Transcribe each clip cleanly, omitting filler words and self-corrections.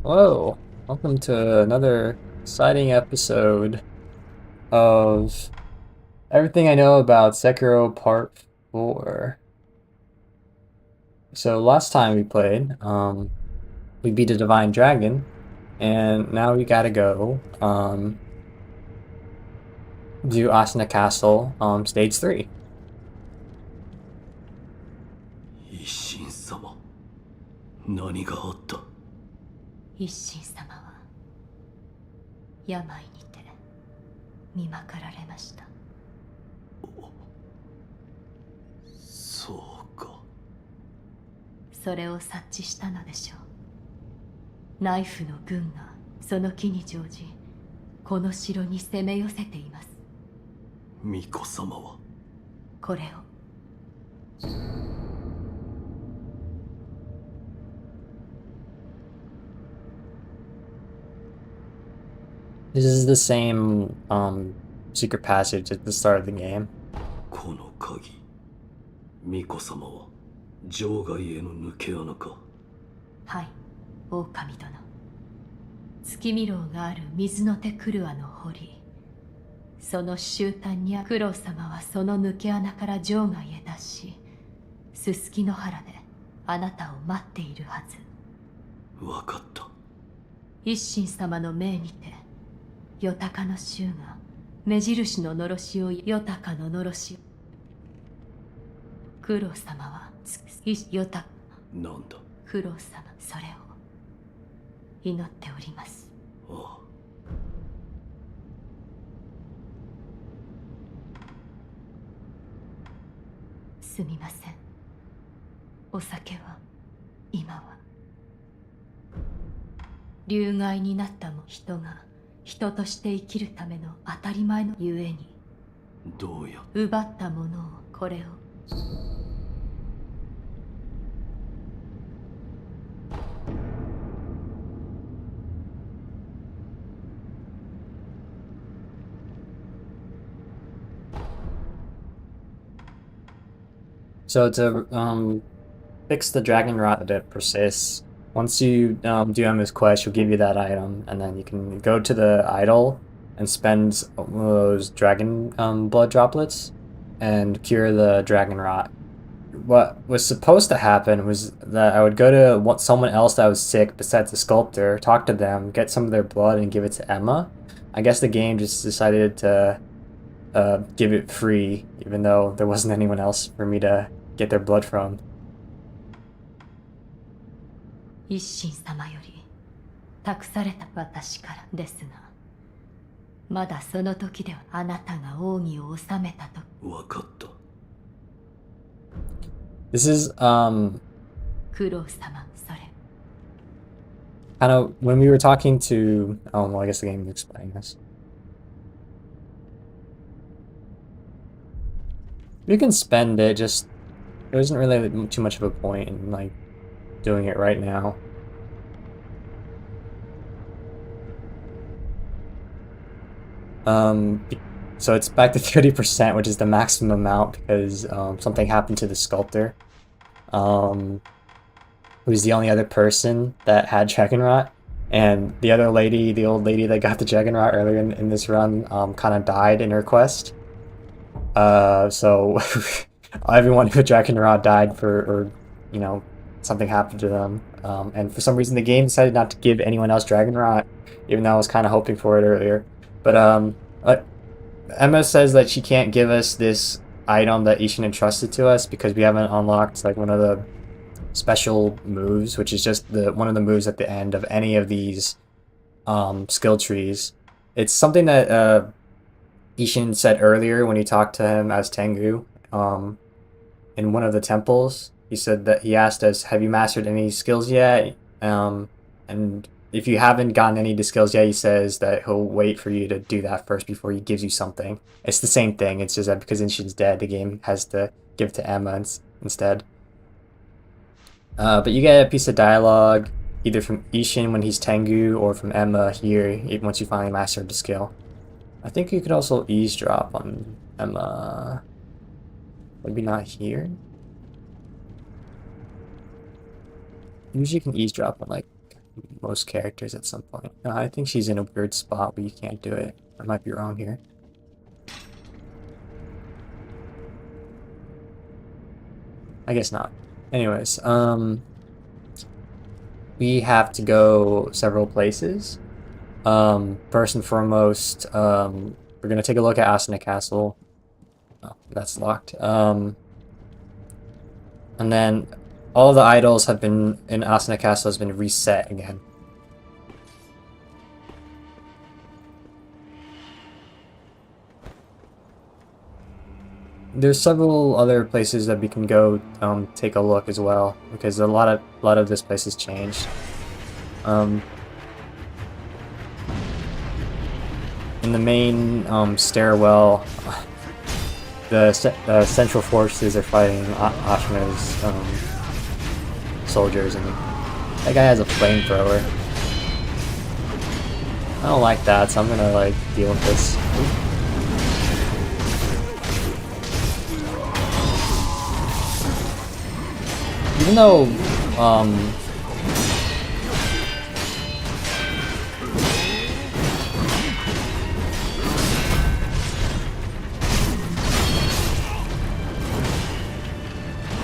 Hello, welcome to another exciting episode of Everything I Know About Sekiro Part 4. So last time we played, we beat a Divine Dragon, and now we gotta go do Asuna Castle, stage 3. 一心様、何があった。一心様は病にて見まかられました。そうか。それを察知したのでしょう。ナイフの軍がその木に乗じ、この城に攻め寄せています。巫女様はこれを。This is the same secret passage at the start of the game. この鍵、巫女様は場外への抜け穴か。はい、狼殿。月見楼がある水の手クルアの堀、その終端に九郎様はその抜け穴から場外へ出し、すすきの原であなたを待っているはず。わかった。一心様の命にて、ヨタカの衆が目印ののろしをヨタカののろしを。九郎様はヨタなんだ。九郎様、それを祈っております。ああ。すみません。お酒は今は流害になったも人が人として生きるための当たり前のゆえに、どうや。奪ったものをこれを。So to fix the dragon rot that persists, once you do Emma's quest, she'll give you that item, and then you can go to the idol and spend one of those dragon blood droplets and cure the dragon rot. What was supposed to happen was that I would go to someone else that was sick besides the sculptor, talk to them, get some of their blood, and give it to Emma. I guess the game just decided to give it free, even though there wasn't anyone else for me to get their blood from. 一心様より託された私からですが、まだその時ではあなたが奥義を収めたと。わかった。This is 九郎様、それ。kind of when we were talking to well, I guess the game is explaining this. You can spend it, just there isn't really too much of a point in like doing it right now. So it's back to 30%, which is the maximum amount because something happened to the sculptor, who's the only other person that had dragon rot, and the other lady, the old lady that got the dragon rot earlier in this run, kind of died in her quest. So everyone who had dragon rot died or something happened to them, and for some reason the game decided not to give anyone else dragon rot, even though I was kind of hoping for it earlier. But Emma says that she can't give us this item that Ishin entrusted to us because we haven't unlocked like one of the special moves, which is just one of the moves at the end of any of these skill trees. It's something that Ishin said earlier when he talked to him as Tengu in one of the temples. He said that he asked us, "Have you mastered any skills yet?" And if you haven't gotten any of the skills yet, he says that he'll wait for you to do that first before he gives you something. It's the same thing. It's just that because Ishin's dead, the game has to give it to Emma instead. But you get a piece of dialogue either from Ishin when he's Tengu or from Emma here once you finally mastered the skill. I think you could also eavesdrop on Emma. Maybe not here. Usually you can eavesdrop on like most characters at some point. I think she's in a weird spot where you can't do it. I might be wrong here. I guess not. Anyways, we have to go several places. First and foremost, we're gonna take a look at Asuna Castle. Oh, that's locked. And then all the idols have been in Asuna Castle has been reset again. There's several other places that we can go take a look as well, because a lot of this place has changed. In the main stairwell, the central forces are fighting Ashuna's soldiers, and that guy has a flamethrower. I don't like that, so I'm gonna like deal with this. Even though I'm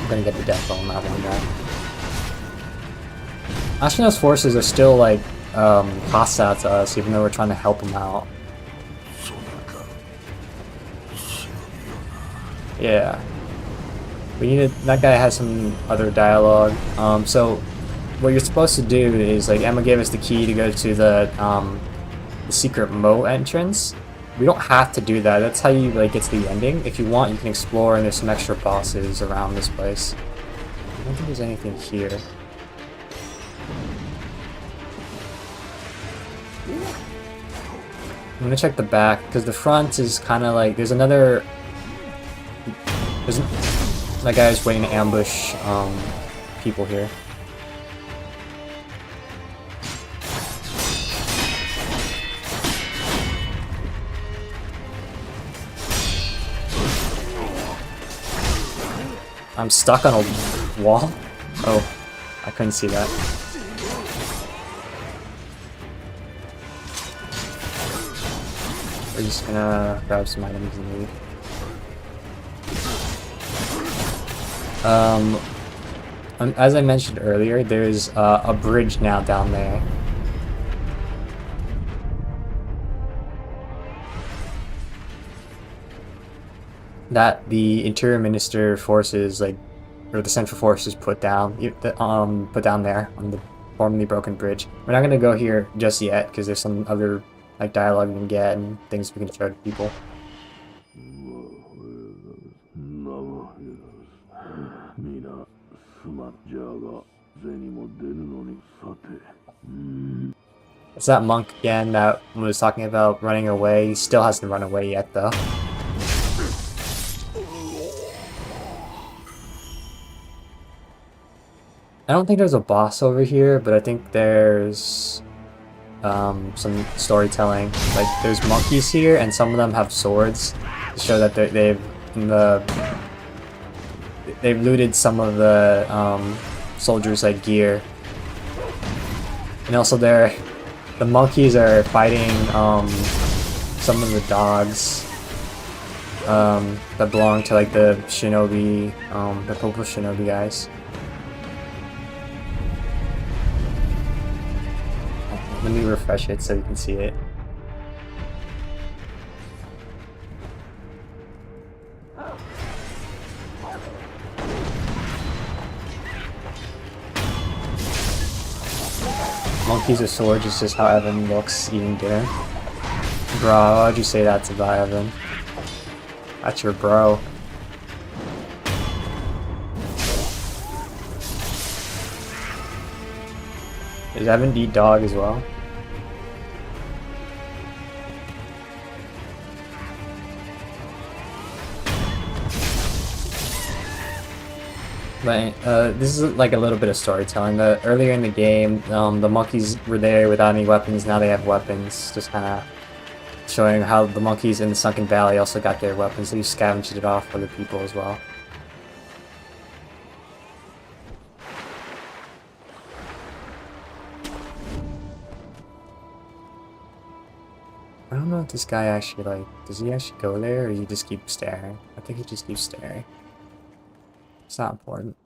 gonna get the death on that one guy. Ashuna's forces are still like hostile to us, even though we're trying to help them out. Yeah. We needed, that guy has some other dialogue. So what you're supposed to do is, like, Emma gave us the key to go to the secret moat entrance. We don't have to do that. That's how you like get to the ending. If you want, you can explore, and there's some extra bosses around this place. I don't think there's anything here. I'm gonna check the back, because the front is kind of like, there's another, that guy's waiting to ambush people here. I'm stuck on a wall? Oh, I couldn't see that. We're just gonna grab some items and leave. As I mentioned earlier, there's a bridge now down there. That the Interior Minister forces, like, or the Central Forces put down there on the formerly broken bridge. We're not gonna go here just yet because there's some other like dialogue we can get and things we can show to people. It's that monk again that was talking about running away. He still hasn't run away yet, though. I don't think there's a boss over here, but I think there's some storytelling. Like, there's monkeys here, and some of them have swords to show that they've looted some of the soldiers' like gear. And also the monkeys are fighting some of the dogs that belong to like the shinobi, the purple shinobi guys. Let me refresh it so you can see it. Monkeys with swords is just how Evan looks eating dinner. Bro, why'd you say that about Evan? That's your bro. Does Evan eat dog as well? But this is like a little bit of storytelling. Earlier in the game, the monkeys were there without any weapons. Now they have weapons. Just kind of showing how the monkeys in the Sunken Valley also got their weapons. They scavenged it off for the people as well. don't know if this guy actually, like, does he actually go there, or does he just keep staring? I think he just keeps staring. It's not important.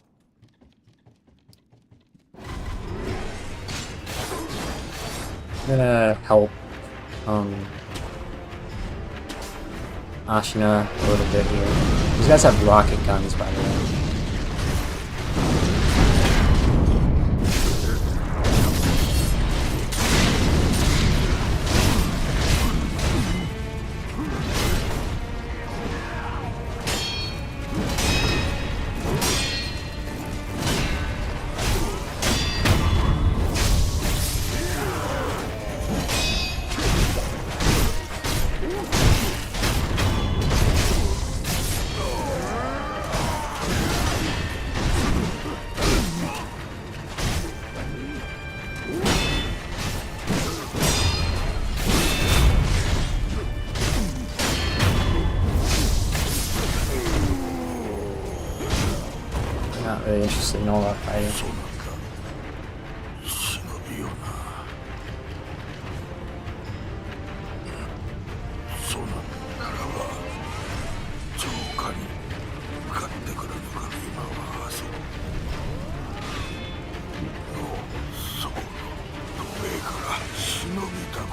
I'm gonna help, Ashina a little bit here. These guys have rocket guns, by the way. Not really interested in all that fighting. 忍びよな。そうならば浄化に向かってくるのか。今はそうそこの透明から忍びたく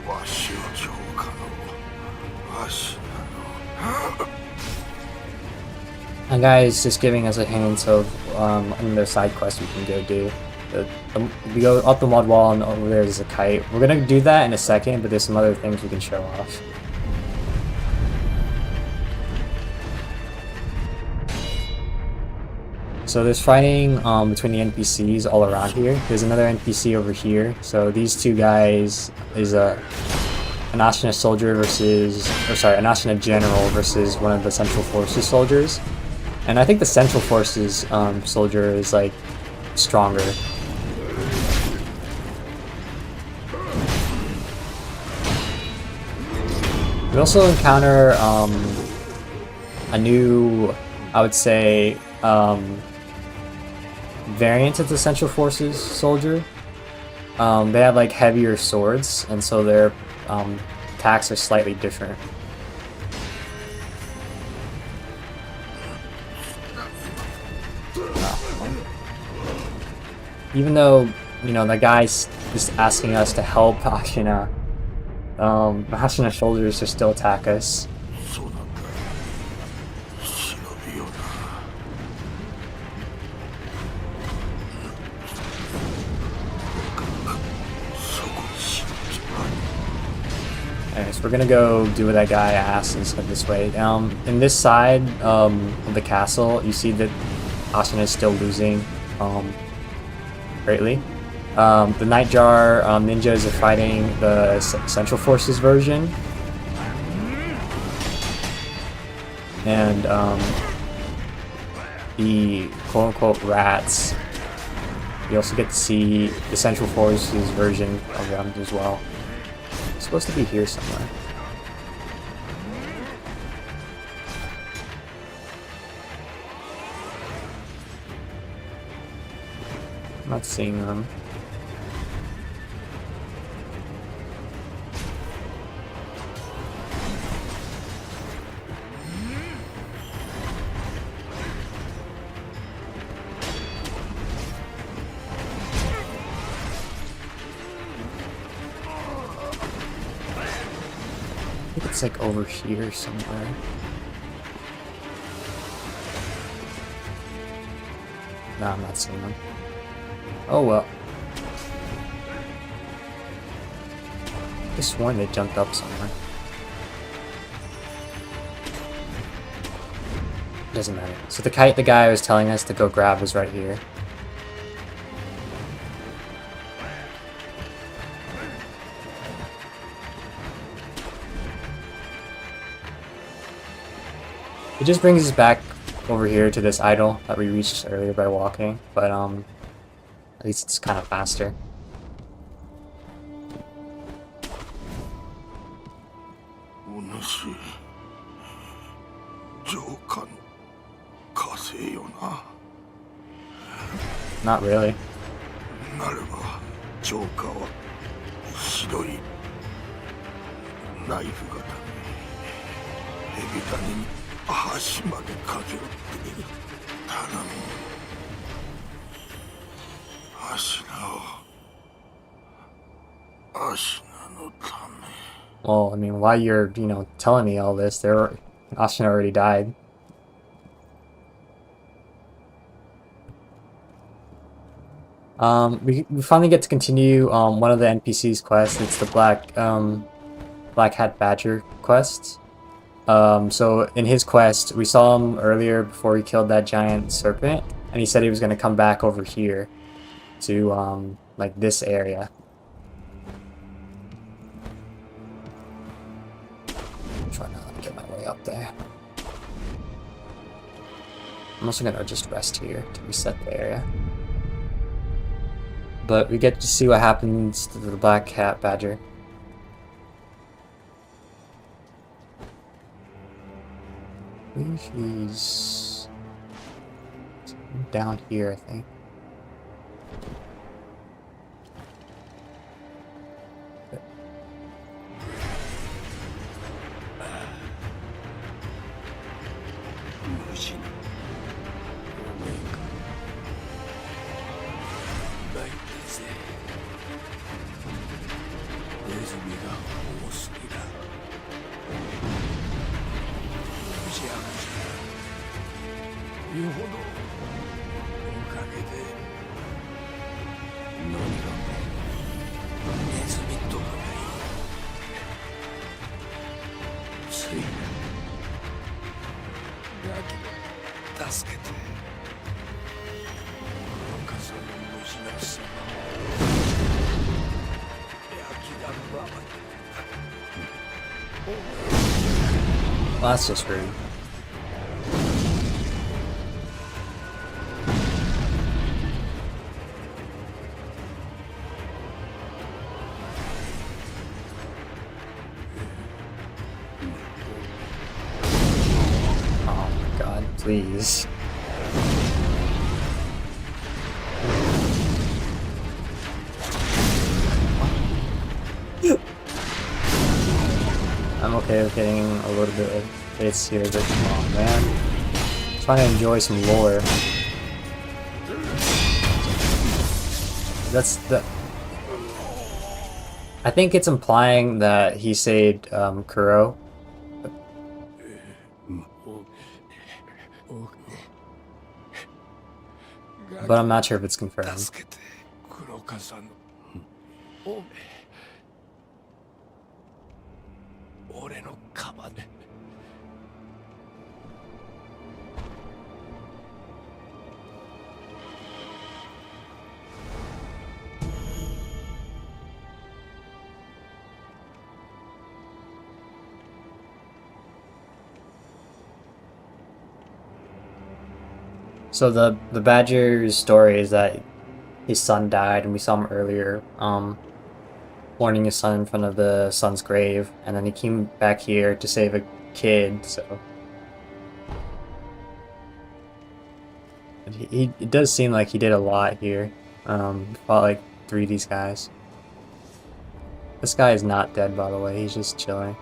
がわしを浄化の足なの。That guy is just giving us a hint of another side quest we can go do. We go up the mud wall and over there is a kite. We're gonna do that in a second, but there's some other things we can show off. So there's fighting between the NPCs all around here. There's another NPC over here. So these two guys is an Ashina soldier versus, or sorry, an Ashina general versus one of the Central Forces soldiers. And I think the Central Forces soldier is like stronger. We also encounter a new, I would say, variant of the Central Forces soldier. They have like heavier swords, and so their attacks are slightly different. Even though, you know, the guy's just asking us to help Ashina, Ashina soldiers just still attack us. Anyways, we're gonna go do what that guy asked and said this way. In this side of the castle, you see that Ashina is still losing greatly. The Nightjar ninjas are fighting the Central Forces version. And the quote-unquote rats, you also get to see the Central Forces version of them as well. It's supposed to be here somewhere. I'm not seeing them. I think it's like over here somewhere. No, I'm not seeing them. Oh well. I just sworn they jumped up somewhere. Doesn't matter. So the kite the guy was telling us to go grab was right here. It just brings us back over here to this idol that we reached earlier by walking, but at least it's kind of faster. Not really. ナイフがためエビ谷に橋まで駆け寄って頼む。アシナのため。 Well, I mean, while you're, telling me all this, Ashina already died. We finally get to continue one of the NPC's quests. It's the Black Hat Badger quest. So in his quest, we saw him earlier before he killed that giant serpent, and he said he was going to come back over here to like this area. Try not to get my way up there. I'm also going to just rest here to reset the area. But we get to see what happens to the Black Cat Badger. I believe he's down here, I think. Well, that's just rude. Oh my god, please. I'm okay with getting a little bit of hits here, but come on, man. I'm trying to enjoy some lore. That's the... I think it's implying that he saved Kuro. But I'm not sure if it's confirmed. So the Badger's story is that his son died, and we saw him earlier, warning his son in front of the son's grave, and then he came back here to save a kid. So it does seem like he did a lot here. Fought like 3 of these guys. This guy is not dead, by the way. He's just chilling.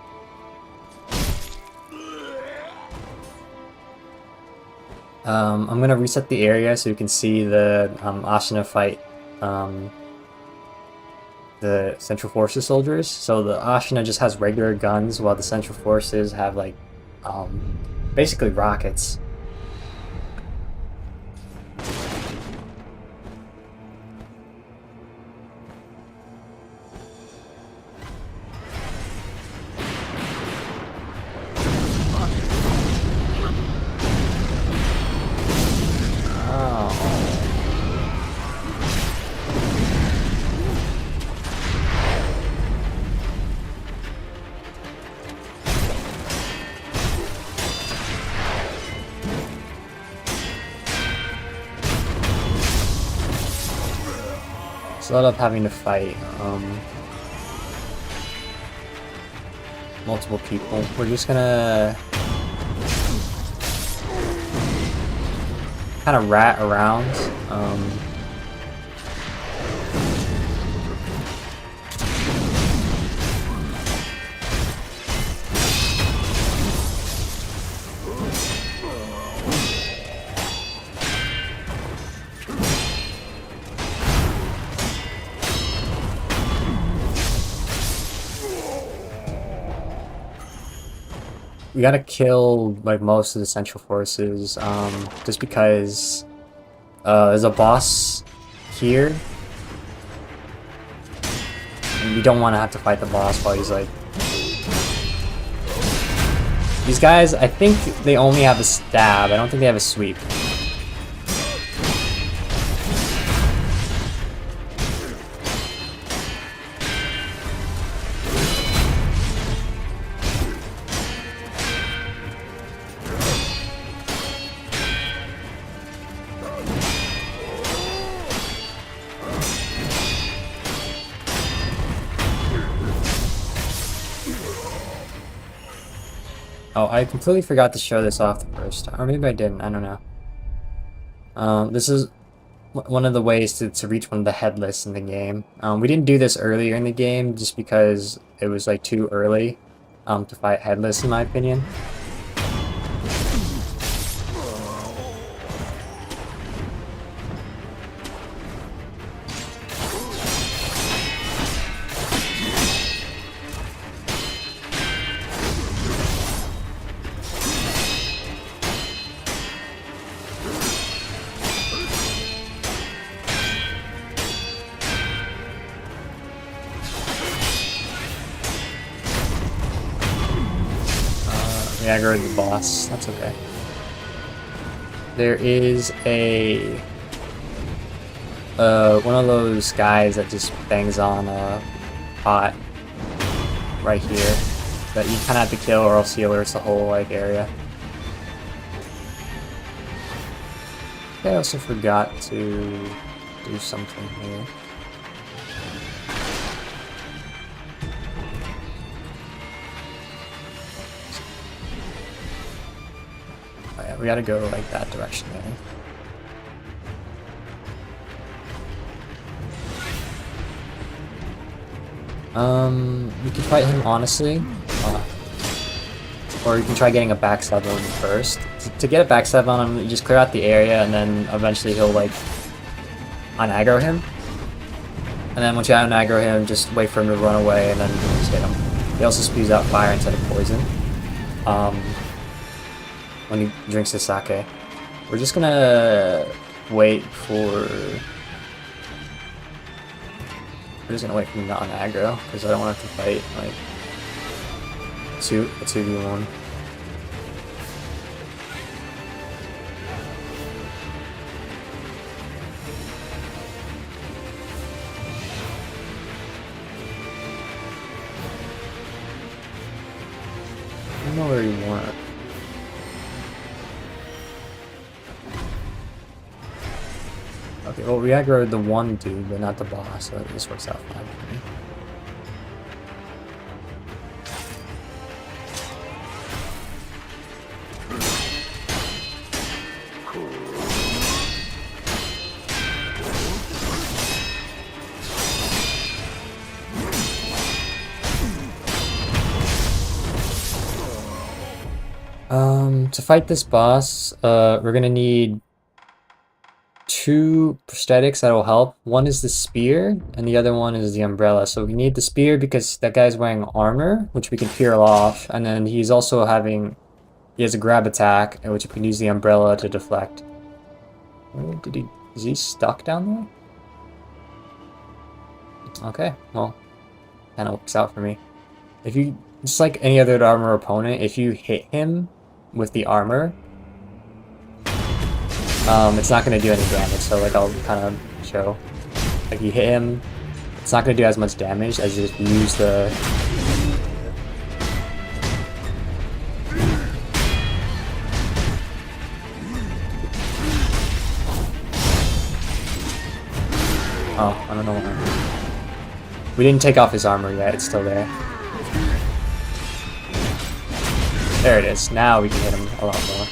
I'm gonna reset the area so you can see the Ashina fight the Central Forces soldiers. So the Ashina just has regular guns, while the Central Forces have like basically rockets. So I end up having to fight multiple people. We're just gonna kind of rat around. we gotta kill like most of the central forces, just because there's a boss here, and we don't want to have to fight the boss while he's like. These guys, I think they only have a stab. I don't think they have a sweep. Oh, I completely forgot to show this off the first time. Or maybe I didn't, I don't know. This is one of the ways to reach one of the headless in the game. We didn't do this earlier in the game just because it was like too early to fight headless in my opinion. Yeah, I aggroed the boss. That's okay. There is a one of those guys that just bangs on a pot right here that you kind of have to kill, or else he alerts the whole like area. I also forgot to do something here. Oh yeah, we gotta go like that direction there. We can fight him honestly, or you can try getting a backstab on him first. To get a backstab on him, you just clear out the area, and then eventually he'll like unaggro him. And then once you unaggro him, just wait for him to run away, and then just hit him. He also spews out fire instead of poison. When he drinks the sake. We're just gonna wait for... We're just gonna wait for him to unaggro, because I don't want to fight like a 2v1. I don't know where you want it. Okay, well, we aggroed the one dude, but not the boss, so this works out fine for me. To fight this boss, we're gonna need 2 prosthetics that will help. One is the spear, and the other one is the umbrella. So we need the spear because that guy's wearing armor, which we can peel off, and then he's also he has a grab attack, which we can use the umbrella to deflect. Is he stuck down there? Okay, well, kind of works out for me. If you, just like any other armor opponent, if you hit him with the armor, it's not going to do any damage, so like I'll kind of show. Like you hit him, it's not going to do as much damage as if you use the... Oh, I don't know why. We didn't take off his armor yet, it's still there. There it is, now we can hit him a lot more.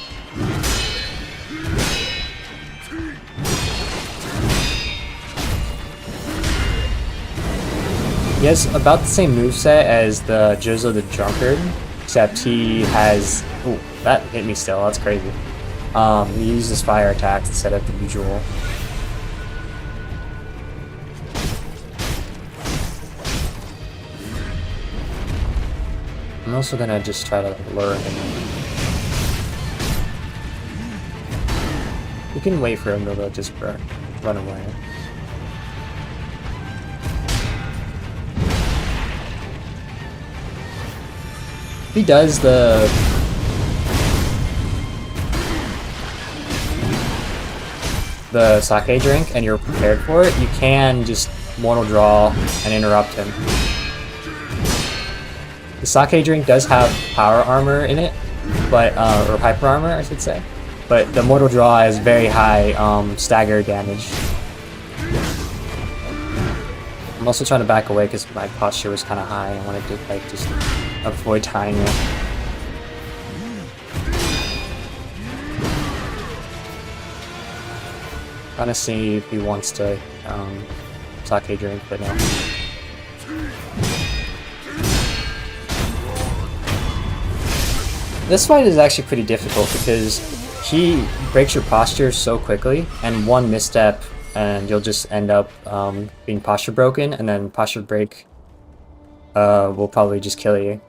He has about the same moveset as the Jozo the Drunkard, except he has... Ooh, that hit me still, that's crazy. He uses fire attacks instead of the usual. I'm also gonna just try to lure him. You can wait for him to just run away. If he does the sake drink and you're prepared for it, you can just mortal draw and interrupt him. The sake drink does have power armor in it, but or hyper armor, I should say. But the mortal draw has very high stagger damage. I'm also trying to back away because my posture was kind of high. I wanted to like just avoid tying it. Trying to see if he wants to sake drink, but no. This fight is actually pretty difficult because he breaks your posture so quickly, and one misstep and you'll just end up being posture broken, and then posture break will probably just kill you.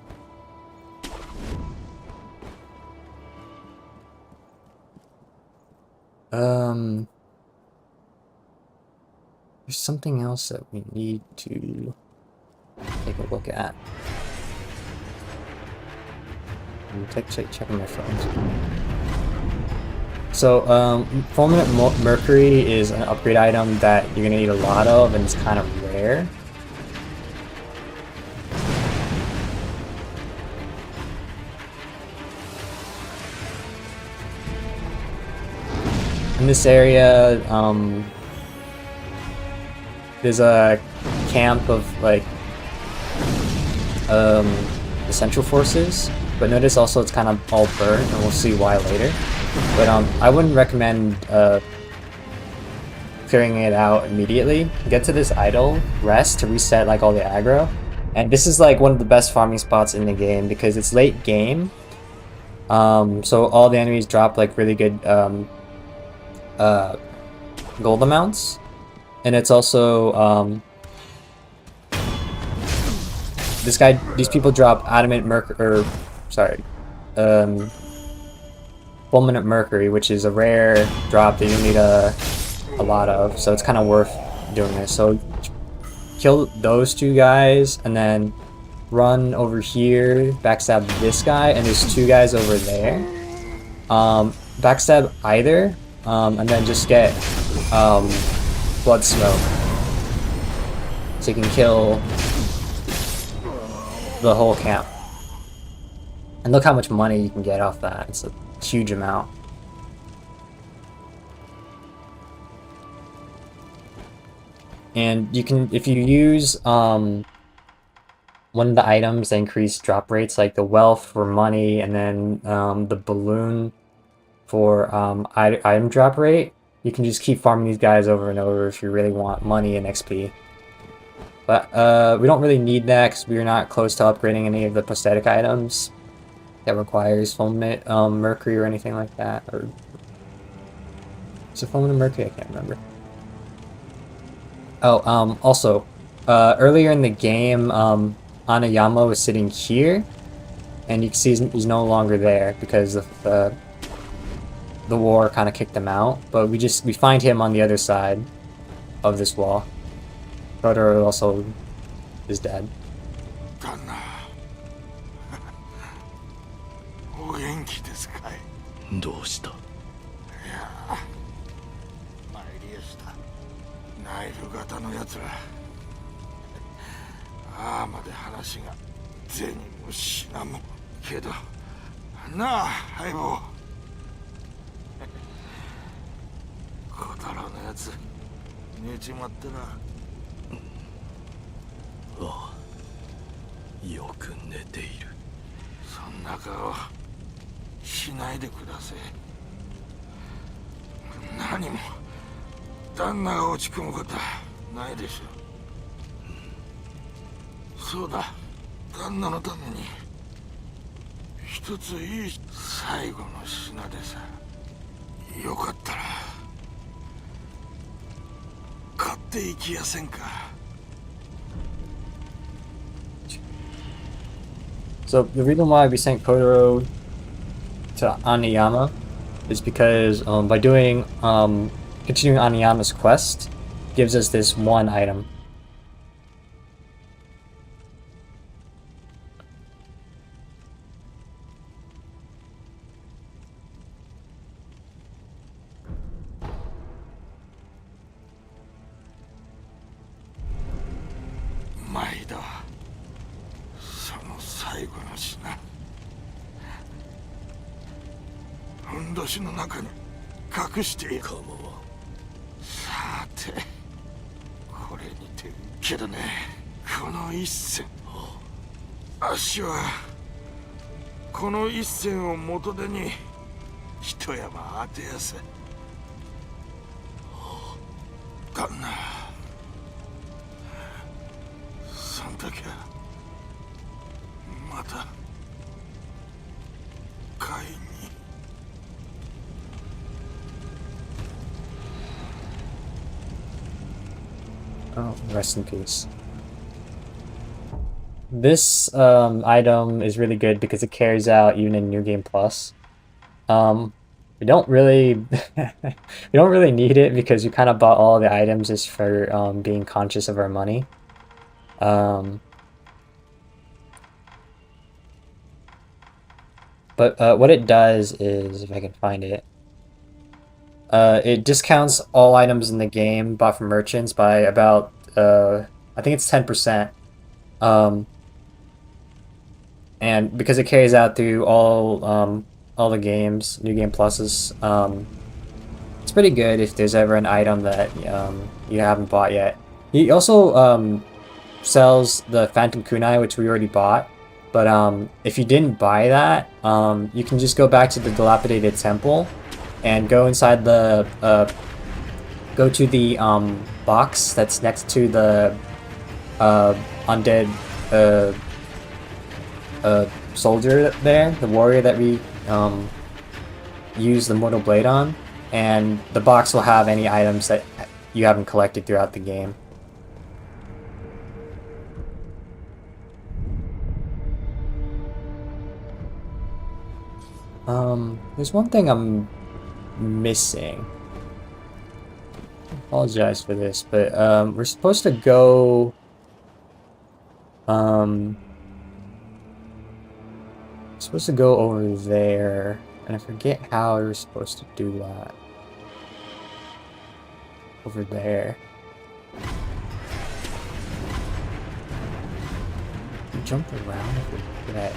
There's something else that we need to take a look at. I'm checking my phone. So, Fulminant Mercury is an upgrade item that you're gonna need a lot of, and it's kind of rare. In this area, there's a camp of like essential forces, but notice also it's kind of all burnt, and we'll see why later. But I wouldn't recommend clearing it out immediately. Get to this idle, rest to reset like all the aggro, and this is like one of the best farming spots in the game because it's late game. So all the enemies drop like really good gold amounts, and it's also these people drop adamant Fulminant Mercury, which is a rare drop that you need a lot of, so it's kind of worth doing this. So kill those two guys and then run over here, backstab this guy, and there's two guys over there. Backstab either, and then just get blood smoke, so you can kill the whole camp. And look how much money you can get off that. It's a huge amount. And you can, if you use one of the items that increase drop rates, like the wealth for money, and then the balloon for item drop rate, you can just keep farming these guys over and over if you really want money and XP. But we don't really need that because we're not close to upgrading any of the prosthetic items that requires Fulminant Mercury or anything like that. Or is it Fulminant Mercury? I can't remember. Oh, also, earlier in the game, Anayama was sitting here, and you can see he's no longer there because of the war kind of kicked him out. But we find him on the other side of this wall. Totoro also is dead. お元気ですかい。どうした？いやー、参りやした。ナイフ型のやつら。ああまで話が銭も品もけどなあ相棒。小太郎のやつ寝ちまってな。ああ、よく寝ている。そんな顔しないでください。何も旦那が落ち込むことはないでしょう。そうだ、旦那のために一ついい最後の品でさ、よかったら買っていきやせんか。So the reason why we sent Kotaro to Aniyama is because by doing continuing Aniyama's quest gives us this one item. Oh, rest in peace. This item is really good because it carries out even in New Game Plus. We don't really we don't really need it because we kind of bought all the items just for being conscious of our money. But what it does is, if I can find it, it discounts all items in the game bought from merchants by about I think it's 10%. And because it carries out through all the games, New Game Pluses, it's pretty good if there's ever an item that you haven't bought yet. He also sells the Phantom Kunai, which we already bought. But if you didn't buy that, you can just go back to the dilapidated temple and go inside the go to the box that's next to the undead soldier there, the warrior that we use the Mortal Blade on, and the box will have any items that you haven't collected throughout the game. There's one thing I'm missing. I apologize for this, but we're supposed to go over there, and I forget how we're supposed to do that. Over there. We jump around if we do that.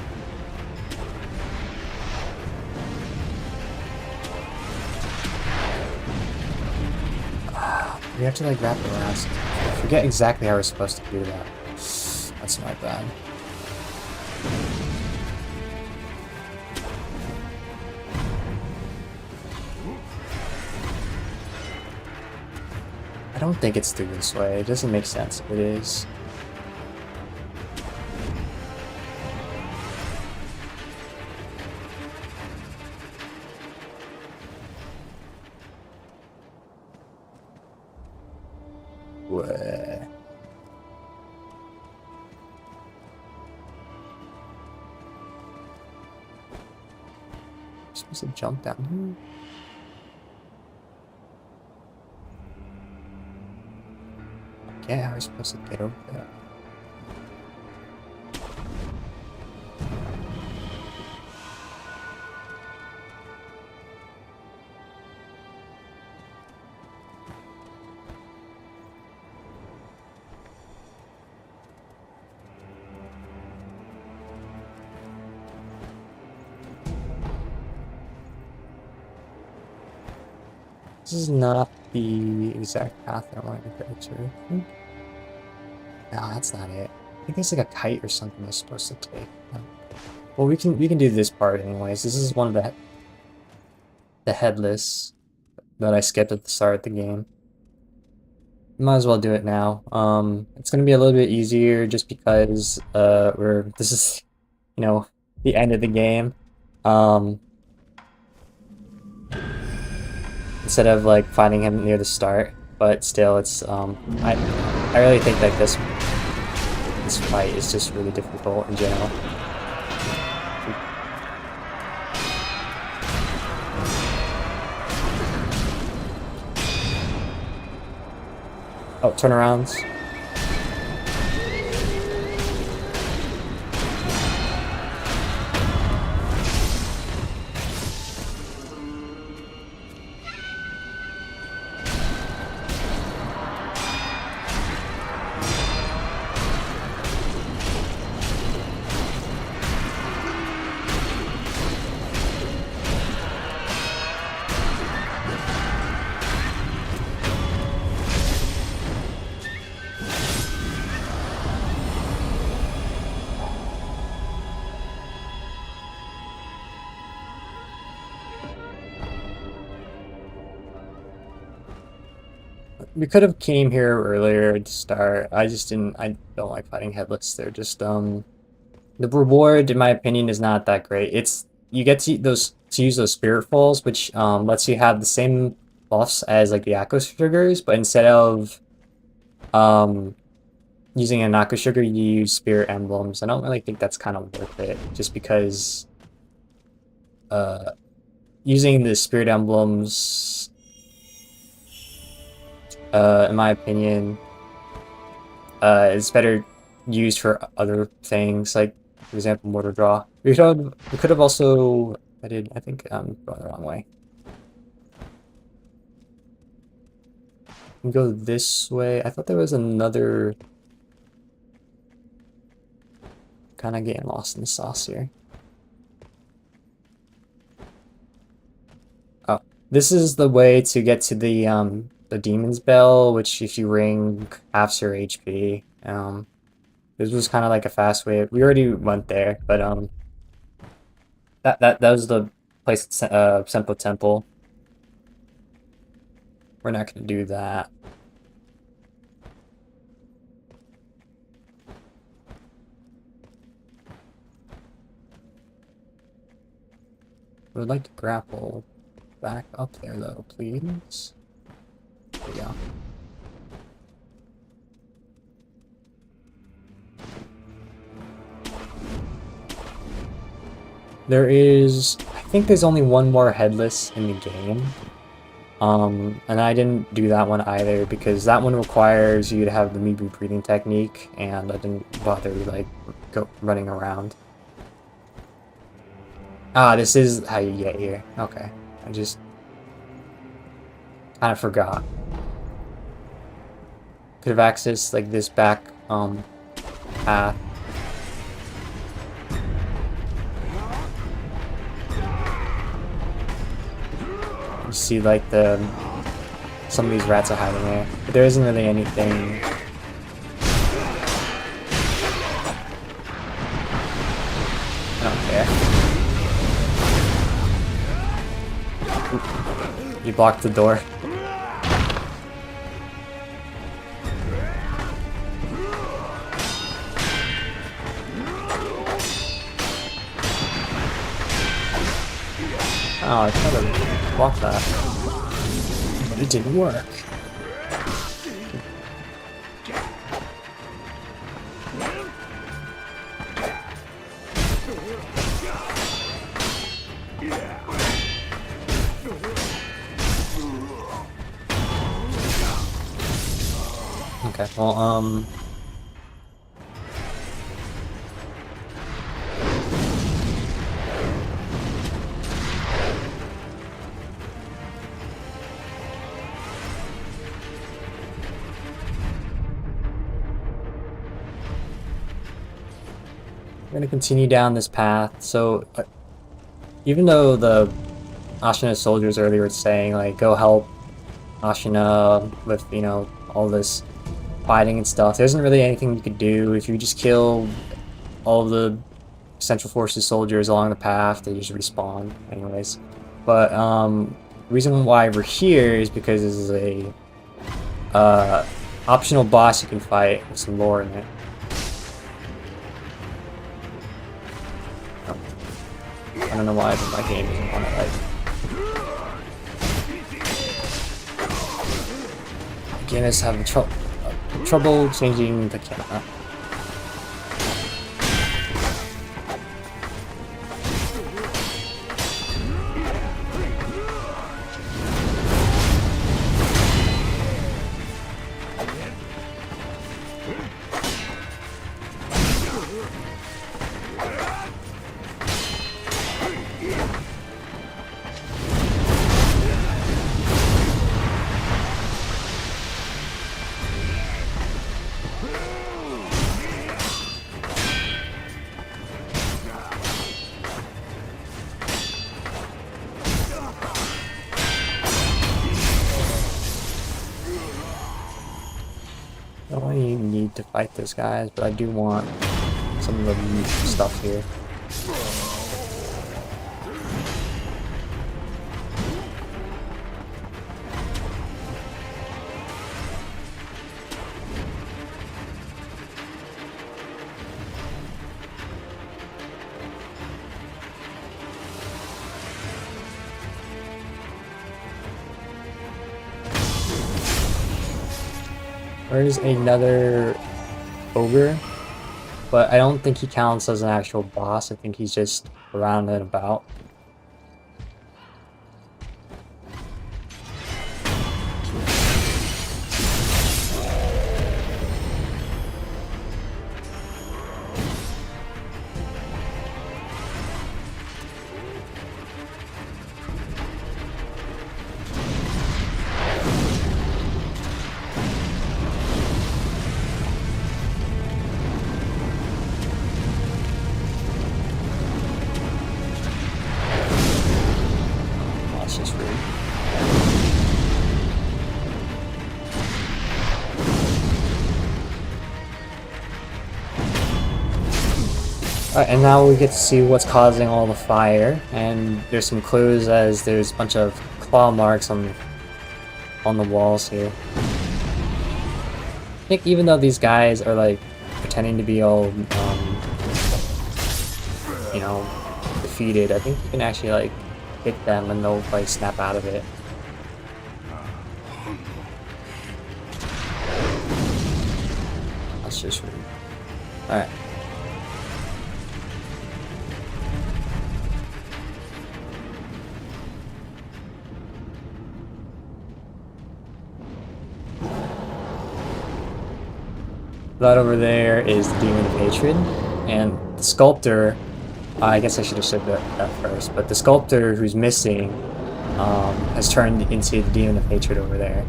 We have to like wrap it around. I forget exactly how we're supposed to do that. That's my bad. I don't think it's through this way. It doesn't make sense if it is. What? Supposed to jump down here? Yeah, how are we supposed to get over there? This is not the exact path I wanted to go to. No, that's not it. I think there's like a kite or something we're supposed to take. Well, we can do this part anyways. This is one of the headless that I skipped at the start of the game. Might as well do it now. It's gonna be a little bit easier just because this is, you know, the end of the game. Instead of like finding him near the start, but still, it's I really think that this fight is just really difficult in general. Oh, turnarounds. We could have came here earlier to start. I just didn't. I don't like fighting headless. They're just the reward, in my opinion, is not that great. It's you get to use those spirit falls, which lets you have the same buffs as like the Akko sugars, but instead of um using an Akko sugar, you use spirit emblems. I don't really think that's kind of worth it, just because uh using the spirit emblems, in my opinion, is better used for other things, like for example, mortar draw. We could have also. I think I'm going the wrong way. We can go this way. I thought there was another. Kind of getting lost in the sauce here. Oh, this is the way to get to the Demon's Bell, which if you ring halves your HP. This was kind of like a fast way. We already went there, but that was the place at Senpo Temple. We're not gonna do that. I would like to grapple back up there though, please. There we go. I think there's only one more headless in the game. And I didn't do that one either because that one requires you to have the Mibu breathing technique, and I didn't bother like running around. Ah, this is how you get here. Okay, I just kind of forgot. Could have accessed like this back path. You see like some of these rats are hiding there, but there isn't really anything. I don't care. Oop. You blocked the door. Oh, I tried to block that, but it didn't work. Okay, well, we're gonna continue down this path. So, even though the Ashina soldiers earlier were saying, like, go help Ashina with, you know, all this fighting and stuff, there isn't really anything you could do. If you just kill all of the Central Forces soldiers along the path, they usually respawn anyways. But, the reason why we're here is because this is a, optional boss you can fight with some lore in it. I don't know why my game doesn't want to like. Again, it's having trouble changing the camera. I don't really need to fight those guys, but I do want some of the meat stuff here. There's another ogre, but I don't think he counts as an actual boss. I think he's just around and about. That's just rude. Alright, and now we get to see what's causing all the fire, and there's some clues as there's a bunch of claw marks on the walls here. I think even though these guys are like pretending to be all, you know, defeated, I think you can actually like hit them and they'll like snap out of it. That's just rude. Alright. That over there is the Demon of Hatred, and the sculptor, I guess I should have said that first, but the sculptor who's missing has turned into the Demon of Hatred over there.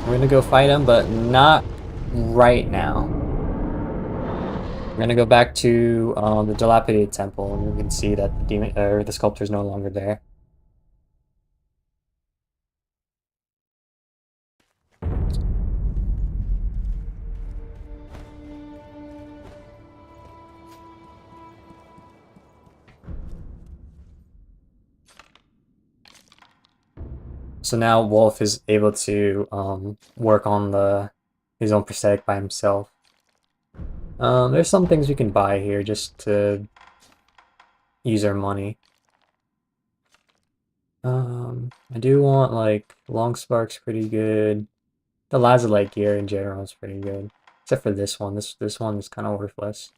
We're gonna go fight him, but not right now. We're gonna go back to the dilapidated temple, and we can see that the demon or the sculptor is no longer there. So now Wolf is able to work on his own prosthetic by himself. There's some things we can buy here just to use our money. I do want like Long Spark's pretty good. The Lazulite gear in general is pretty good, except for this one. This one is kind of worthless.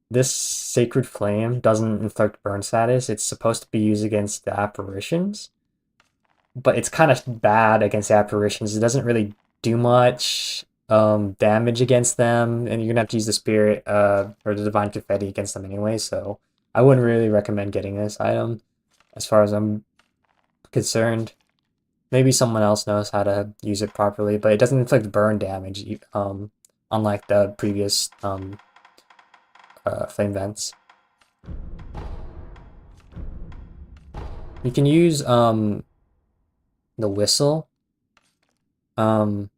This Sacred Flame doesn't inflict burn status. It's supposed to be used against the apparitions, but it's kind of bad against the apparitions. It doesn't really do much damage against them, and you're gonna have to use the Spirit or the Divine Confetti against them anyway, so I wouldn't really recommend getting this item as far as I'm concerned. Maybe someone else knows how to use it properly, but it doesn't inflict burn damage, unlike the previous flame vents. You can use the whistle in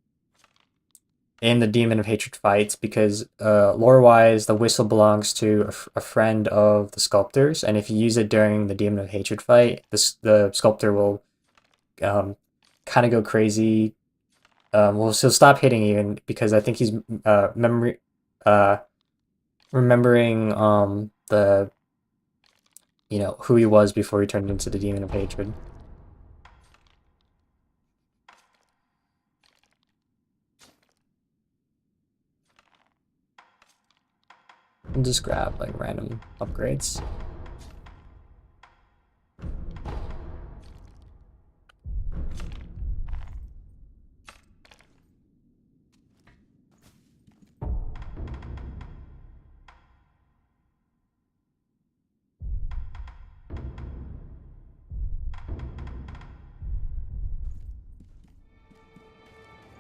the Demon of Hatred fights because lore-wise, the whistle belongs to a friend of the sculptor's, and if you use it during the Demon of Hatred fight, the sculptor will kind of go crazy. Well, he'll stop hitting even because I think he's remembering the who he was before he turned into the Demon of Hatred. And just grab like random upgrades.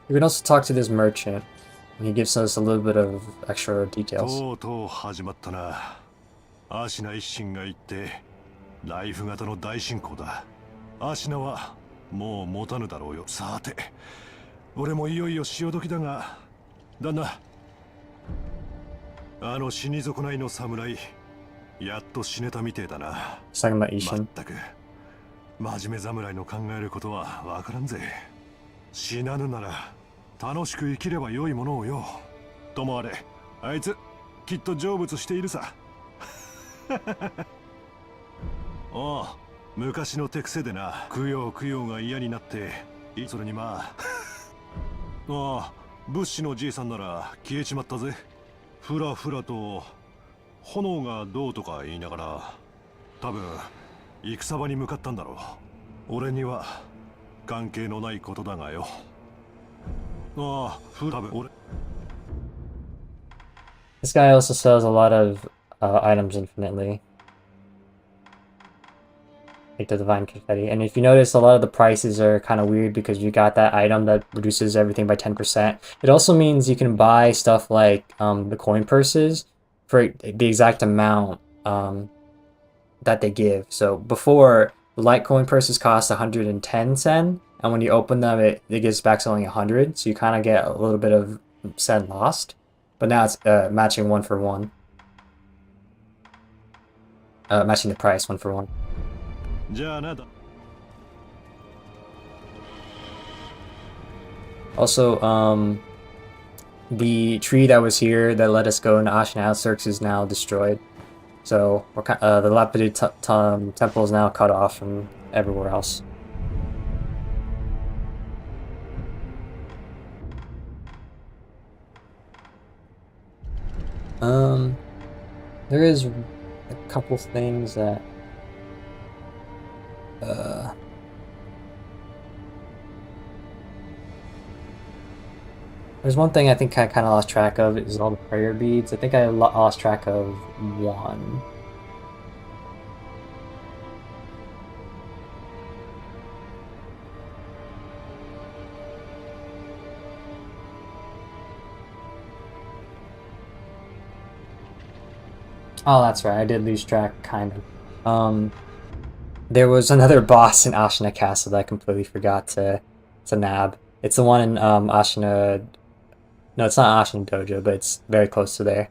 You can also talk to this merchant, and he gives us a little bit of extra details. とうとう始まったな。アシナ一心が言ってライフ型の大進行だ。アシナはもう持たぬだろうよ。さて俺もいよいよ潮時だが、旦那、あの死に損ないの侍やっと死ねたみてえだな。 He's talking about ま Ishin. ったく真面目侍の考えることはわからんぜ。死なぬなら楽しく生きればよいものをよ。ともあれあいつきっと成仏しているさ。おう、昔の手癖でな、供養供養が嫌になって、それにまあああ、物資のじいさんなら消えちまったぜ。ふらふらと炎がどうとか言いながら、多分戦場に向かったんだろう。俺には関係のないことだがよ。ああ、多分俺。 This guy also sells a lot of items infinitely. Like the divine confetti. And if you notice, a lot of the prices are kind of weird because you got that item that reduces everything by 10%. It also means you can buy stuff like the coin purses for the exact amount that they give. So before, the light coin purses cost 110 sen, and when you open them, it gives back only 100, so you kind of get a little bit of sen lost. But now it's matching 1 for 1. Matching the price 1 for 1. じゃあなだ。 Also, the tree that was here that let us go into Ashen Outskirts is now destroyed. So we're the dilapidated temple is now cut off from everywhere else. There is a couple things that there's one thing I think I kind of lost track of is all the prayer beads. I think I lost track of one. Oh, that's right. I did lose track, kind of. There was another boss in Ashina Castle that I completely forgot to nab. It's the one in Ashina. No, it's not Ashina Dojo, but it's very close to there.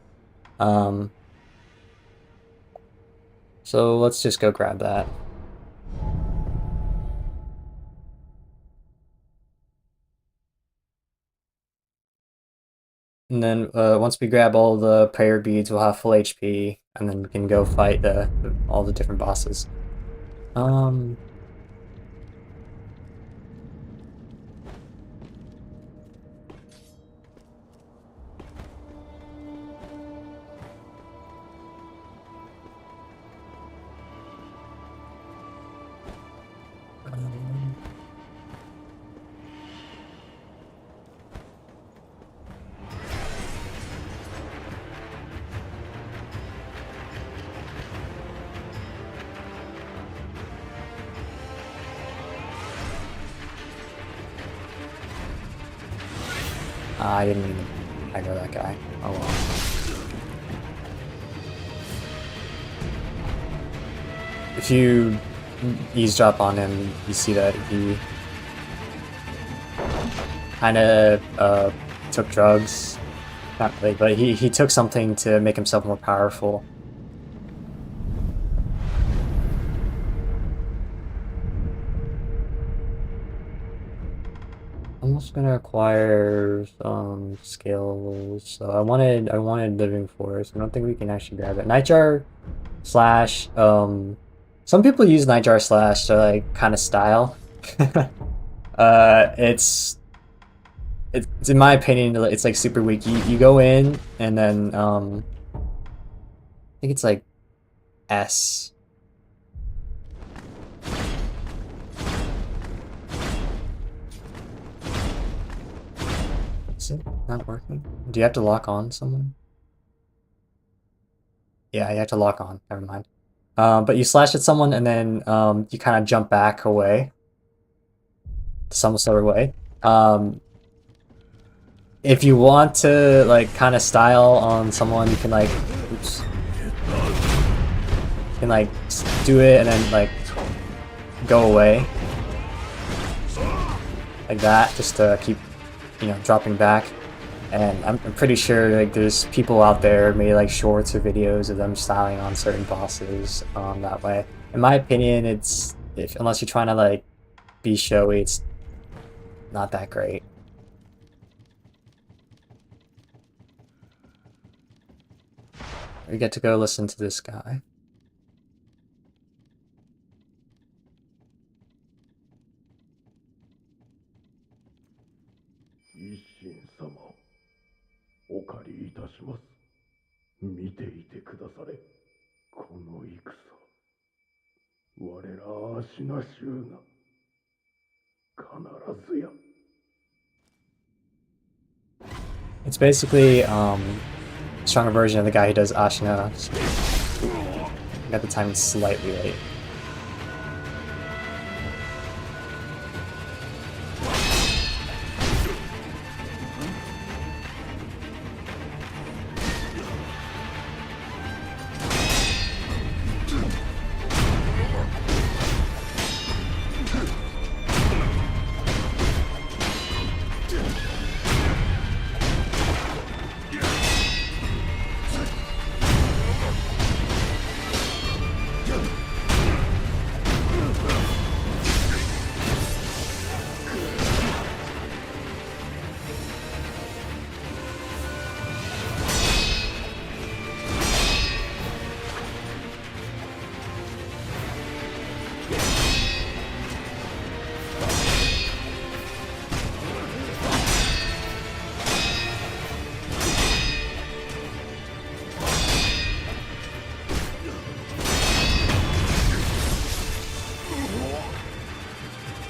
So let's just go grab that. And then once we grab all the prayer beads, we'll have full HP, and then we can go fight all the different bosses. I didn't even aggro that guy. Oh well. If you eavesdrop on him, you see that he kind of took drugs. Not really, but he took something to make himself more powerful. I'm just gonna acquire some skills. So I wanted Living Force. I don't think we can actually grab it. Nightjar slash some people use Nightjar slash to like kind of style. It's in my opinion it's like super weak. You go in and then I think it's like S. Is it not working? Do you have to lock on someone? Yeah, you have to lock on. Never mind. But you slash at someone and then you kind of jump back away to some sort of way. if you want to like kind of style on someone, you can like, oops, you can like do it and then like go away like that, just to keep, you know, dropping back. And I'm pretty sure like there's people out there made like shorts or videos of them styling on certain bosses that way. In my opinion, it's unless you're trying to like be showy, it's not that great. We get to go listen to this guy. 一心様、お借りいたします。見ていてくだされ。この戦、我ら足な衆が必ずや。It's basically stronger version of the guy who does Ashina. Got the timing slightly late.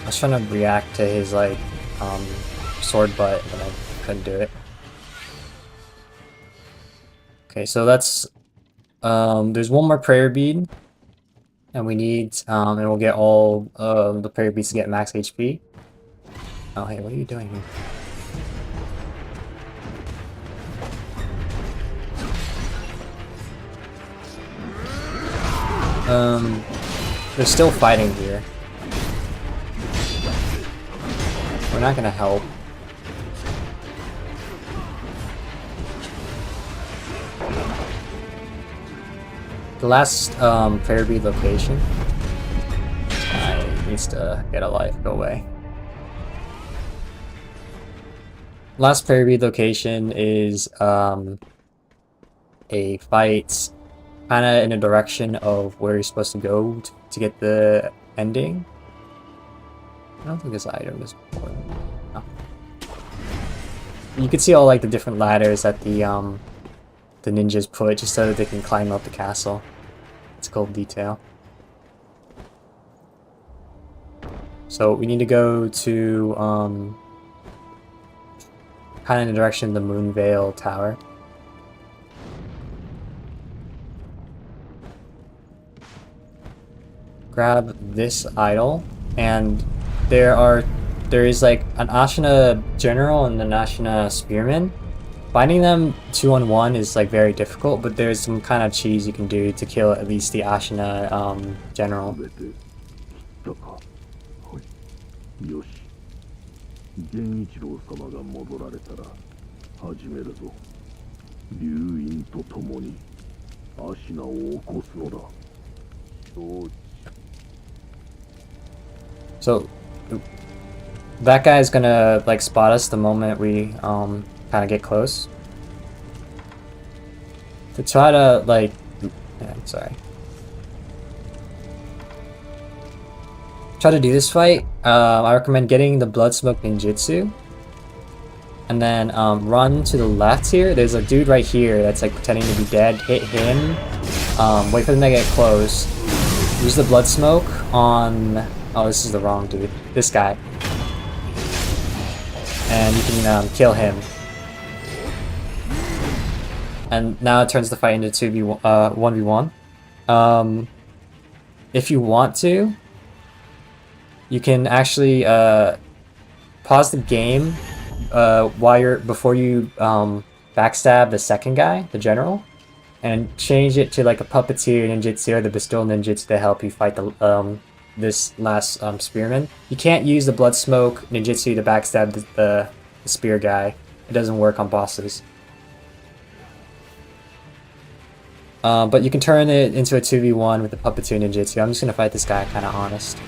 I was trying to react to his like sword butt, but I couldn't do it. Okay, so that's there's one more prayer bead, and we need and we'll get all the prayer beads to get max HP. Oh hey, what are you doing here? They're still fighting here. We're not gonna help. The last prayer bead location needs to get a life, go away. Last prayer bead location is a fight kind of in the direction of where you're supposed to go to get the ending. I don't think this item is important. No. You can see all like the different ladders that the ninjas put just so that they can climb up the castle. It's a cool detail. So we need to go to kind of in the direction of the Moonveil Tower. Grab this idol, and there is like an Ashina general and an Ashina spearman. Finding them 2-on-1 is like very difficult, but there's some kind of cheese you can do to kill at least the Ashina general. よし、源一郎様が戻られたら始めるぞ。龍院と共にアシナを起こすのだ。So that guy's gonna like spot us the moment we kind of get close. To try to like, yeah, sorry. Try to do this fight. I recommend getting the Blood Smoke Ninjutsu, and then run to the left here. There's a dude right here that's like pretending to be dead. Hit him. Wait for them to get close. Use the Blood Smoke on. Oh, this is the wrong dude. This guy. And you can kill him. And now it turns the fight into 1v1. If you want to, you can actually pause the game before you backstab the second guy, the general, and change it to like a puppeteer ninjutsu or the bestool ninjutsu to help you fight the this last spearman. You can't use the blood smoke ninjutsu to backstab the spear guy. It doesn't work on bosses. But you can turn it into a 2v1 with the puppeteer ninjutsu. I'm just gonna fight this guy kind of honest.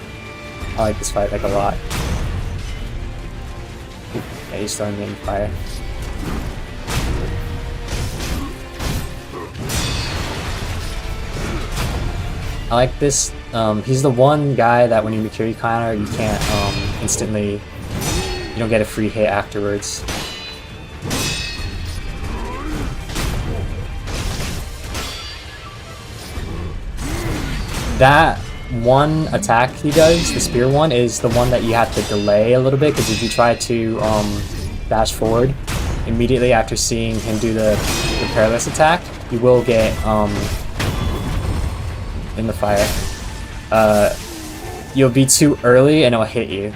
I like this fight like a lot. Yeah, he's throwing me in fire. I like this. He's the one guy that when you Mikiri counter, you can't instantly. You don't get a free hit afterwards. That one attack he does, the spear one, is the one that you have to delay a little bit, because if you try to dash forward immediately after seeing him do the perilous attack, you will get in the fire. You'll be too early and it'll hit you.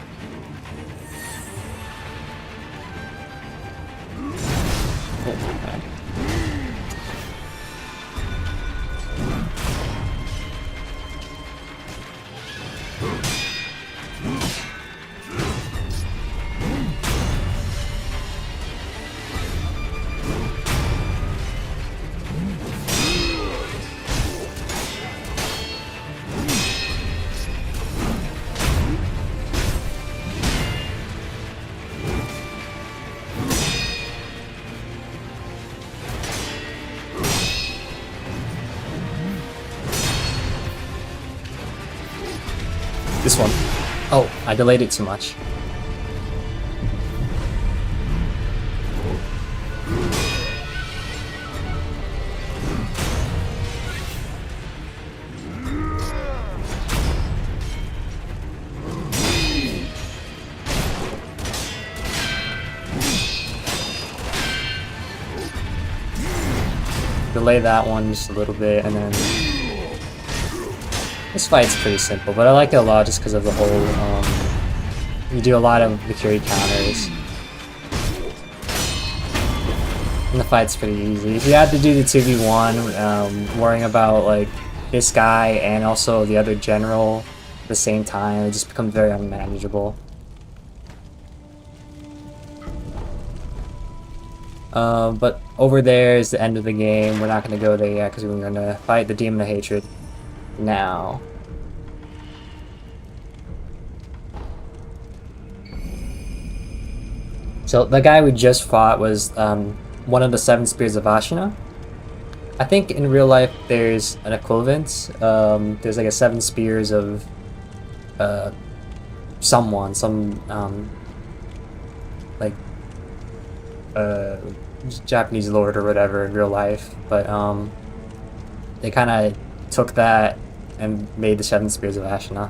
This one. Oh, I delayed it too much. Delay that one just a little bit, and then this fight's pretty simple, but I like it a lot just because of the whole, you do a lot of Mikiri counters. And the fight's pretty easy. If you had to do the 2v1, worrying about like this guy and also the other general at the same time, it just becomes very unmanageable. But over there is the end of the game. We're not going to go there yet because we're going to fight the Demon of Hatred now. So the guy we just fought was one of the 7 Spears of Ashina. I think in real life there's an equivalent. There's like a 7 Spears of someone, some like Japanese lord or whatever in real life, but they kind of took that and made the 7 Spears of Ashina.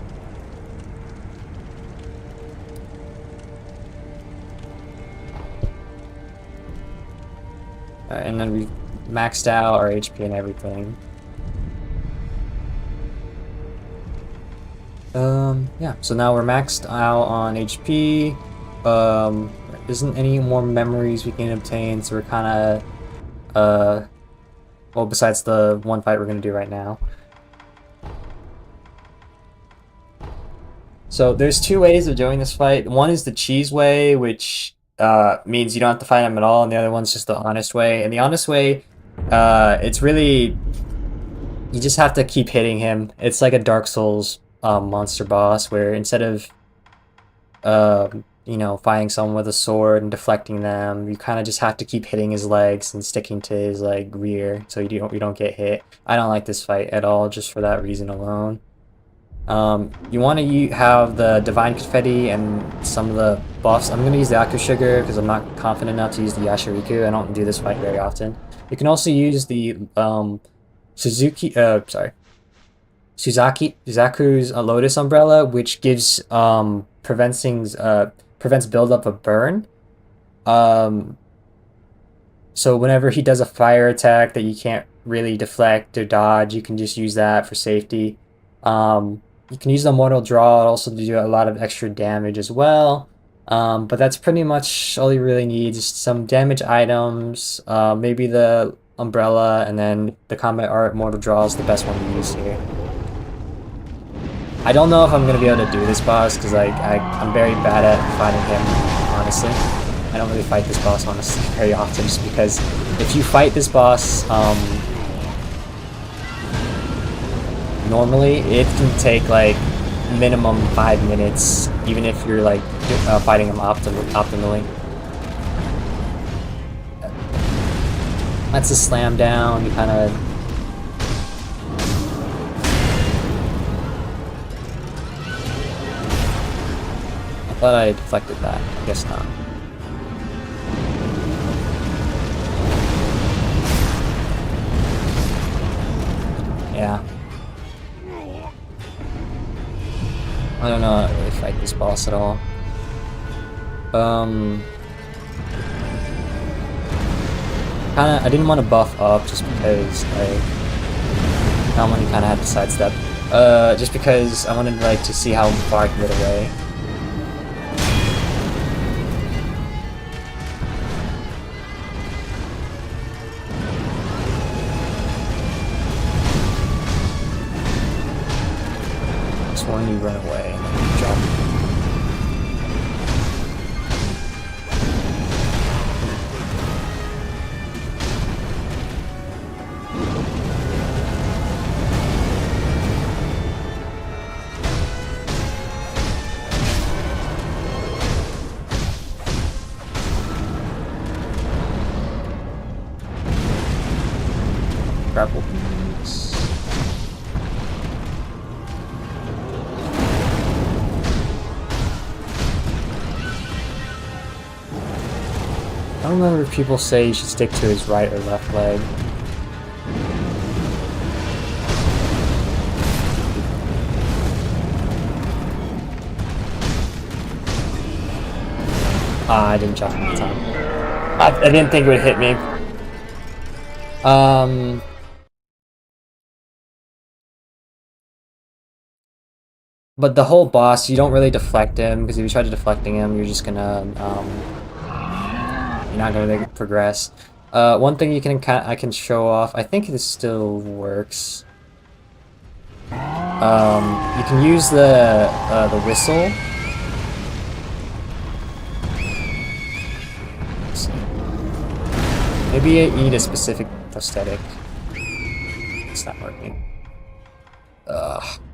And then we maxed out our HP and everything. Yeah, so now we're maxed out on HP. There isn't any more memories we can obtain, so we're kind of, well, besides the one fight we're going to do right now. So there's 2 ways of doing this fight. One is the cheese way, which means you don't have to fight him at all, and the other one's just the honest way. And the honest way, it's really, you just have to keep hitting him. It's like a Dark Souls monster boss, where instead of you know, fighting someone with a sword and deflecting them, you kind of just have to keep hitting his legs and sticking to his like rear so you don't get hit. I don't like this fight at all just for that reason alone. You want to have the Divine Confetti and some of the buffs. I'm going to use the Aku Sugar because I'm not confident enough to use the Yashiriku. I don't do this fight very often. You can also use the Suzaku's Lotus Umbrella, which gives prevents buildup of burn. So whenever he does a fire attack that you can't really deflect or dodge, you can just use that for safety. You can use the Mortal Draw also to do a lot of extra damage as well. But that's pretty much all you really need. Just some damage items, maybe the umbrella, and then the combat art mortal draw is the best one to use here. I don't know if I'm gonna be able to do this boss because I'm very bad at fighting him, honestly. I don't really fight this boss honestly very often just because if you fight this boss normally it can take like minimum 5 minutes even if you're like fighting him optimally. That's a slam down, you kind of I thought I deflected that, I guess not. Yeah. I don't know how to really fight this boss at all. I didn't want to buff up just because like that one kinda had to sidestep. Just because I wanted like to see how far I can get away. When you run away and then you jump. Grapple beams. I don't remember if people say you should stick to his right or left leg. Ah, I didn't jump in time. I didn't think it would hit me. But the whole boss, you don't really deflect him, because if you try to deflecting him, you're just gonna, you're not gonna really progress. One thing I can show off, I think this still works. You can use the whistle. Maybe I need a specific prosthetic. It's not working.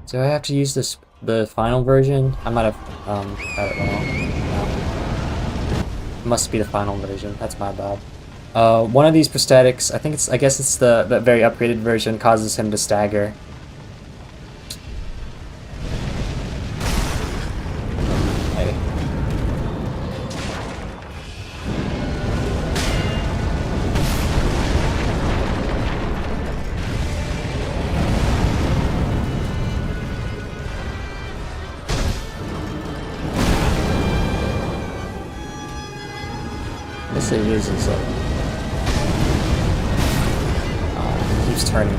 Do I have to use the final version? I might have got it wrong. No. It must be the final version. That's my bad. One of these prosthetics, I guess it's the very upgraded version, causes him to stagger. Maybe. This it uses it keeps turning.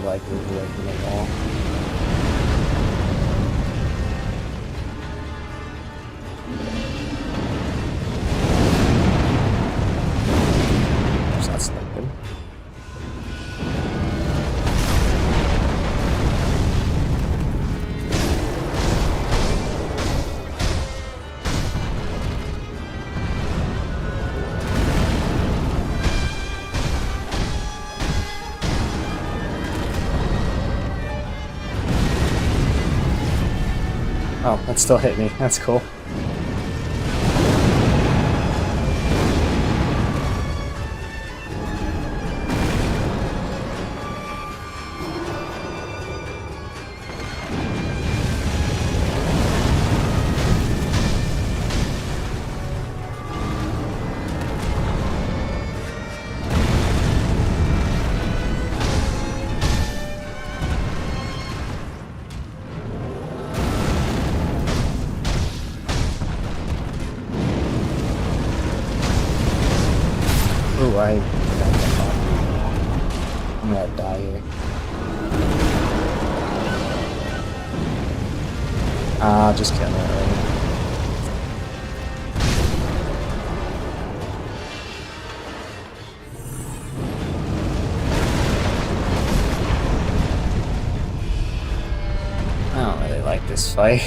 Like move away from the wall. That's not good. Oh, that still hit me. That's cool. I don't get caught. I'm gonna die here. Ah, just kill it already. I don't really like this fight.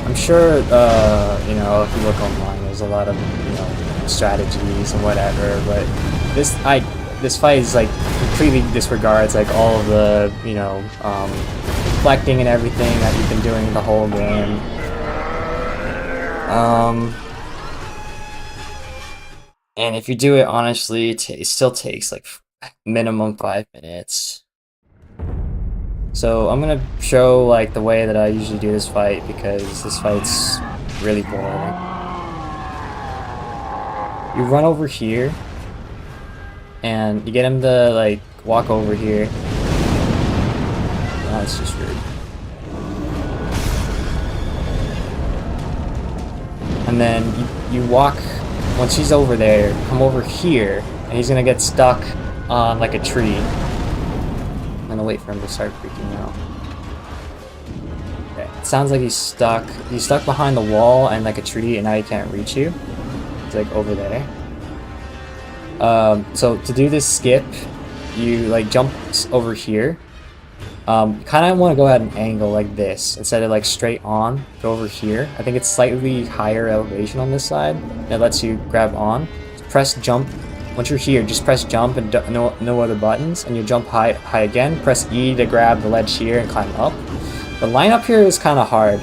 I'm sure, you know, if you look online, there's a lot of, you know, strategies and whatever, but this fight is like completely disregards like all of the, you know, reflecting and everything that you've been doing the whole game. And if you do it honestly, it still takes like minimum 5 minutes. So I'm gonna show like the way that I usually do this fight because this fight's really boring. You run over here and you get him to like walk over here. Oh, that's just rude. And then you walk, once he's over there, come over here and he's gonna get stuck on like a tree. I'm gonna wait for him to start freaking out. Okay. It sounds like he's stuck. He's stuck behind the wall and like a tree, and now he can't reach you. It's like over there. So to do this skip, you like jump over here. Kind of want to go at an angle like this instead of like straight on. Go over here. I think it's slightly higher elevation on this side. That lets you grab on. Press jump. Once you're here, just press jump and no other buttons, and you jump high again. Press E to grab the ledge here and climb up. The line up here is kind of hard.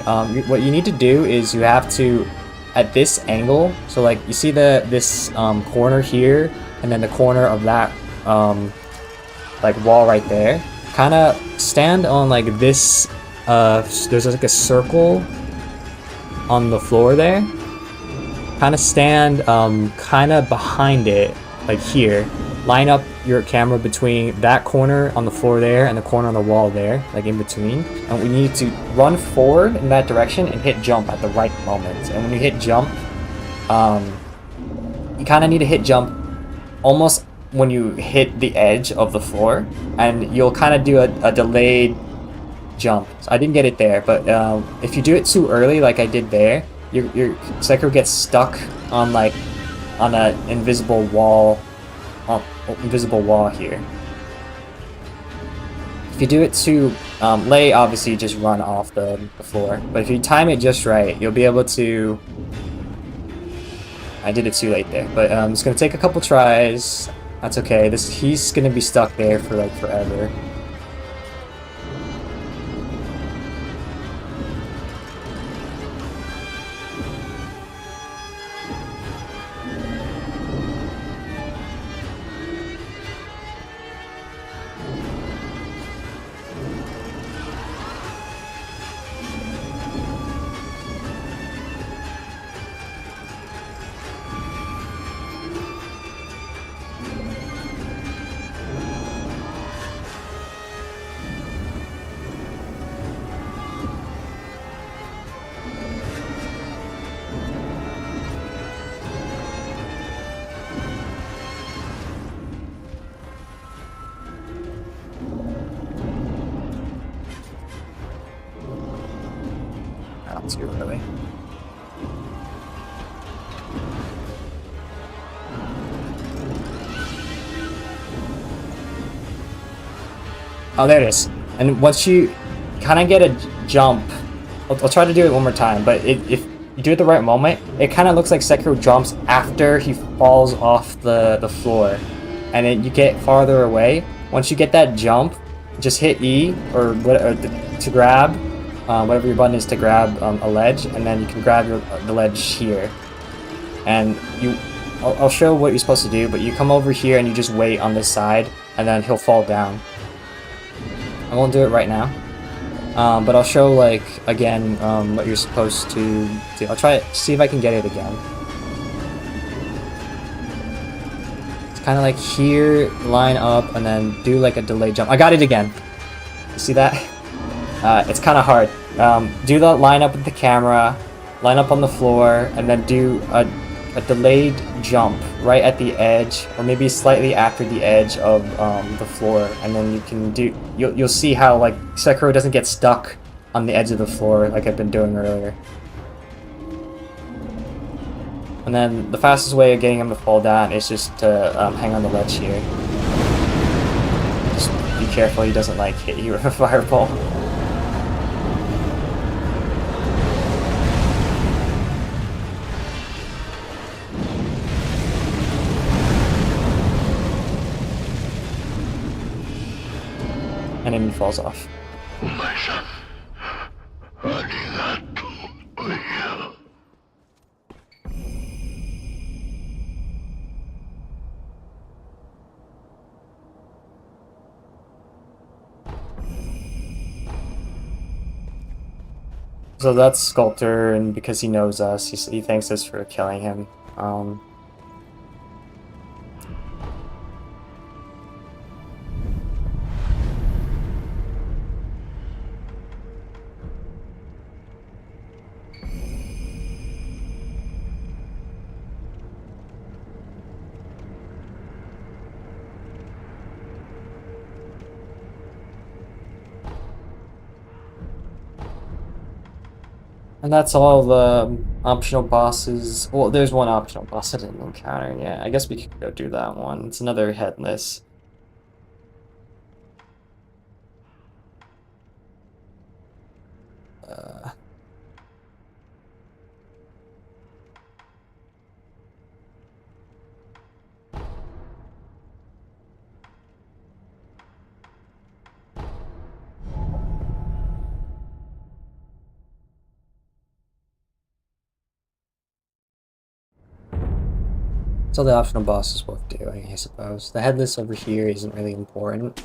What you need to do is you have to, at this angle, so like you see this corner here, and then the corner of that like wall right there. Kind of stand on like this. There's like a circle on the floor there. Kind of stand kind of behind it. Like here, line up your camera between that corner on the floor there and the corner on the wall there, like in between. And we need to run forward in that direction and hit jump at the right moment. And when you hit jump, you kind of need to hit jump almost when you hit the edge of the floor, and you'll kind of do a delayed jump. So I didn't get it there, but if you do it too early, like I did there, your Sekiro gets stuck on like on an invisible wall here. If you do it too late, obviously you just run off the floor. But if you time it just right, you'll be able to. I did it too late there, but it's gonna take a couple tries. That's okay. He's gonna be stuck there for like forever. Not too early. Oh, there it is. And once you kind of get a jump, I'll try to do it one more time, but if you do it the right moment, it kind of looks like Sekiro jumps after he falls off the floor. And then you get farther away. Once you get that jump, just hit E or to grab whatever your button is to grab a ledge, and then you can grab the ledge here. And I'll show what you're supposed to do, but you come over here and you just wait on this side, and then he'll fall down. I won't do it right now, but I'll show like again what you're supposed to do. I'll try it, see if I can get it again. It's kind of like here, line up, and then do like a delayed jump. I got it again. You see that? It's kind of hard. Do the line up with the camera, line up on the floor, and then do a a delayed jump right at the edge, or maybe slightly after the edge of the floor, and then you can do. You'll see how like Sekiro doesn't get stuck on the edge of the floor like I've been doing earlier. And then the fastest way of getting him to fall down is just to hang on the ledge here. Just be careful he doesn't like hit you with a fireball. And then he falls off. So that's Sculptor, and because he knows us, he thanks us for killing him. And that's all the optional bosses. Well, there's one optional boss I didn't encounter yet. I guess we could go do that one. It's another headless. So the optional boss is worth doing, I suppose. The headless over here isn't really important.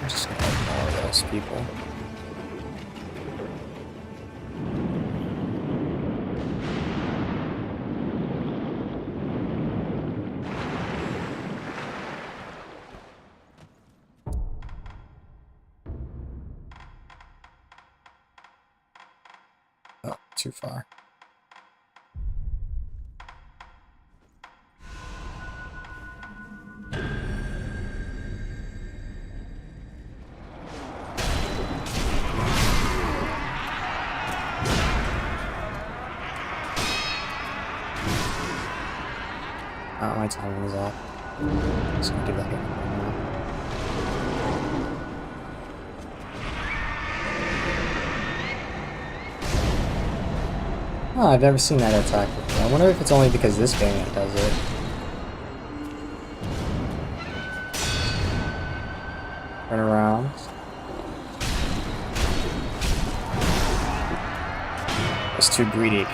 I'm just gonna ignore those people. Oh, too far. Oh, my timing is off. Just gonna do that again. Oh, I've never seen that attack before. I wonder if it's only because this variant does it. Turn around. That's too greedy.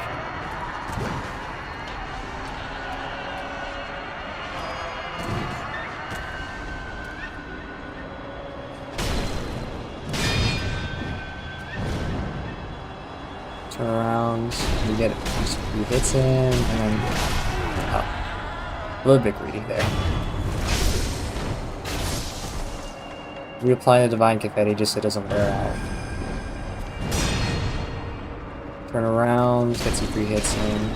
Turn around, you get it. He hits him, and then a little bit greedy there. Reapply the Divine Confetti just so it doesn't wear out. Turn around, get some free hits in.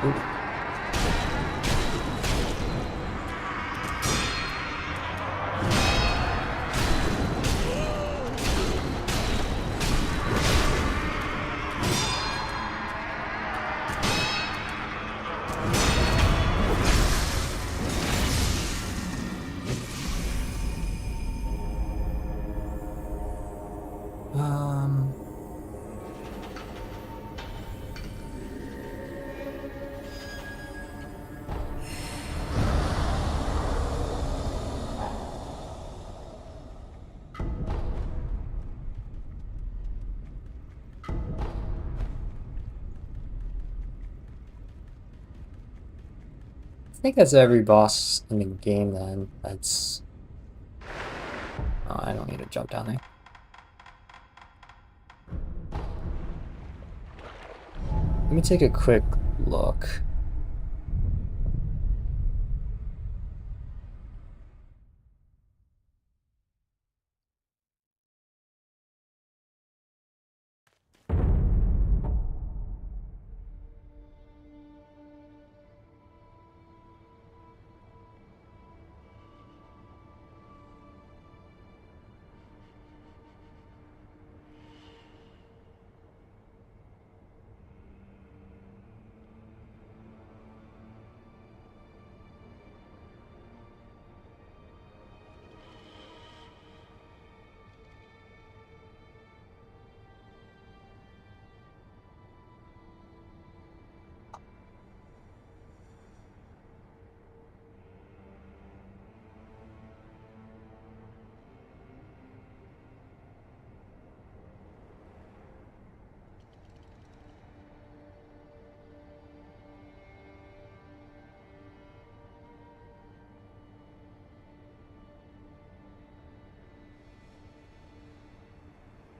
Ooh. think that's every boss in the game then. That's... Oh, I don't need to jump down there. Let me take a quick look.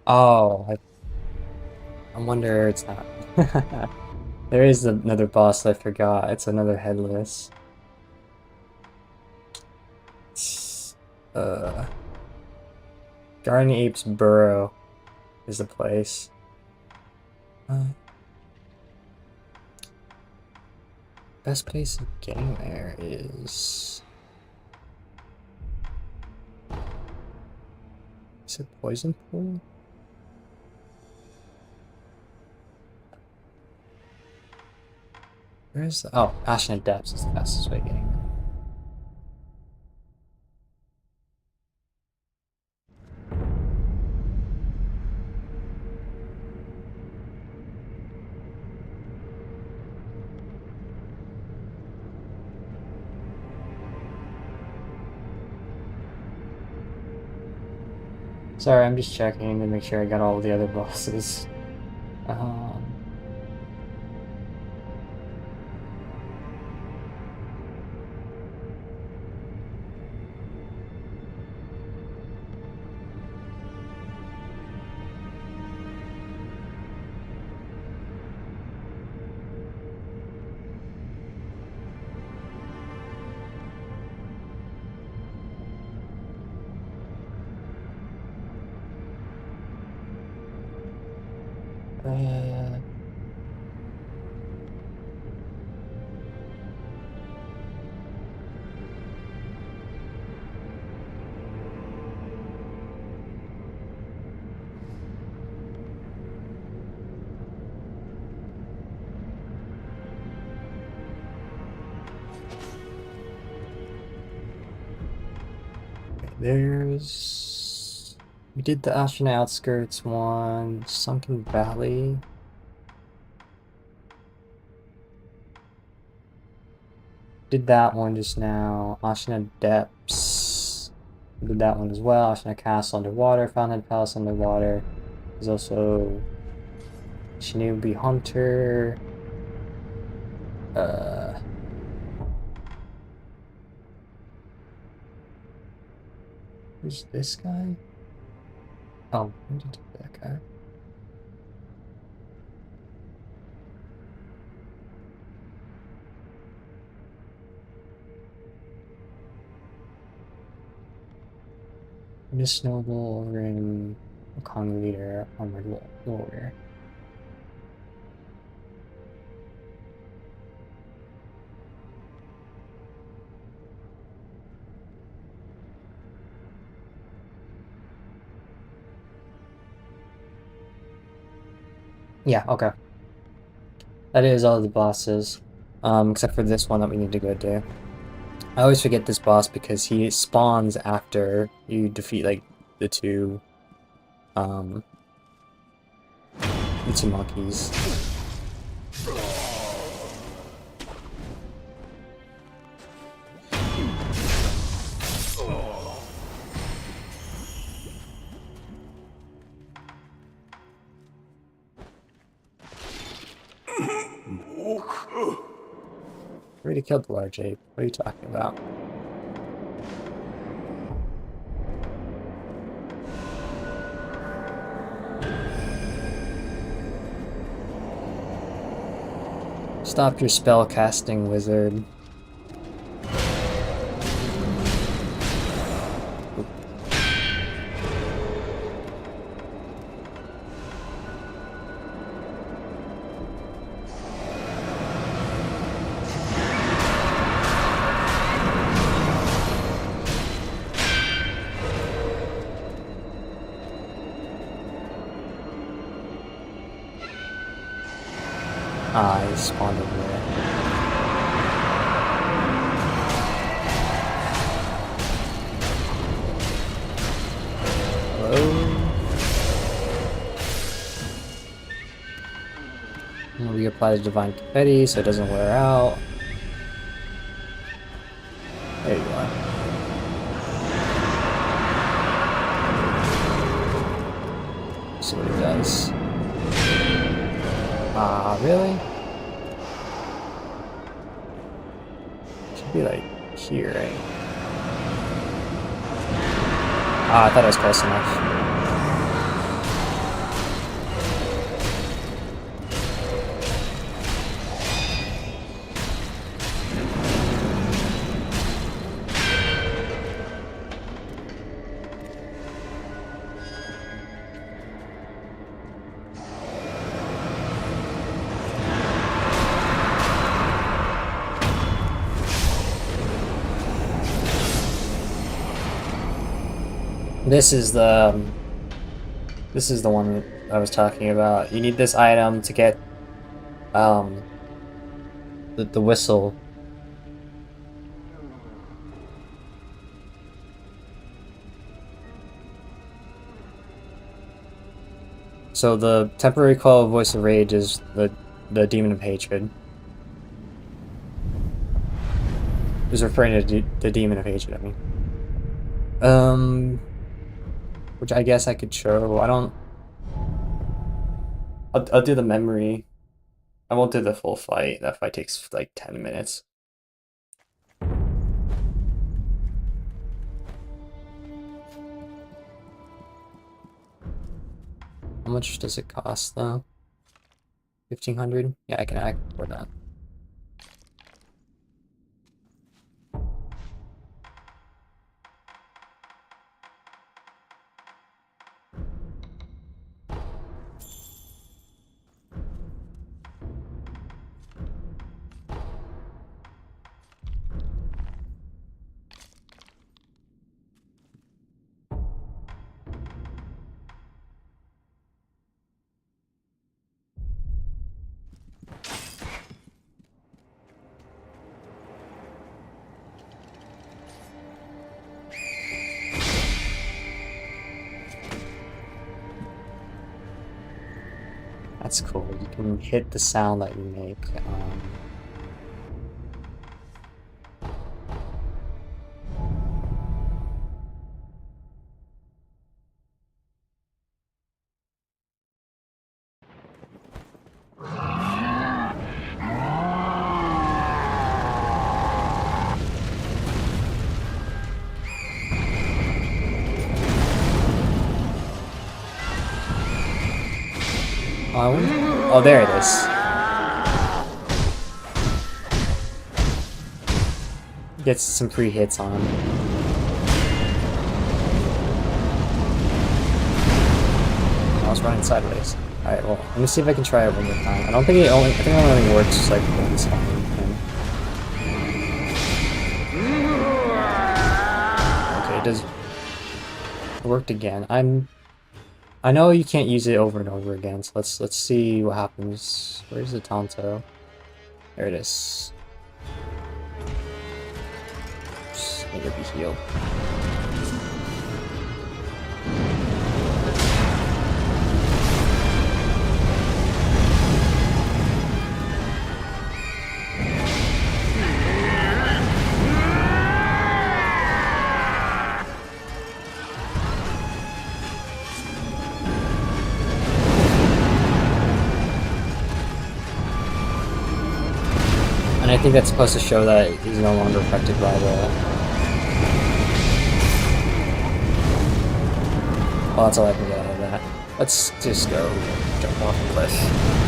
Oh, I wonder it's not. There is another boss I forgot. It's another headless. Uh, Garden Ape's Burrow is the place. Best place of getting there is... Is it Poison Pool? Where's the... Oh, Passionate Depths is the fastest way of getting there. Sorry, I'm just checking to make sure I got all the other bosses. Uh, there's... We did the Ashen Outskirts one, Sunken Valley. Did that one just now. Ashina Depths. Did that one as well. Ashina Castle underwater. Fountain Palace underwater. There's also Shinobi Hunter. Who's this guy? Oh, I need to do that guy. Miss Noble over in Kong Leader, Armored Warrior. Yeah, okay. That is all the bosses. Except for this one that we need to go do. I always forget this boss because he spawns after you defeat like the two monkeys. Already killed the large ape. What are you talking about? Stop your spell casting, wizard. Ah, he spawned over there. Hello? I'm gonna reapply the divine confetti so it doesn't wear out. There you are. See what it does. Ah, really? Should be like here, right? Ah, I thought I was close enough. This is the one that I was talking about. You need this item to get the whistle. So the temporary call of voice of rage is the demon of hatred. Is referring to the demon of hatred, I mean. Which I guess I could show. I'll do the memory. I won't do the full fight. That fight takes like 10 minutes. How much does it cost though? 1,500? Yeah, I can act for that. That's cool. You can hit the sound that you make. Oh, there it is. Gets some free hits on him. I was running sideways. Alright, well, let me see if I can try it one more time. I think it only works just like with this one. Okay, it does. It worked again. I know you can't use it over and over again, so let's see what happens. Where's the Tonto? There it is. Just need to be healed. And I think that's supposed to show that he's no longer affected by the... Well, that's all I can get out of that. Let's just go jump off a cliff.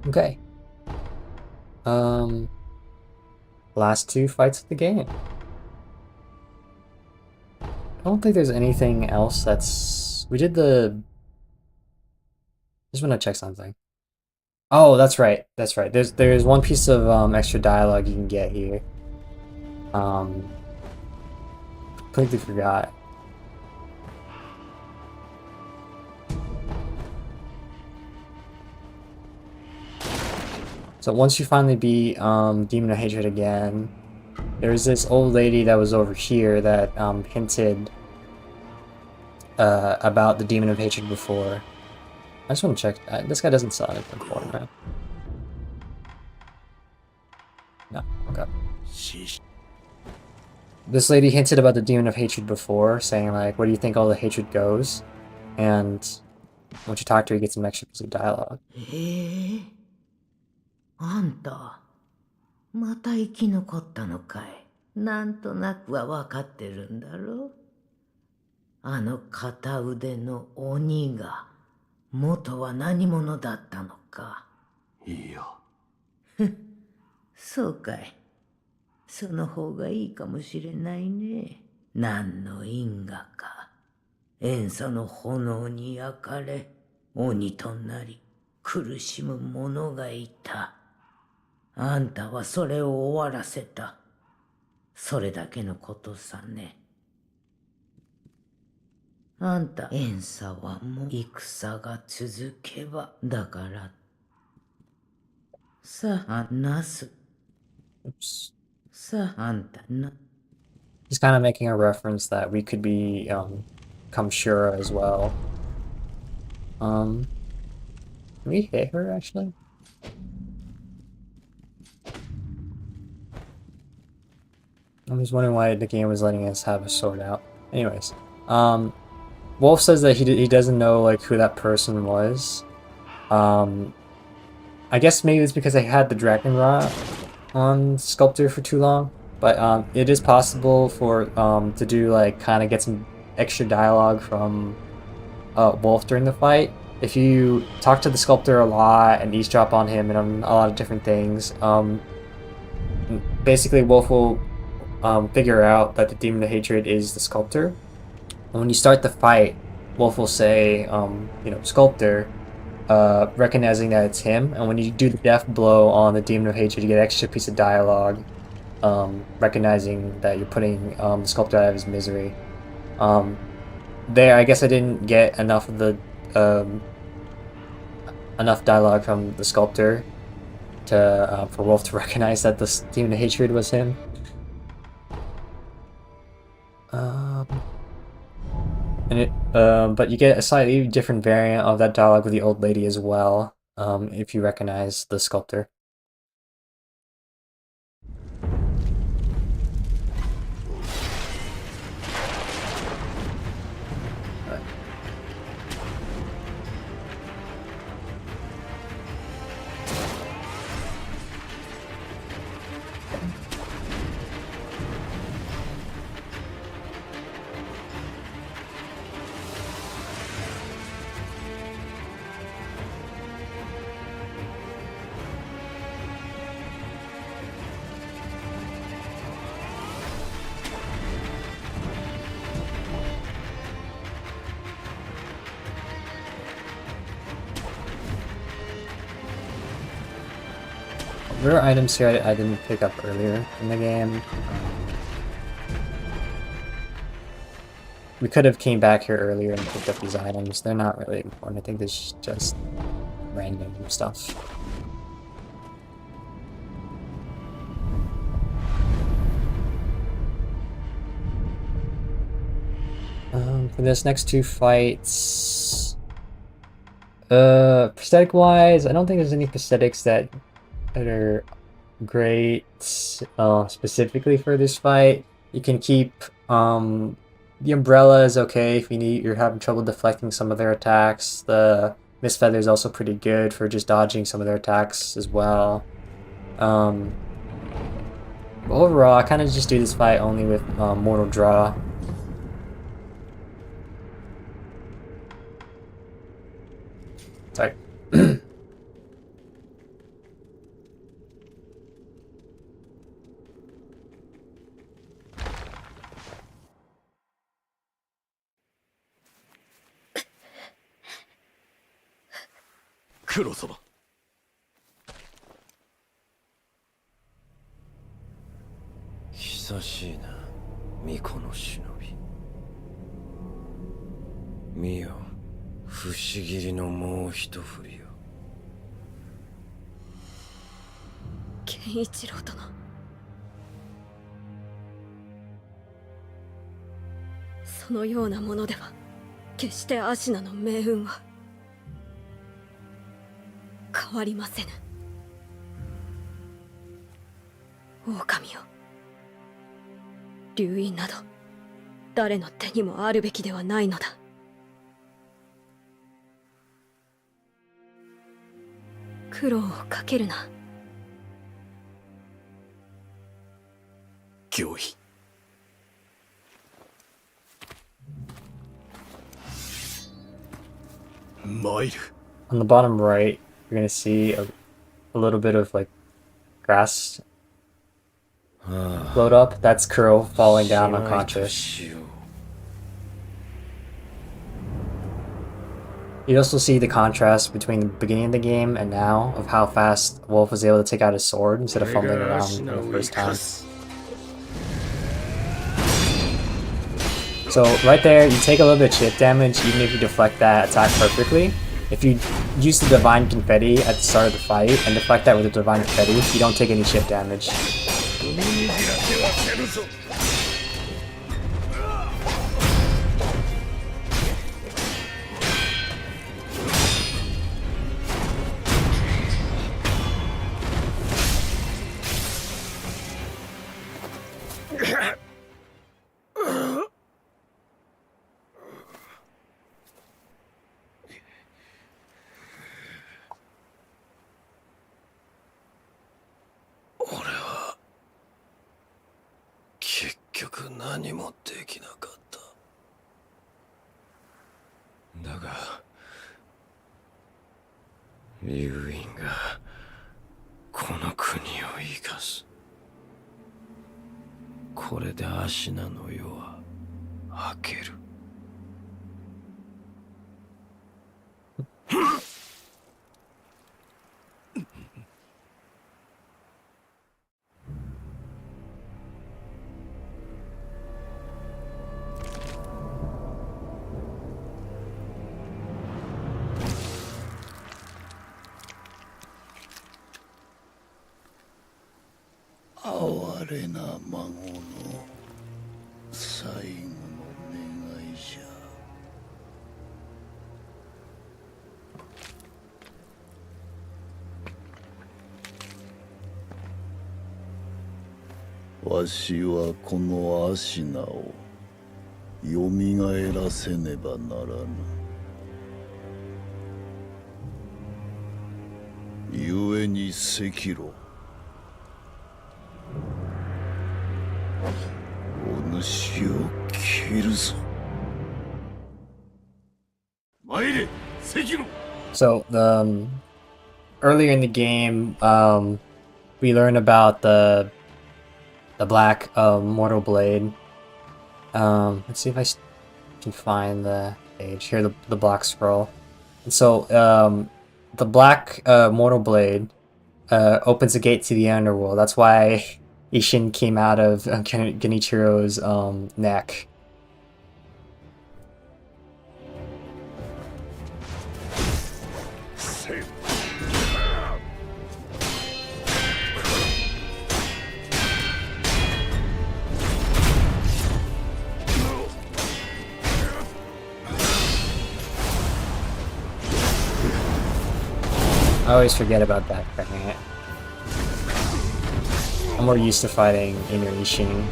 Okay. Last two fights of the game. I don't think there's anything else that's... We did the... Just want to check something. Oh, that's right. That's right. There's one piece of extra dialogue you can get here. Completely forgot. So once you finally beat Demon of Hatred again, there's this old lady that was over here that hinted about the Demon of Hatred before. I just want to check. This guy doesn't sound like important, right? No, okay. This lady hinted about the Demon of Hatred before, saying like, where do you think all the hatred goes? And once you talk to her, you get some extra piece of dialogue. あんた、また生き残ったのかい。なんとなくは分かってるんだろ。あの片腕の鬼が、元は何者だったのか。いいよ。そうかい。その方がいいかもしれないね。何の因果か。塩素の炎に焼かれ、鬼となり、苦しむ者がいた。あんたはそれを終わらせた。それだけのことさね。あんた、遠さはもう戦が続けば、だから。さあ、なす。さあ、あんたな。He's kind of making a reference that we could become Shura as well. Can we hit her actually? I'm just wondering why the game was letting us have a sword out. Anyways, Wolf says that he doesn't know like who that person was. I guess maybe it's because I had the Dragon Rot on Sculptor for too long. But it is possible for to do like kind of get some extra dialogue from Wolf during the fight. If you talk to the sculptor a lot and eavesdrop on him and on a lot of different things, basically Wolf will figure out that the Demon of Hatred is the sculptor. And when you start the fight, Wolf will say, you know, sculptor, recognizing that it's him. And when you do the death blow on the Demon of Hatred, you get an extra piece of dialogue. Recognizing that you're putting the sculptor out of his misery. There, I guess I didn't get enough of the enough dialogue from the sculptor to for Wolf to recognize that the Demon of Hatred was him. But you get a slightly different variant of that dialogue with the old lady as well, if you recognize the sculptor. There are items here I didn't pick up earlier in the game. We could have came back here earlier and picked up these items. They're not really important. I think this is just random stuff. For this next two fights, Prosthetic wise, I don't think there's any prosthetics that are great specifically for this fight. You can keep the umbrella is okay if you're having trouble deflecting some of their attacks. The Mist Feather is also pretty good for just dodging some of their attacks as well. But overall, I kind of just do this fight only with Mortal Draw. Sorry. クロ様。久しいな、巫女の忍び。見よ、不思議りのもう一振りよ。健一郎殿。そのようなものでは決してアシナの命運は変わりませぬ。狼よ、流因など誰の手にもあるべきではないのだ。苦労をかけるな。脅威。参る。 On the bottom right, you're gonna see a little bit of like grass float up. That's Kuro falling down unconscious. You also see the contrast between the beginning of the game and now of how fast Wolf was able to take out his sword instead of fumbling around for the first time. So right there, you take a little bit of chip damage even if you deflect that attack perfectly. If you use the Divine Confetti at the start of the fight and deflect that with the Divine Confetti, you don't take any chip damage. "わしはこのアシナをよみがえらせねばならぬ。故に赤炉、お主を斬るぞ。参れ、赤炉。 So earlier in the game, we learn about the black mortal blade. Let's see if I can find the page here. The black scroll. And so the black mortal blade opens the gate to the underworld. That's why Ishin came out of Genichiro's neck. I always forget about that fragment. I'm more used to fighting in your Ishin.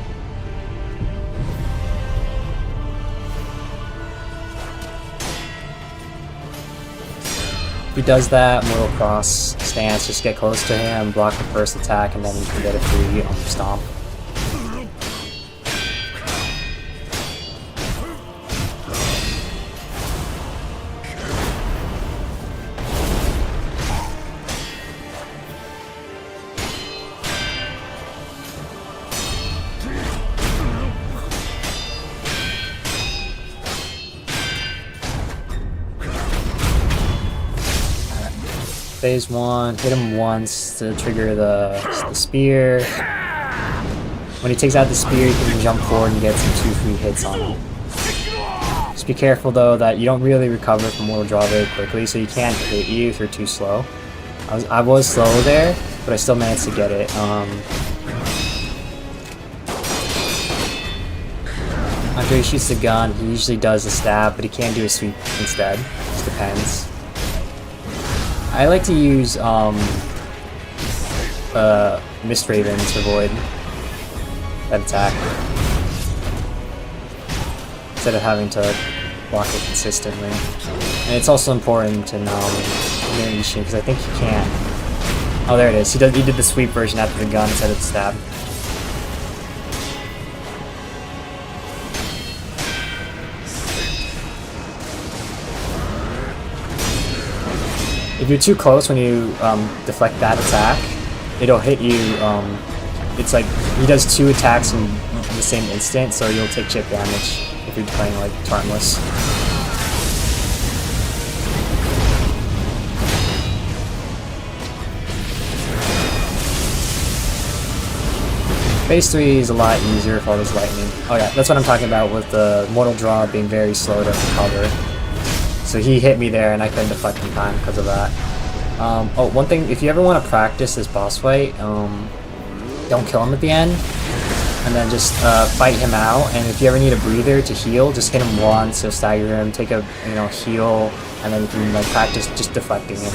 If he does that, Mortal Cross stance, just get close to him, block the first attack, and then you can get a free stomp. Phase 1, hit him once to trigger the spear. When he takes out the spear, you can jump forward and get some 2 free hits on him. Just be careful though that you don't really recover from Mortal Draw very quickly, so you can't hit you if you're too slow. I was slow there, but I still managed to get it. After he shoots the gun, he usually does a stab, but he can do a sweep instead. Just depends. I like to use Mist Raven to avoid that attack instead of having to block it consistently. And it's also important to know near Ishin because I think he can. Oh, there it is. He did the sweep version after the gun instead of the stab. If you're too close when you deflect that attack, it'll hit you. It's like he does 2 attacks in the same instant, so you'll take chip damage if you're playing like Tarnless. Phase 3 is a lot easier with all this lightning. Oh yeah, that's what I'm talking about with the Mortal Draw being very slow to recover. So he hit me there and I couldn't deflect in time because of that. Oh, one thing, if you ever want to practice this boss fight, don't kill him at the end. And then just fight him out, and if you ever need a breather to heal, just hit him once, he'll stagger him, take a heal, and then you can like practice just deflecting him.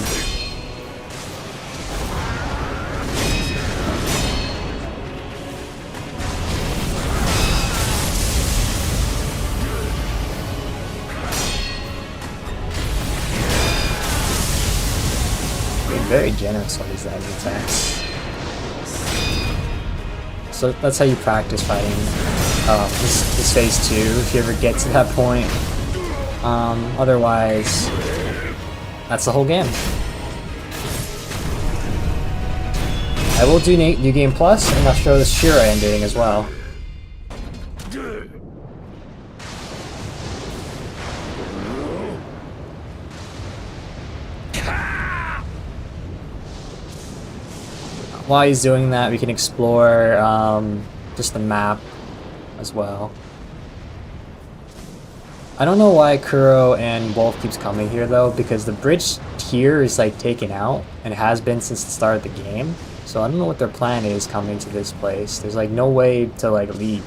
Very generous on these lightning attacks. So that's how you practice fighting this phase 2, if you ever get to that point. Otherwise, that's the whole game. I will do New Game Plus, and I'll show the Shira ending as well. While he's doing that, we can explore just the map as well. I don't know why Kuro and Wolf keeps coming here though, because the bridge here is like taken out and has been since the start of the game. So I don't know what their plan is coming to this place. There's like no way to like leave.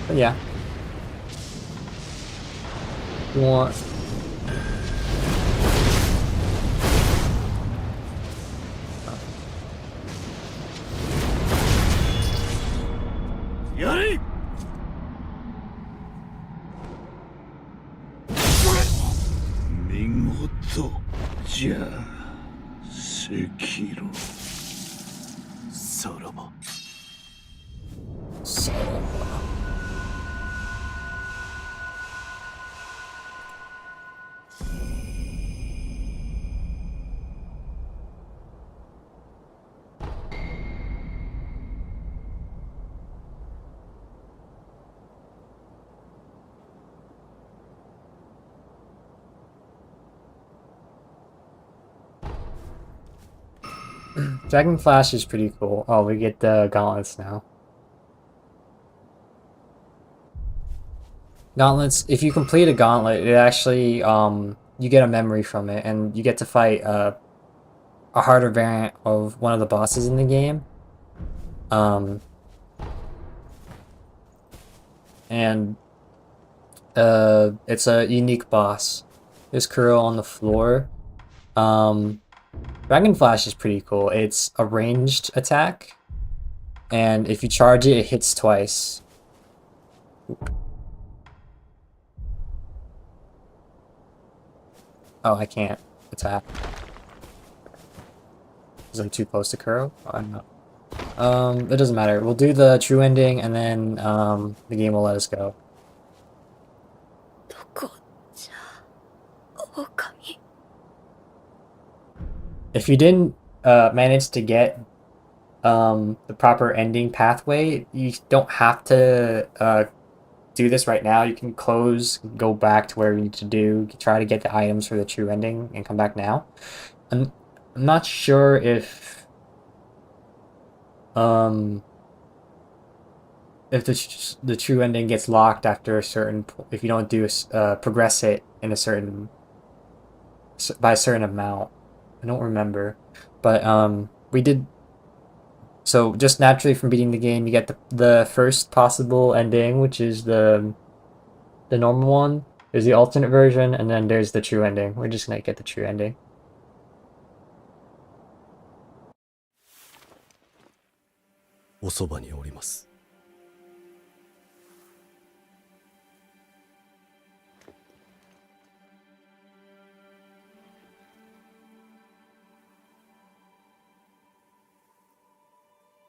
But yeah. Want Yari! MigotoじゃSekiro. Saraba. Dragon Flash is pretty cool. Oh, we get the gauntlets now. Gauntlets, if you complete a gauntlet, it actually, you get a memory from it, and you get to fight a harder variant of one of the bosses in the game. And it's a unique boss. There's Kuro on the floor. Dragon Flash is pretty cool. It's a ranged attack, and if you charge it, it hits twice. Oh, I can't attack. Is I'm too close to Kuro? I don't know. It doesn't matter. We'll do the true ending, and then the game will let us go. どこじゃ狼 If you didn't manage to get the proper ending pathway, you don't have to do this right now. You can close, go back to where you need to do, try to get the items for the true ending, and come back now. I'm not sure if the true ending gets locked after a certain if you don't do progress it in a certain by a certain amount. I don't remember, but we did. So just naturally from beating the game, you get the first possible ending, which is the normal one. There's the alternate version, and then there's the true ending. We're just gonna get the true ending. おそばにおります。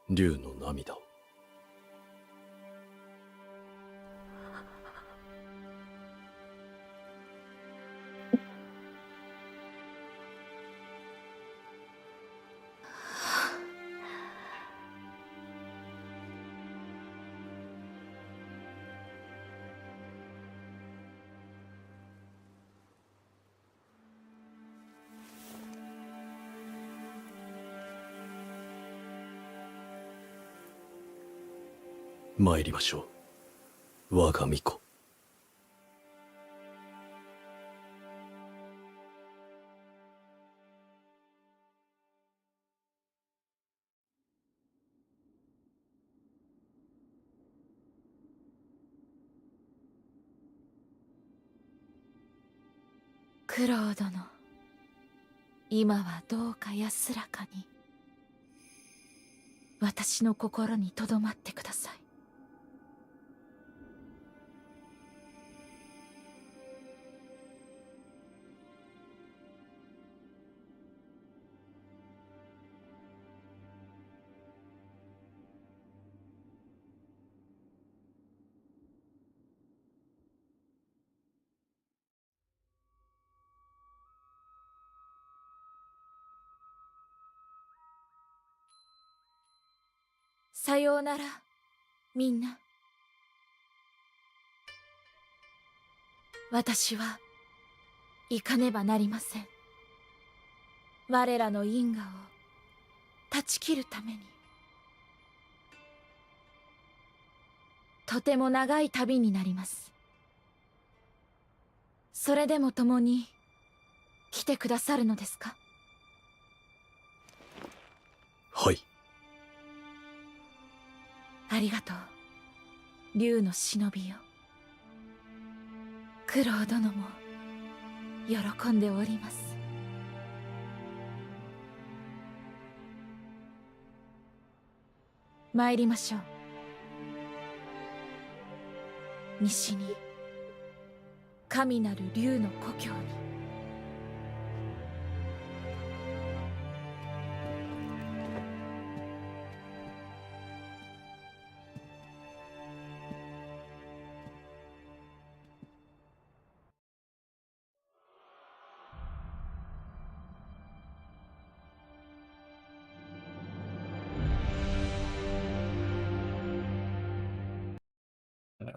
竜の涙を。参りましょう。我が巫女。九郎殿、今はどうか安らかに私の心にとどまってください。さようなら、みんな。私は行かねばなりません。我らの因果を断ち切るために。とても長い旅になります。それでも共に来てくださるのですか？はい。ありがとう、竜の忍びよ。九郎殿も喜んでおります。参りましょう。西に神なる竜の故郷に。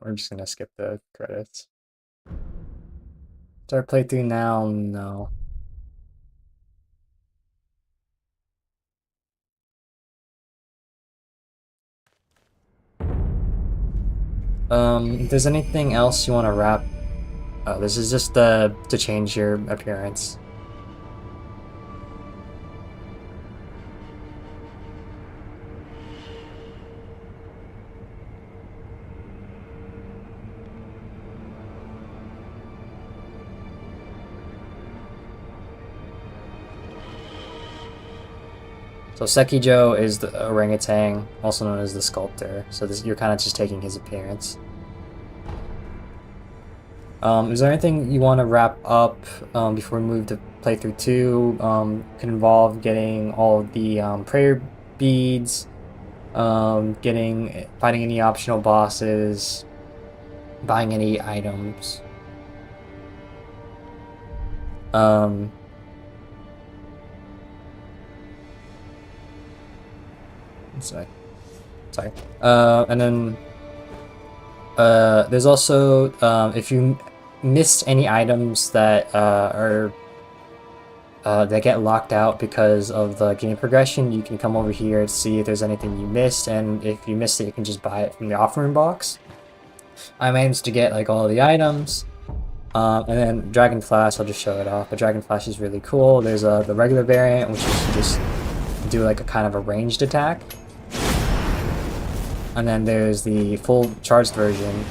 We're just gonna skip the credits. Start playthrough now? No. If there's anything else you want to wrap Oh, this is just to change your appearance. So Sekiro is the orangutan, also known as the sculptor. So you're kind of just taking his appearance. Is there anything you want to wrap up before we move to playthrough 2? Could involve getting all of the prayer beads, fighting any optional bosses, buying any items. Sorry. And then there's also if you missed any items that that get locked out because of the game progression, you can come over here to see if there's anything you missed, and if you missed it, you can just buy it from the offering box. I managed to get like all the items, and then Dragon Flash, I'll just show it off. But Dragon Flash is really cool. There's the regular variant, which is just do like a kind of a ranged attack. And then there's the full charged version.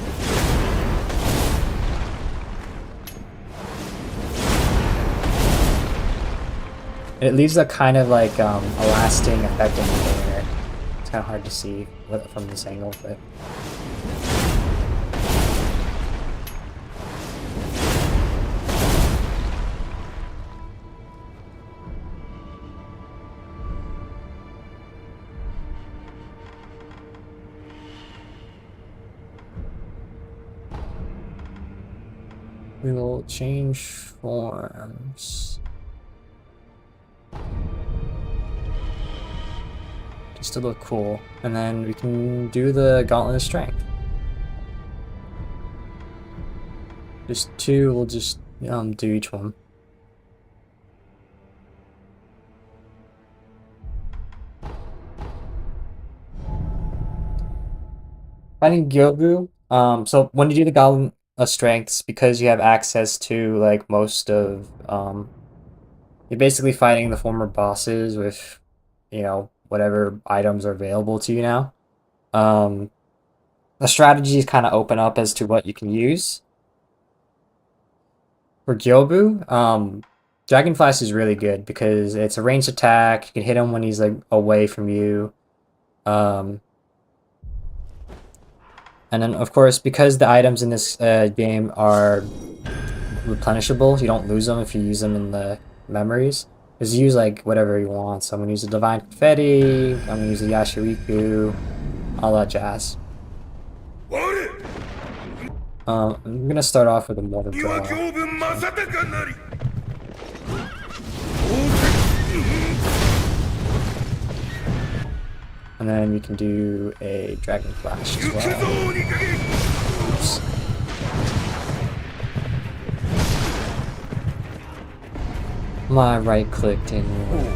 It leaves a kind of like a lasting effect in the air. It's kind of hard to see from this angle, but... We will change forms. Just to look cool. And then we can do the Gauntlet of Strength. Just 2, we'll just do each one. Finding Gyobu. So when you do the Gauntlet of Strengths, because you have access to like most of you're basically fighting the former bosses with, you know, whatever items are available to you now. The strategies kind of open up as to what you can use. For Gyobu, Dragon Flash is really good because it's a ranged attack. You can hit him when he's like away from you. And then, of course, because the items in this game are replenishable, you don't lose them if you use them in the memories. Just use like whatever you want. So I'm gonna use the Divine Confetti, I'm gonna use the Yashiriku, all that jazz. I'm gonna start off with a Mortar Draw. And then you can do a Dragon Flash as well. Oops. My right click didn't work.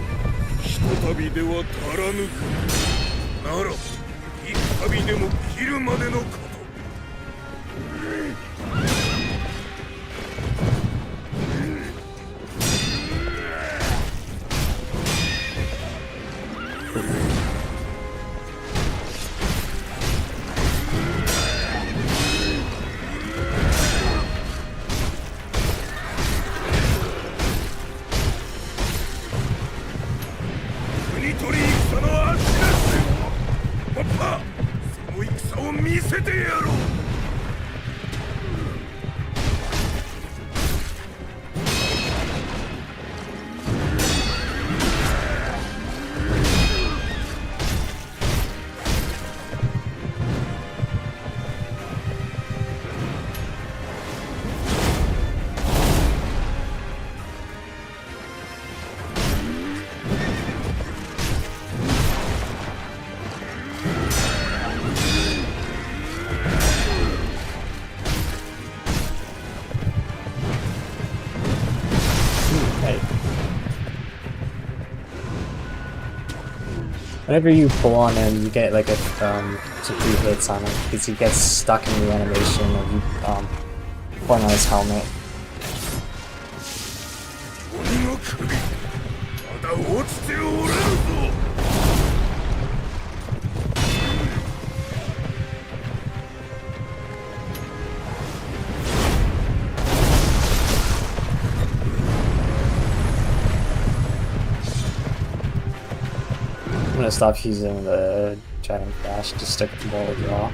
Whenever you pull on him, you get like a some 2 hits on him because he gets stuck in the animation of you Pulling on his helmet. 鬼の首まだ落ちておらんぞ。 I'm gonna stop using the Dragon Dash, just stick with the ball draw.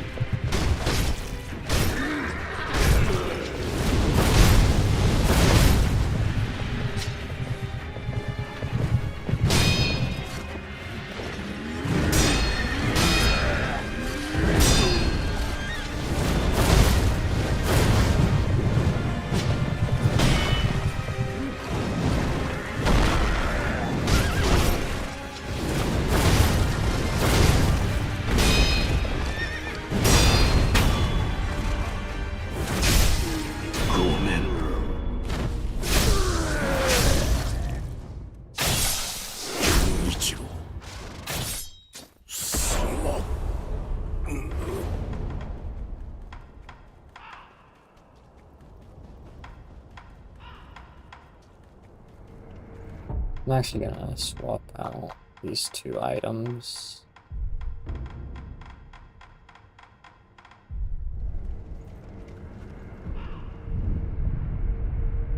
I'm actually gonna swap out these two items.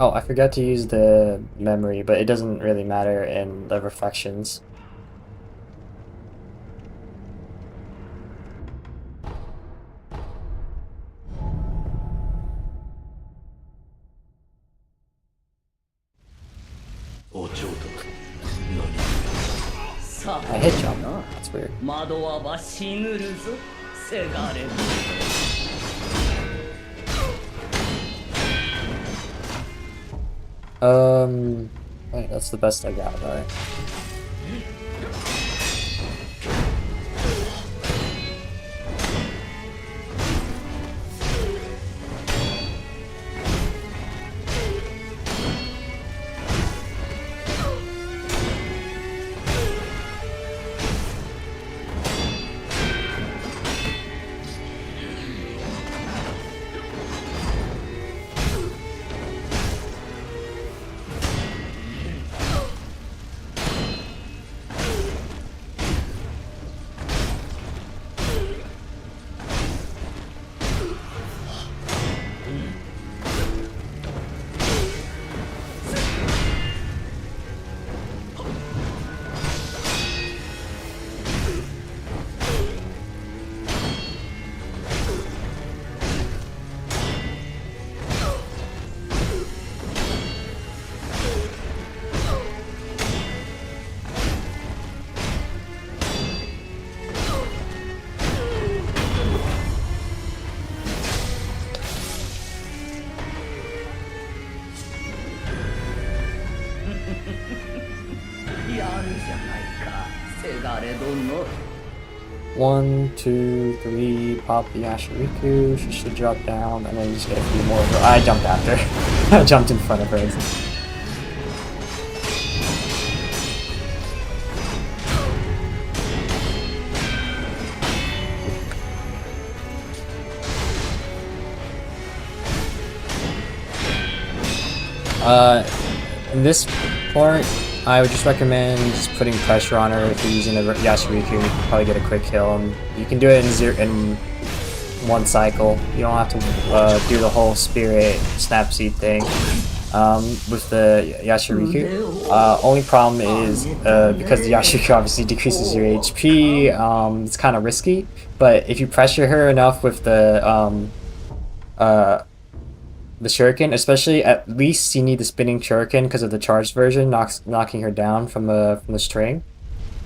Oh, I forgot to use the memory, but it doesn't really matter in the reflections. I hit jump. That's weird. Wait, that's the best I got, right? One, two, three, pop the Yashiriku, she should drop down, and then just get a few more. I jumped after. I jumped in front of her. In this part, I would just recommend just putting pressure on her. If you're using the Yashiriku, you can probably get a quick kill. And you can do it in one cycle. You don't have to do the whole spirit snap seed thing with the Yashiriku. Only problem is because the Yashiriku obviously decreases your HP, it's kind of risky. But if you pressure her enough with the shuriken, especially, at least you need the spinning shuriken because of the charged version knocking her down from the string.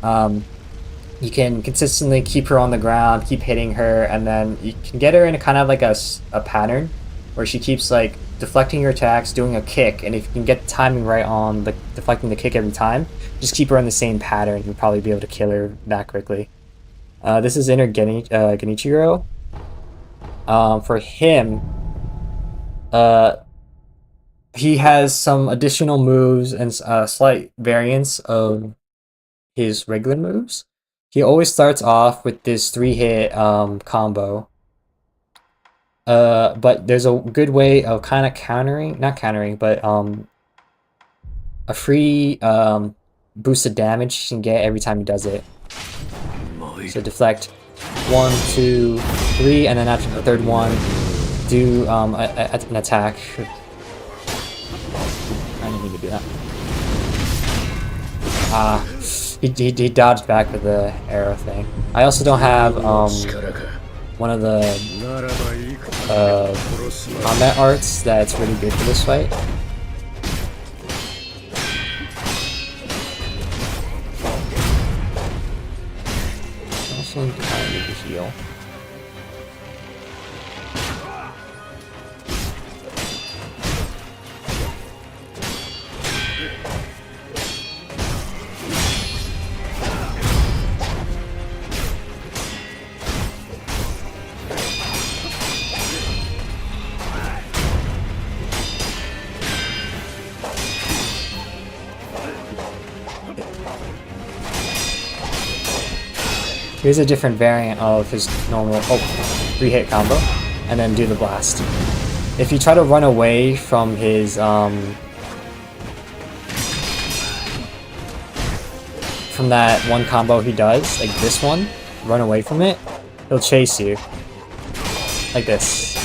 You can consistently keep her on the ground, keep hitting her, and then you can get her in a kind of like a pattern where she keeps like deflecting your attacks, doing a kick, and if you can get the timing right on the deflecting the kick every time, just keep her in the same pattern. You'll probably be able to kill her that quickly. This is Inner Genichiro. For him, he has some additional moves and slight variants of his regular moves. He always starts off with this 3-hit combo. But there's a good way of kind of countering, not countering, but a free boost of damage you can get every time he does it. So deflect 1, 2, 3, and then after the third one, do an attack. I didn't mean to do that. He dodged back with the arrow thing. I also don't have one of the combat arts that's really good for this fight. I also need to heal. Here's a different variant of his normal 3-hit combo, and then do the blast. If you try to run away from his from that one combo he does, like this one, run away from it, he'll chase you. Like this.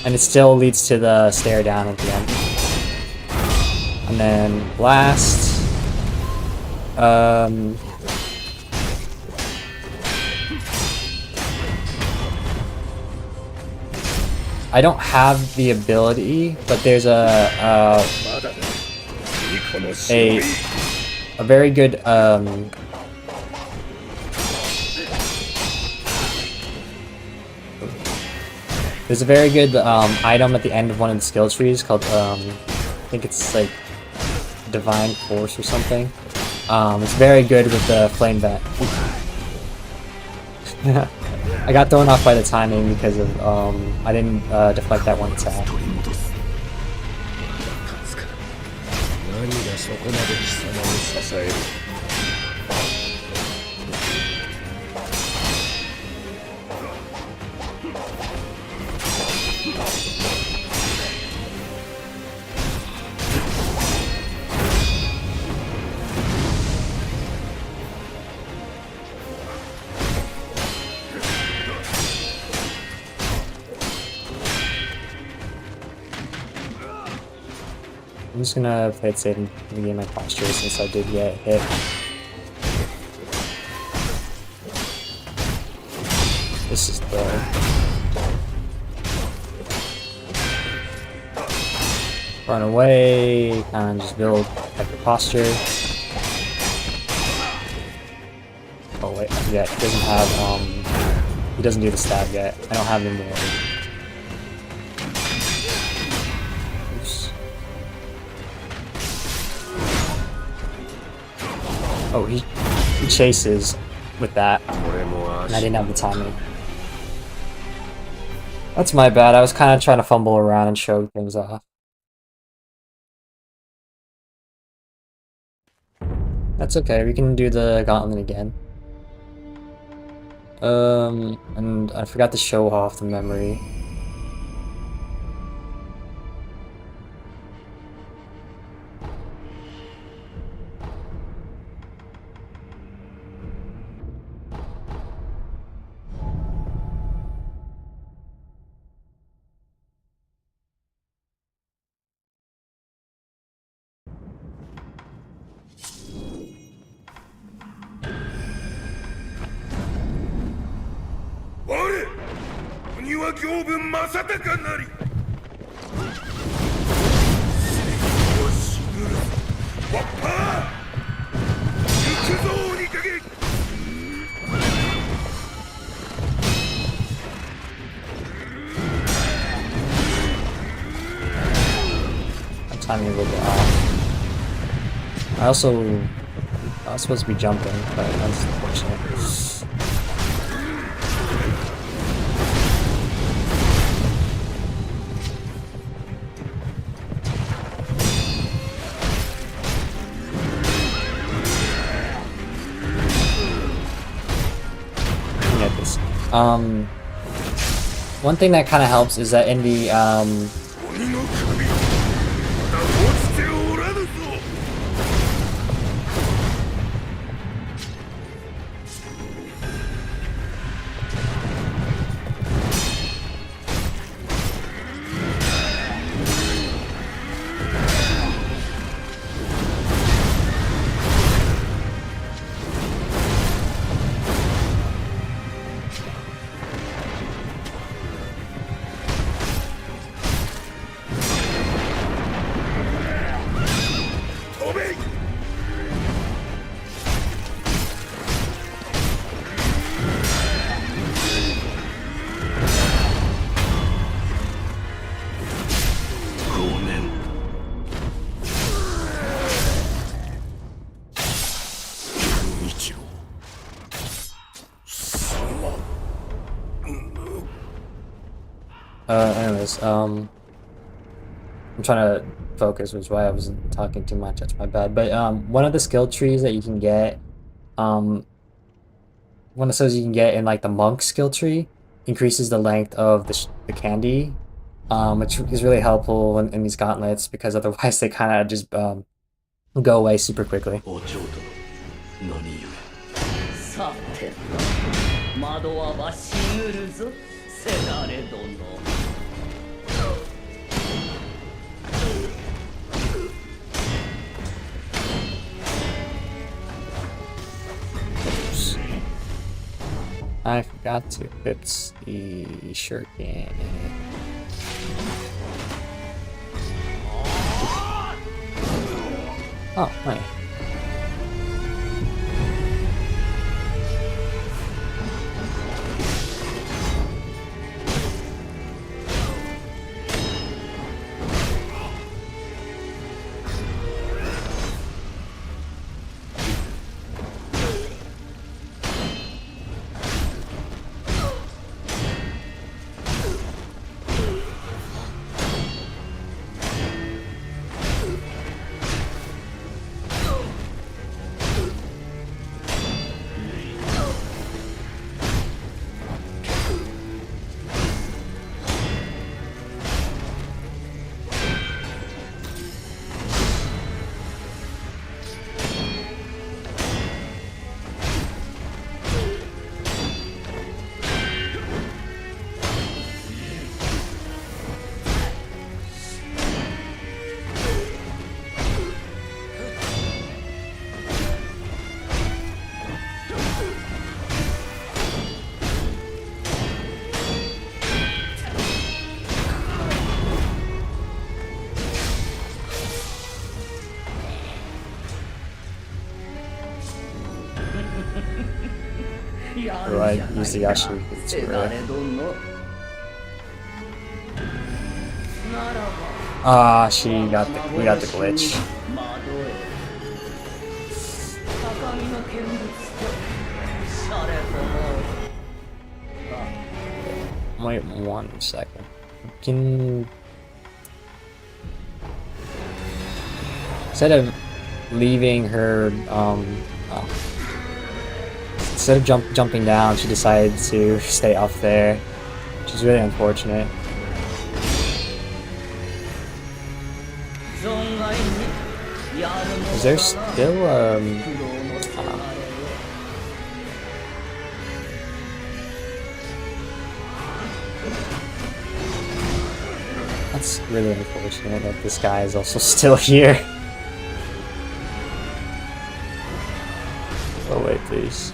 And it still leads to the stare down at the end. And then blast. I don't have the ability, but there's a very good there's a very good item at the end of one of the skill trees called I think it's like Divine Force or something. It's very good with the flame vet. I got thrown off by the timing because of I didn't deflect that one attack. I'm just gonna play it safe and regain my posture since I did get hit. This is the... Run away, and just build hyper posture. Oh wait, I forget, he doesn't have, he doesn't do the stab yet. I don't have him there. Oh, he chases with that, and I didn't have the timing. That's my bad, I was kind of trying to fumble around and show things off. That's okay, we can do the gauntlet again. And I forgot to show off the memory. Timing a little bit off. I was supposed to be jumping, but that's unfortunate. Looking at this. one thing that kind of helps is that in the 鬼の首まだ落ちておらぬぞ。 Anyways, I'm trying to focus, which is why I wasn't talking too much. That's my bad. But one of the skill trees that you can get, one of those you can get in like the monk skill tree, increases the length of the candy, which is really helpful in these gauntlets because otherwise they kind of just go away super quickly. さて惑わばしぬるぞせがれ殿。 I forgot to equip the shuriken. Oh, right. Do I use the Yashi? Ah, we got the glitch. Wait 1 second. Can instead of leaving her instead of jumping down, she decided to stay up there, which is really unfortunate. Is there still that's really unfortunate that this guy is also still here. Oh wait, please.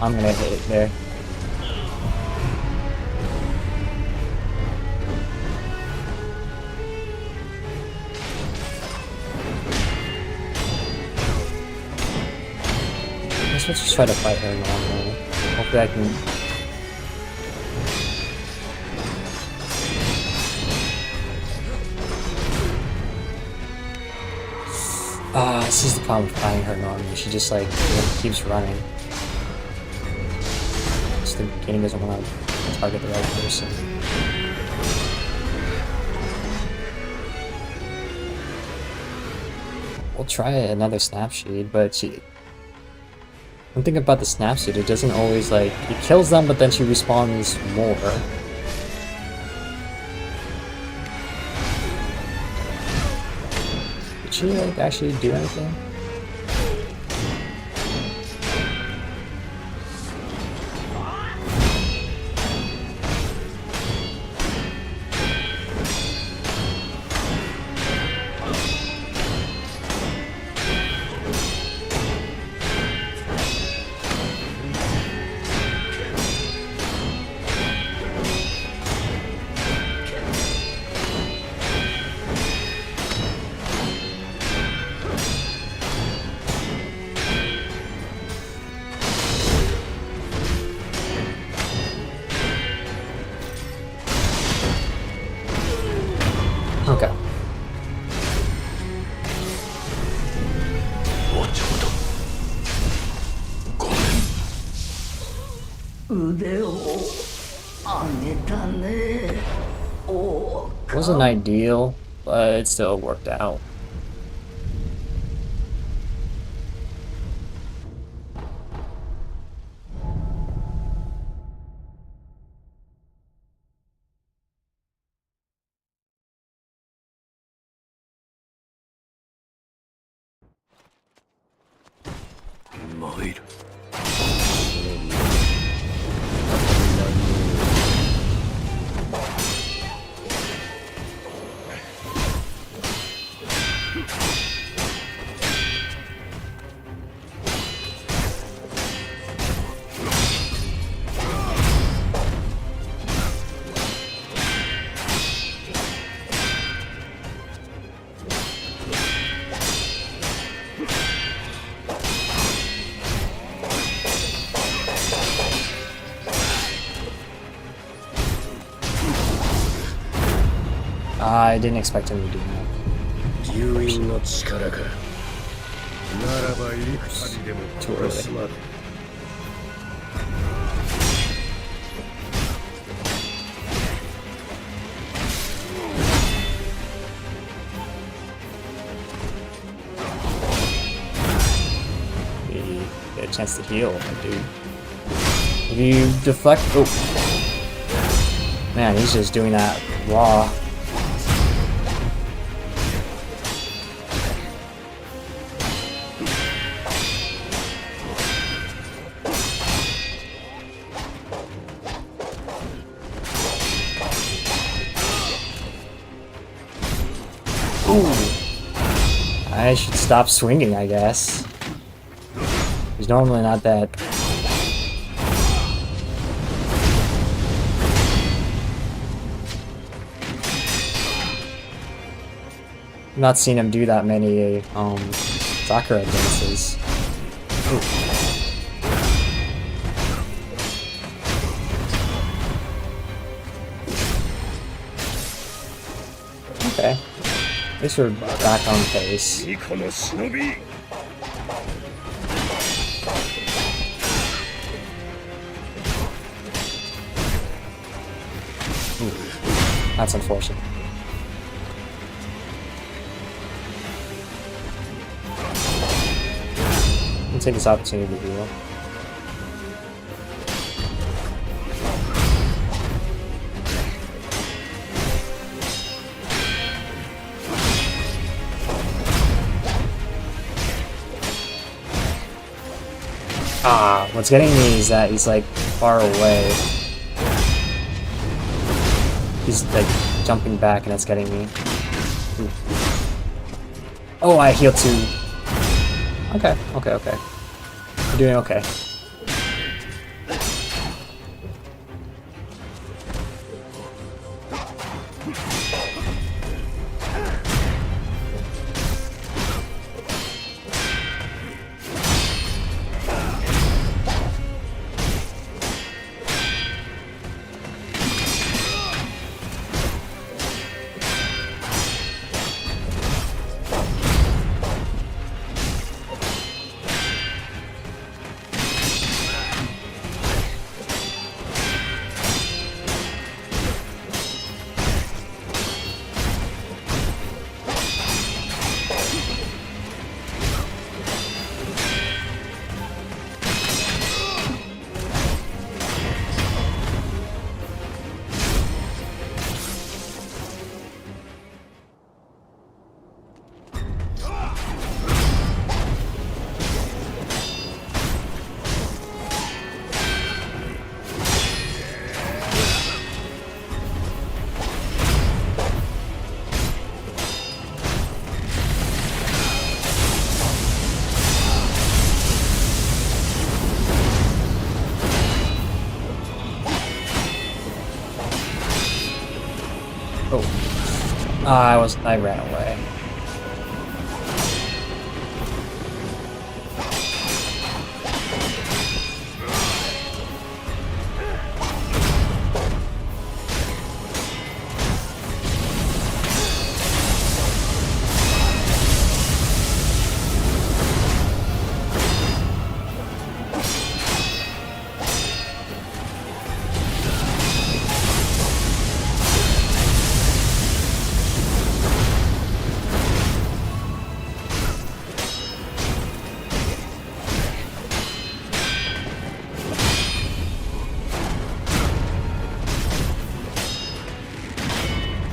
I'm gonna hit it there. I guess let's just try to fight her normally. Hopefully I can. This is the problem with fighting her normally. She just like keeps running. The game doesn't want to target the right person. we'll try another snapshot, but one thing about the snapshot, it doesn't always like it kills them, but then she respawns more. Did she like actually do anything? Okay. Wasn't ideal, but it still worked out. I didn't expect him to do that. 留飲の力か。ならば幾度にでも殺すまで。We get a chance to heal, dude. If you deflect, oh man, he's just doing that raw. I should stop swinging, I guess. He's normally not that. I've not seen him do that many Sakura dances. Ooh. Okay. At least we're back on pace. Ooh, that's unfortunate. I'll take this opportunity to heal. What's getting me is that he's like far away. He's like jumping back and it's getting me. Ooh. Oh, I healed too. Okay. I'm doing okay. I ran away.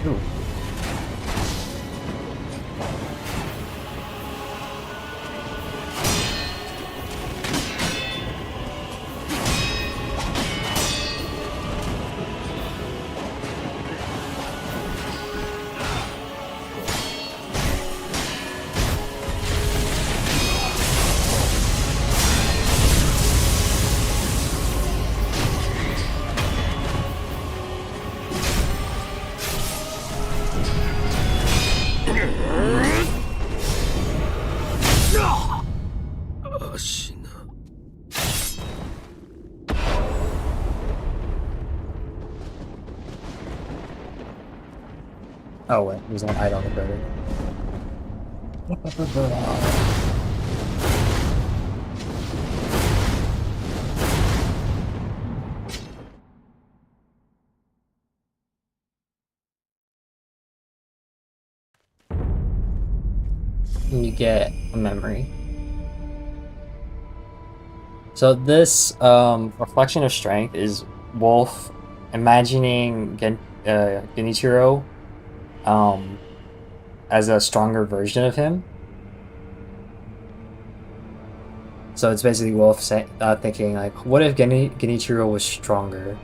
Ooh. Oh wait, there's an idol converter. And you get a memory. So this reflection of strength is Wolf imagining Genichiro as a stronger version of him. So it's basically Wolf thinking like, what if Genichiro was stronger?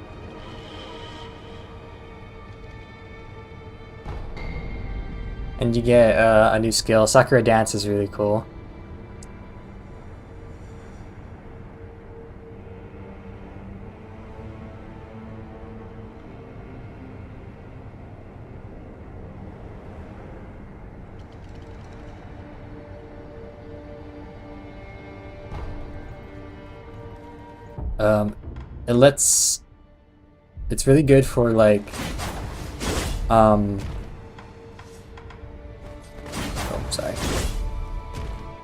And you get a new skill. Sakura Dance is really cool. It's really good for like, oh, sorry.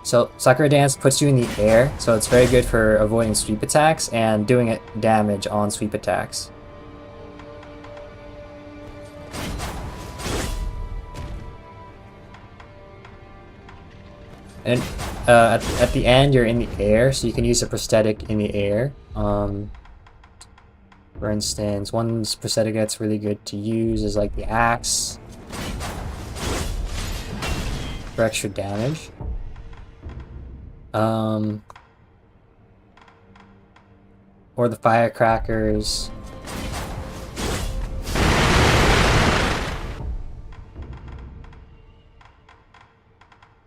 So Sakura Dance puts you in the air, so it's very good for avoiding sweep attacks and doing it damage on sweep attacks. And at the end, you're in the air, so you can use a prosthetic in the air. For instance, one prosthetic that's really good to use is like the axe for extra damage. Or the firecrackers.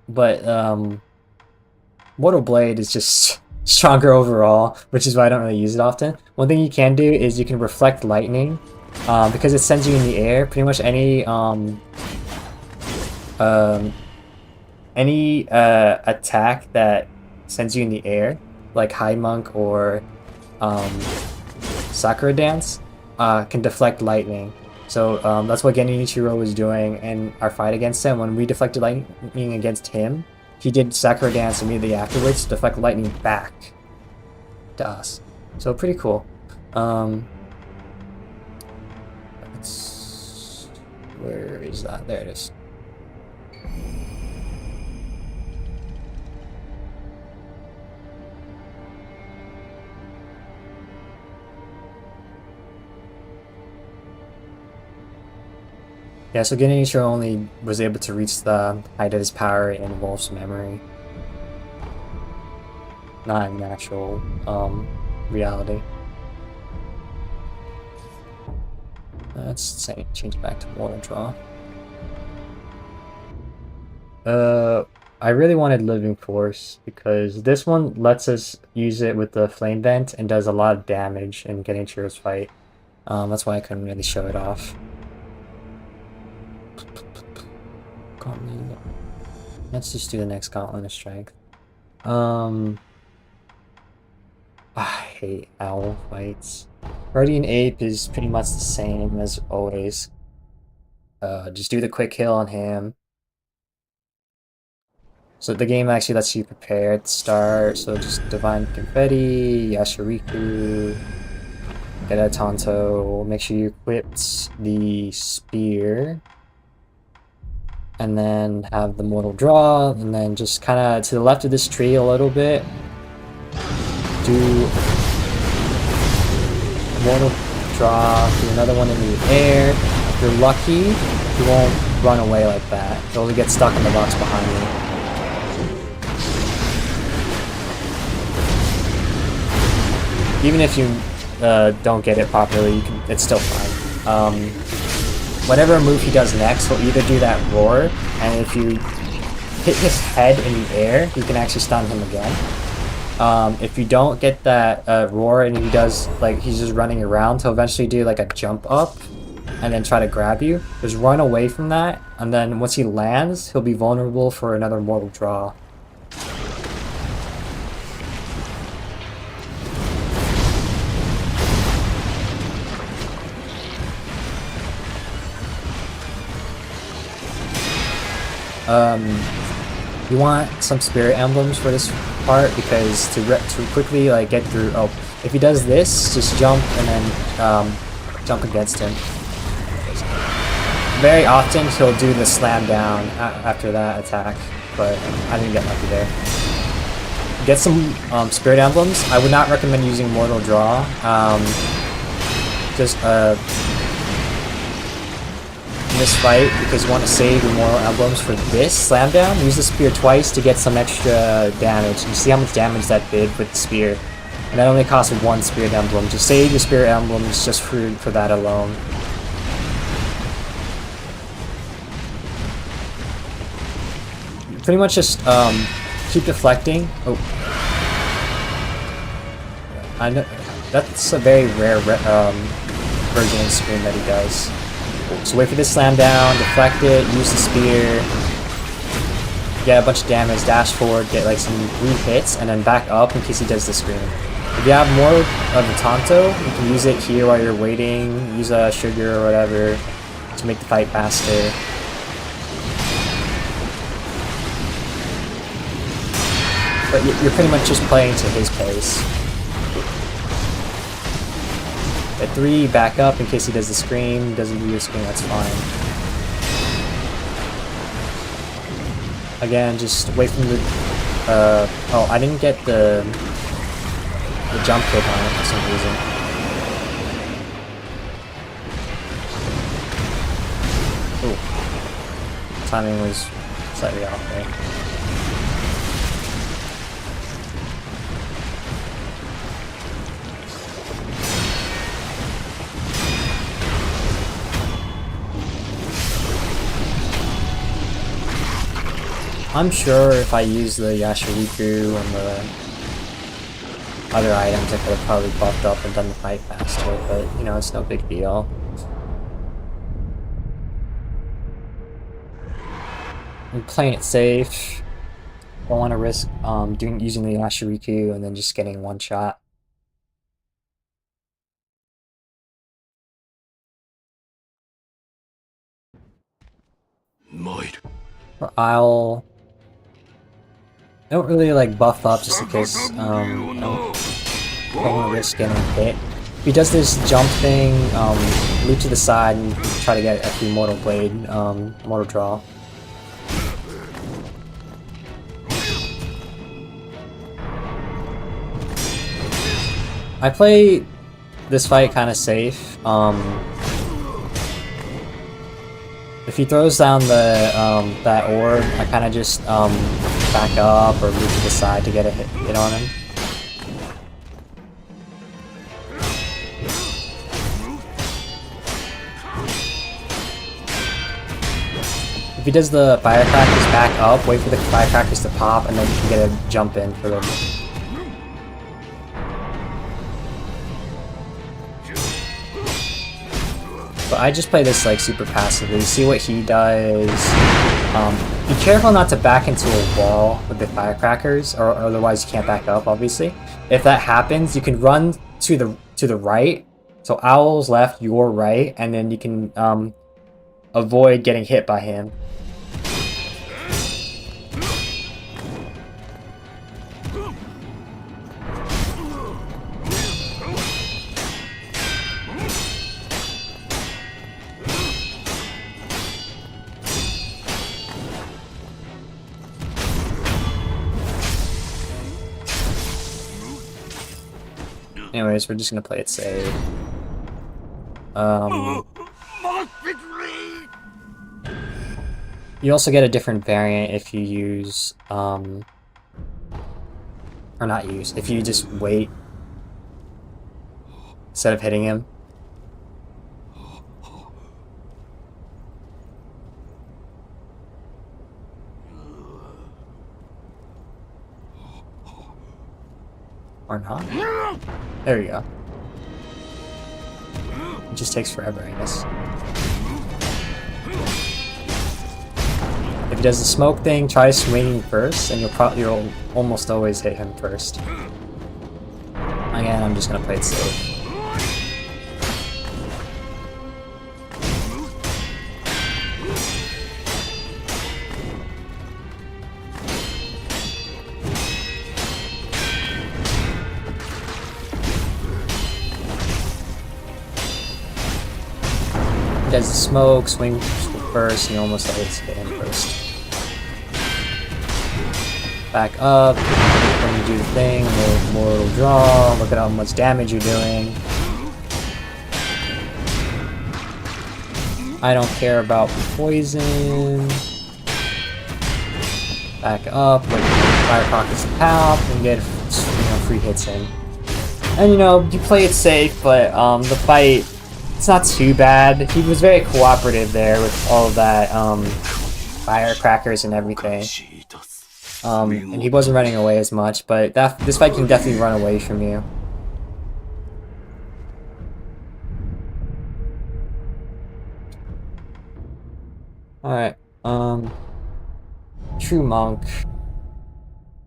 But Mortal Blade is just stronger overall, which is why I don't really use it often. One thing you can do is you can reflect lightning, because it sends you in the air. Pretty much any attack that sends you in the air, like High Monk or Sakura Dance, can deflect lightning. So that's what Genichiro was doing in our fight against him. When we deflected lightning against him, he did Sakura Dance immediately afterwards to deflect lightning back to us. So pretty cool. Where is that? There it is. Yeah, so Genichiro only was able to reach the height of his power in Wolf's memory, not in actual reality. Let's change back to Water Draw. I really wanted Living Force because this one lets us use it with the Flame Vent and does a lot of damage in Genichiro's fight. That's why I couldn't really show it off. Gauntlet. Let's just do the next Gauntlet of Strength. I hate owl fights. Guardian Ape is pretty much the same as always. Just do the quick kill on him. So the game actually lets you prepare at the start. So just Divine Confetti, Yashariku, get a Tonto. Make sure you equipped the spear. And then have the Mortal Draw. And then just kind of to the left of this tree a little bit. Do Mortal Draw, do another one in the air. If you're lucky, you won't run away like that. You'll only get stuck in the box behind you. Even if you don't get it properly, it's still fine. Whatever move he does next, he'll either do that roar, and if you hit his head in the air, you can actually stun him again. If you don't get that roar and he does, like, he's just running around, he'll eventually do like a jump up and then try to grab you. Just run away from that, and then once he lands, he'll be vulnerable for another Mortal Draw. You want some spirit emblems for this part because to quickly like get through. Oh, if he does this, just jump and then jump against him. Very often he'll do the slam down after that attack, but I didn't get lucky there. Get some spirit emblems. I would not recommend using Mortal Draw. Just in this fight, because you want to save your Mortal Emblems for this slam down. Use the spear twice to get some extra damage. You see how much damage that did with the spear, and that only costs one spirit emblem. Just save your spirit emblems just for that alone. Pretty much just keep deflecting. Oh, I know that's a very rare version of the screen that he does. So wait for this slam down, deflect it, use the spear, get a bunch of damage, dash forward, get like some 3 hits, and then back up in case he does the scream. If you have more of the Tonto, you can use it here while you're waiting, use a sugar or whatever to make the fight faster. But you're pretty much just playing to his pace. At 3, back up in case he does the scream. Doesn't do the scream, that's fine. Again, just wait from the... oh, I didn't get the jump kick on it for some reason. Oh. Timing was slightly off there. I'm sure if I used the Yashariku and the other items, I could have probably buffed up and done the fight faster, but, you know, it's no big deal. I'm playing it safe. Don't want to risk using the Yashariku and then just getting one shot. For Isle, I don't really like buff up just in case I don't want to risk getting hit. If he does this jump thing, loop to the side and try to get a few Mortal Blade, Mortal Draw. I play this fight kind of safe. If he throws down the that orb, I kind of just back up or move to the side to get a hit on him. If he does the firecrackers, back up, wait for the firecrackers to pop, and then you can get a jump in for them. But I just play this like super passively, see what he does. Be careful not to back into a wall with the firecrackers, or otherwise you can't back up, obviously. If that happens, you can run to the right. So Owl's left, your right, and then you can avoid getting hit by him. Anyways, we're just gonna play it safe. You also get a different variant if you use, or not use, if you just wait instead of hitting him. Or not. There you go. It just takes forever, I guess. If he does the smoke thing, try swinging first, and you'll almost always hit him first. Again, I'm just gonna play it safe. Does the smoke, swing first, and you almost always hit him first. Back up, when you do the thing, more it'll draw, look at how much damage you're doing. I don't care about poison. Back up, like firecrackers pop, and get free hits in. And you play it safe, but the fight, it's not too bad. He was very cooperative there with all of that firecrackers and everything. And he wasn't running away as much, but this fight can definitely run away from you. Alright, True Monk.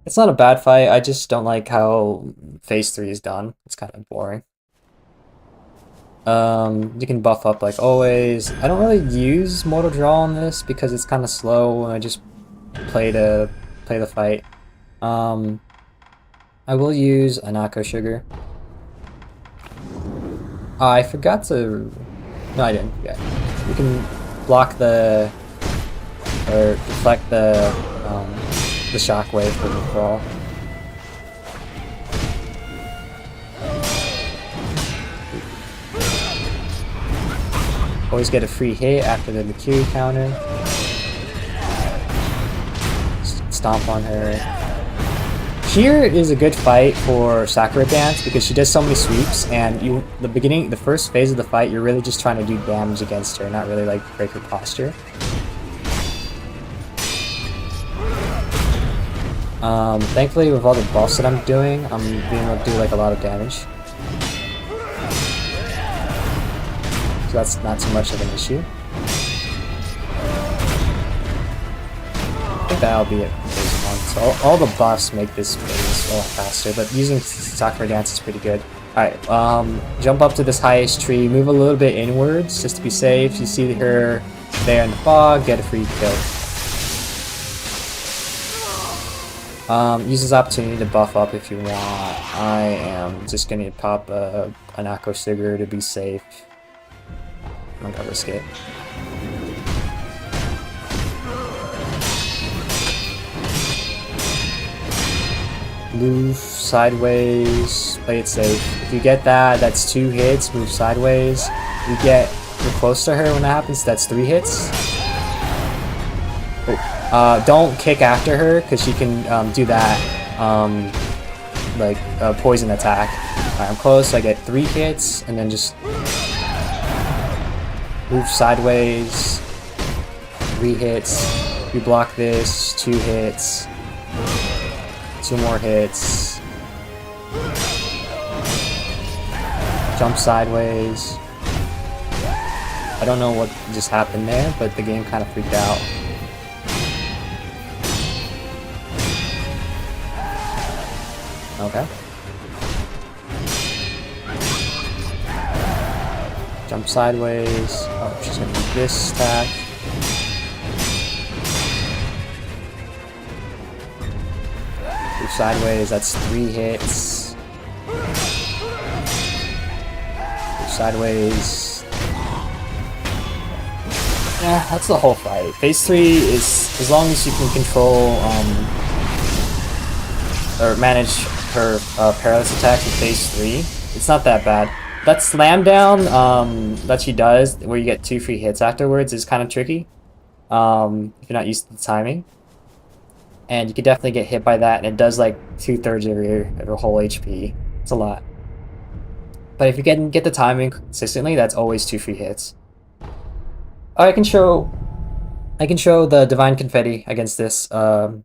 It's not a bad fight, I just don't like how phase 3 is done. It's kind of boring. You can buff up like always. I don't really use Mortal Draw on this because it's kind of slow and I just play the fight. I will use Anako Sugar. I forgot to... No, I didn't forget. You can block or deflect the shockwave for the crawl. Always get a free hit after the Mikiri counter. Stomp on her. Here is a good fight for Sakura Dance because she does so many sweeps, and the first phase of the fight, you're really just trying to do damage against her, not really like break her posture. Thankfully, with all the buffs that I'm doing, I'm being able to do like a lot of damage. So that's not too much of an issue. I think that'll be it for phase 1. So all the buffs make this phase a lot faster, but using Sakura Dance is pretty good. Alright, jump up to this highest tree, move a little bit inwards just to be safe. You see her there in the fog, get a free kill. Use this opportunity to buff up if you want. I am just gonna pop an Anako Sugar to be safe. I'm gonna risk it. Move sideways, play it safe. If you get that, that's 2 hits, move sideways. You're close to her when that happens, that's 3 hits. Oh. Don't kick after her, because she can do that, poison attack. Alright, I'm close, so I get 3 hits, and then just move sideways, 3 hits. You block this, 2 hits. 2 more hits. Jump sideways. I don't know what just happened there, but the game kind of freaked out. Okay. Jump sideways. Oh, she's gonna do this attack. Move sideways, that's 3 hits. Move sideways. Yeah, that's the whole fight. Phase 3 is, as long as you can control, or manage her paralysis attacks in phase 3, it's not that bad. That slam down that she does, where you get 2 free hits afterwards, is kind of tricky if you're not used to the timing. And you could definitely get hit by that, and it does like 2/3 of your whole HP. It's a lot. But if you get the timing consistently, that's always 2 free hits. I can show the Divine Confetti against this in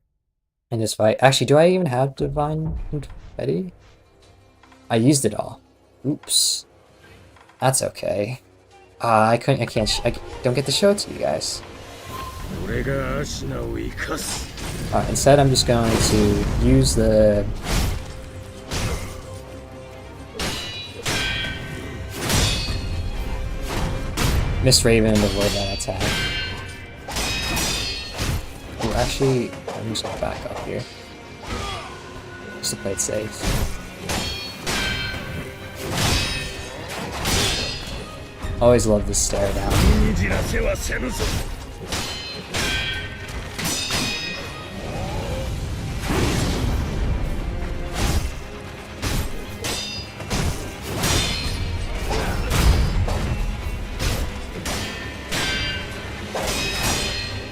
this fight. Actually, do I even have Divine Confetti? I used it all. Oops. That's okay. I don't get to show it to you guys. Alright, instead I'm just going to use the Miss Raven to avoid that attack. Oh, actually, I'm just gonna back up here. Just to play it safe. Always love this stare down.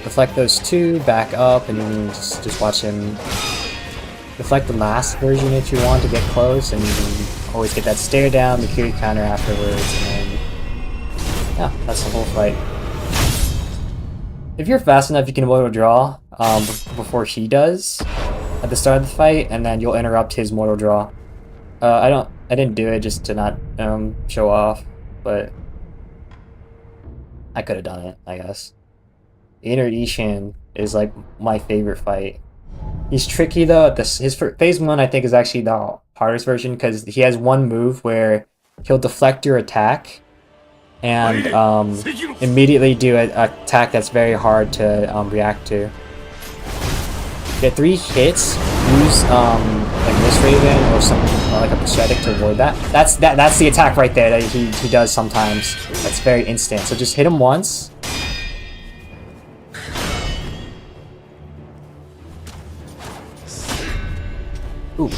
Deflect those 2, back up, and then just watch him deflect the last version if you want to get close, and you can always get that stare down, the Kiri counter afterwards, and then yeah, that's the whole fight. If you're fast enough, you can mortal draw before he does at the start of the fight, and then you'll interrupt his mortal draw. I didn't do it just to not show off, but I could have done it, I guess. Inner Ishin is like my favorite fight. He's tricky though. His phase 1 I think is actually the hardest version because he has one move where he'll deflect your attack and immediately do an attack that's very hard to react to. Get 3 hits. Use like Miss Raven or some like a prosthetic to avoid that. That's the attack right there that he does sometimes. That's very instant. So just hit him once. Ooh.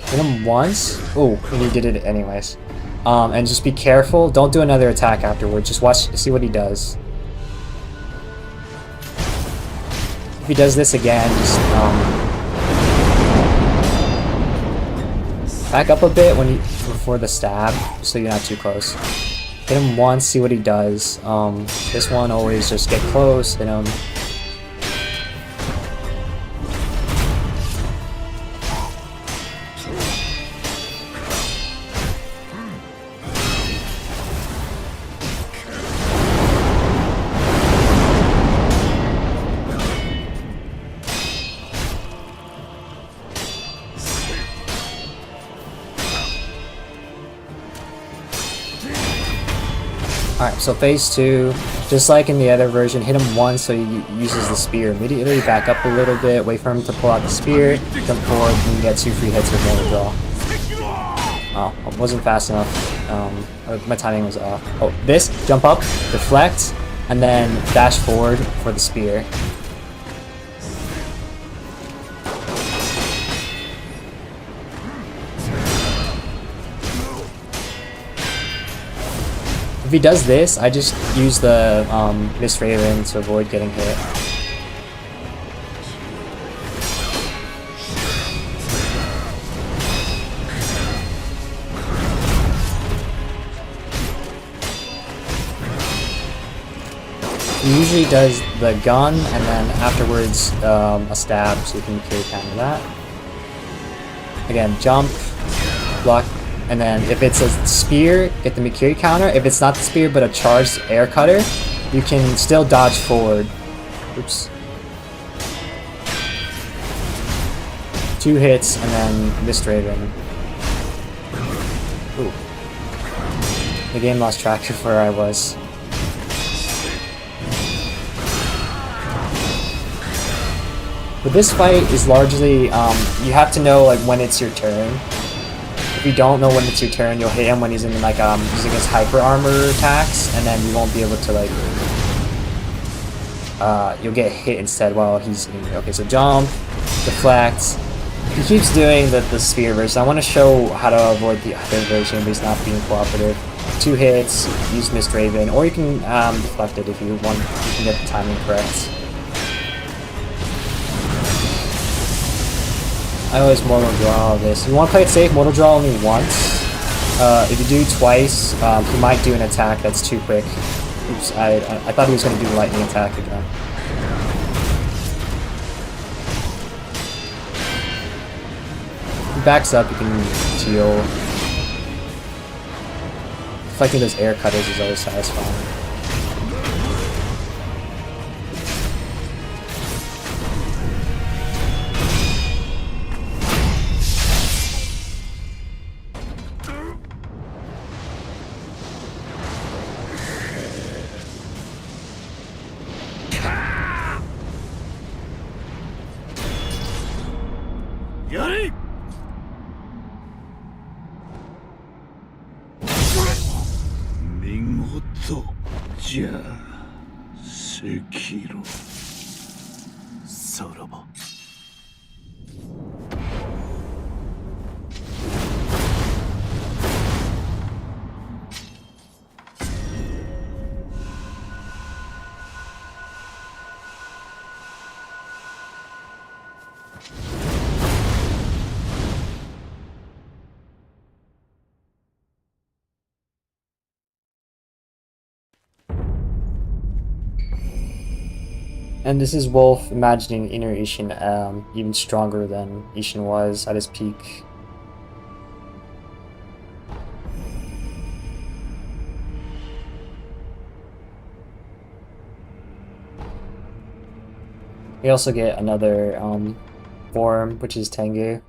Hit him once. Oh, and he did it anyways. And just be careful. Don't do another attack afterwards. Just watch, see what he does. If he does this again, just back up a bit before the stab, just so you're not too close. Hit him once, see what he does. This one always just get close, hit him. Alright, so phase 2, just like in the other version, hit him once so he uses the spear immediately, back up a little bit, wait for him to pull out the spear, jump forward, and you get 2 free hits with mortal draw. Oh, I wasn't fast enough, my timing was off. Oh, this, jump up, deflect, and then dash forward for the spear. If he does this, I just use the Miss Raven to avoid getting hit. He usually does the gun and then afterwards a stab, so you can carry counter that. Again, jump, block And then if it's a spear, get the Mikiri counter. If it's not the spear but a charged air cutter, you can still dodge forward. Oops. 2 hits and then Mist Raven. Ooh. The game lost track of where I was. But this fight is largely, you have to know like when it's your turn. If you don't know when it's your turn, you'll hit him when he's in like using his hyper armor attacks, and then you won't be able to like you'll get hit instead while he's in. Okay, so jump, deflect. He keeps doing the spear version. I want to show how to avoid the other version, but he's not being cooperative. 2 hits, use Mist Raven, or you can deflect it if you want. You can get the timing correct. I always mortal draw this. If you want to play it safe, mortal draw only once. If you do twice, he might do an attack that's too quick. Oops, I thought he was going to do the lightning attack again. If he backs up, you can heal. Deflecting those air cutters is always satisfying. Sekiro. Saraba. And this is Wolf imagining inner Ishin even stronger than Ishin was at his peak. We also get another form, which is Tengu.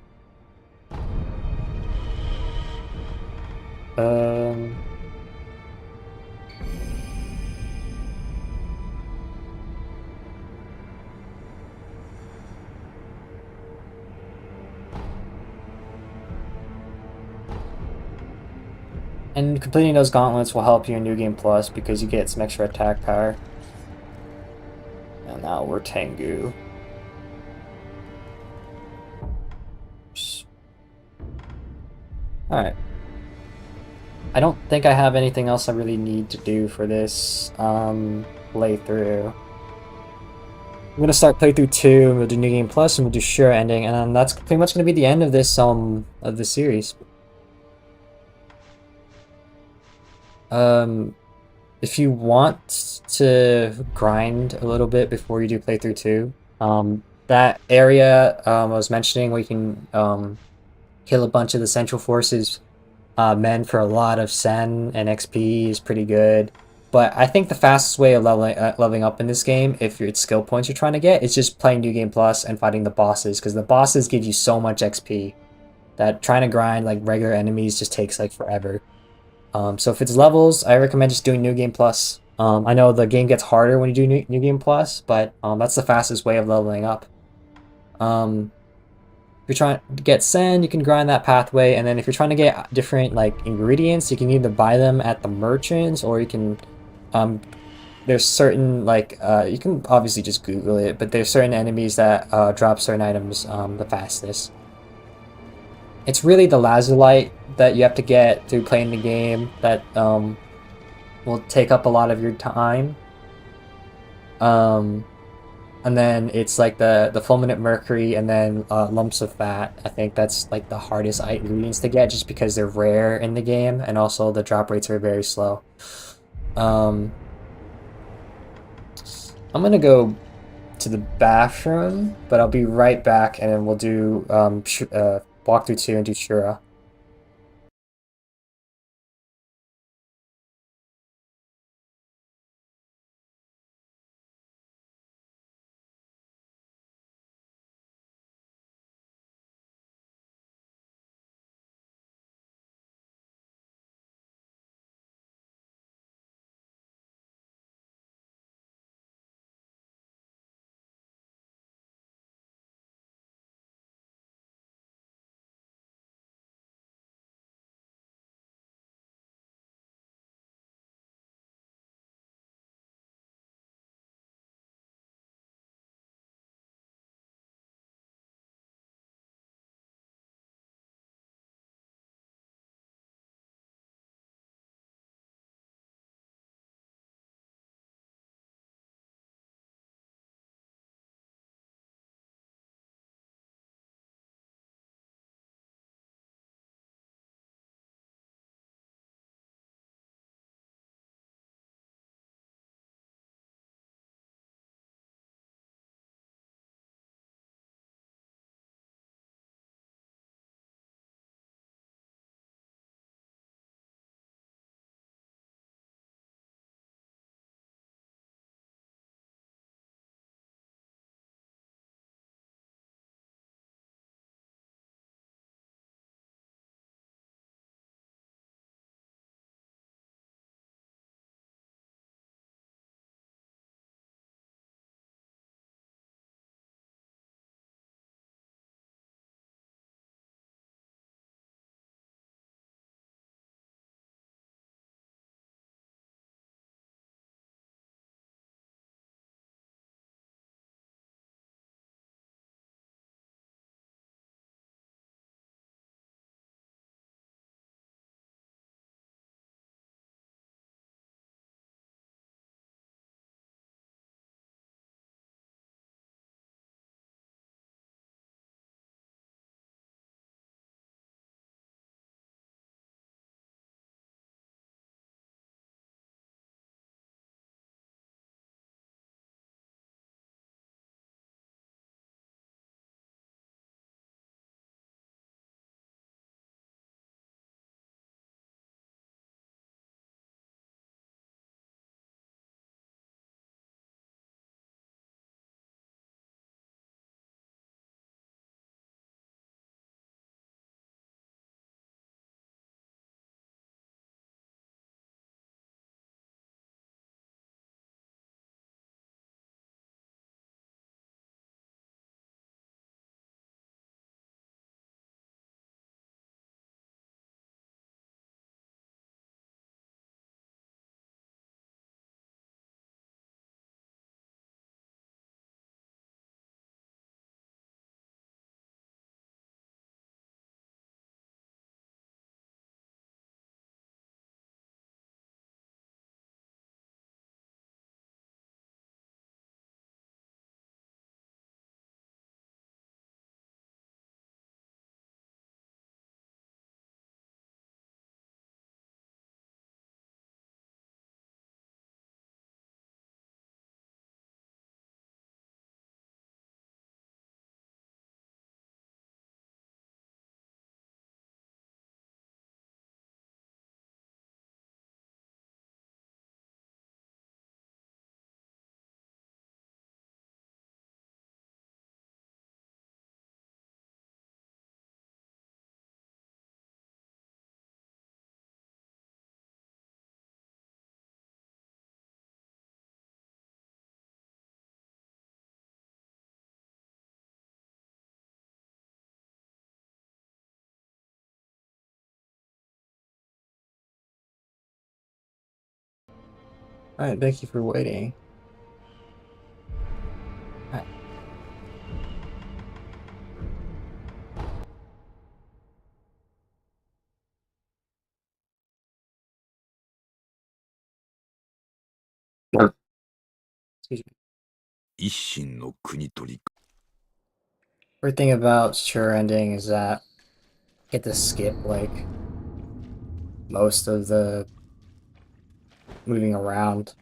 And completing those gauntlets will help you in New Game Plus because you get some extra attack power. And now we're Tengu. Alright. I don't think I have anything else I really need to do for this playthrough. I'm gonna start playthrough 2, and we'll do New Game Plus, and we'll do Shura ending, and then that's pretty much gonna be the end of this series. If you want to grind a little bit before you do playthrough 2, that area I was mentioning where you can kill a bunch of the Central Forces men for a lot of Sen and XP is pretty good. But I think the fastest way of leveling up in this game, if it's skill points you're trying to get, is just playing New Game Plus and fighting the bosses, because the bosses give you so much XP that trying to grind like regular enemies just takes like forever. So if it's levels, I recommend just doing New Game Plus. I know the game gets harder when you do New Game Plus, but that's the fastest way of leveling up. If you're trying to get Sen, you can grind that pathway, and then if you're trying to get different like ingredients, you can either buy them at the merchants, or you can there's certain like you can obviously just Google it, but there's certain enemies that drop certain items the fastest. It's really the Lazulite that you have to get through playing the game that will take up a lot of your time. And then it's like the fulminate mercury, and then lumps of fat. I think that's like the hardest ingredients to get, just because they're rare in the game, and also the drop rates are very slow. I'm gonna go to the bathroom, but I'll be right back, and then we'll do walkthrough 2 and do Shura. Alright, thank you for waiting. Alright. Excuse me. 一心の国取り Weird thing about sure ending is that you get to skip like most of the moving around.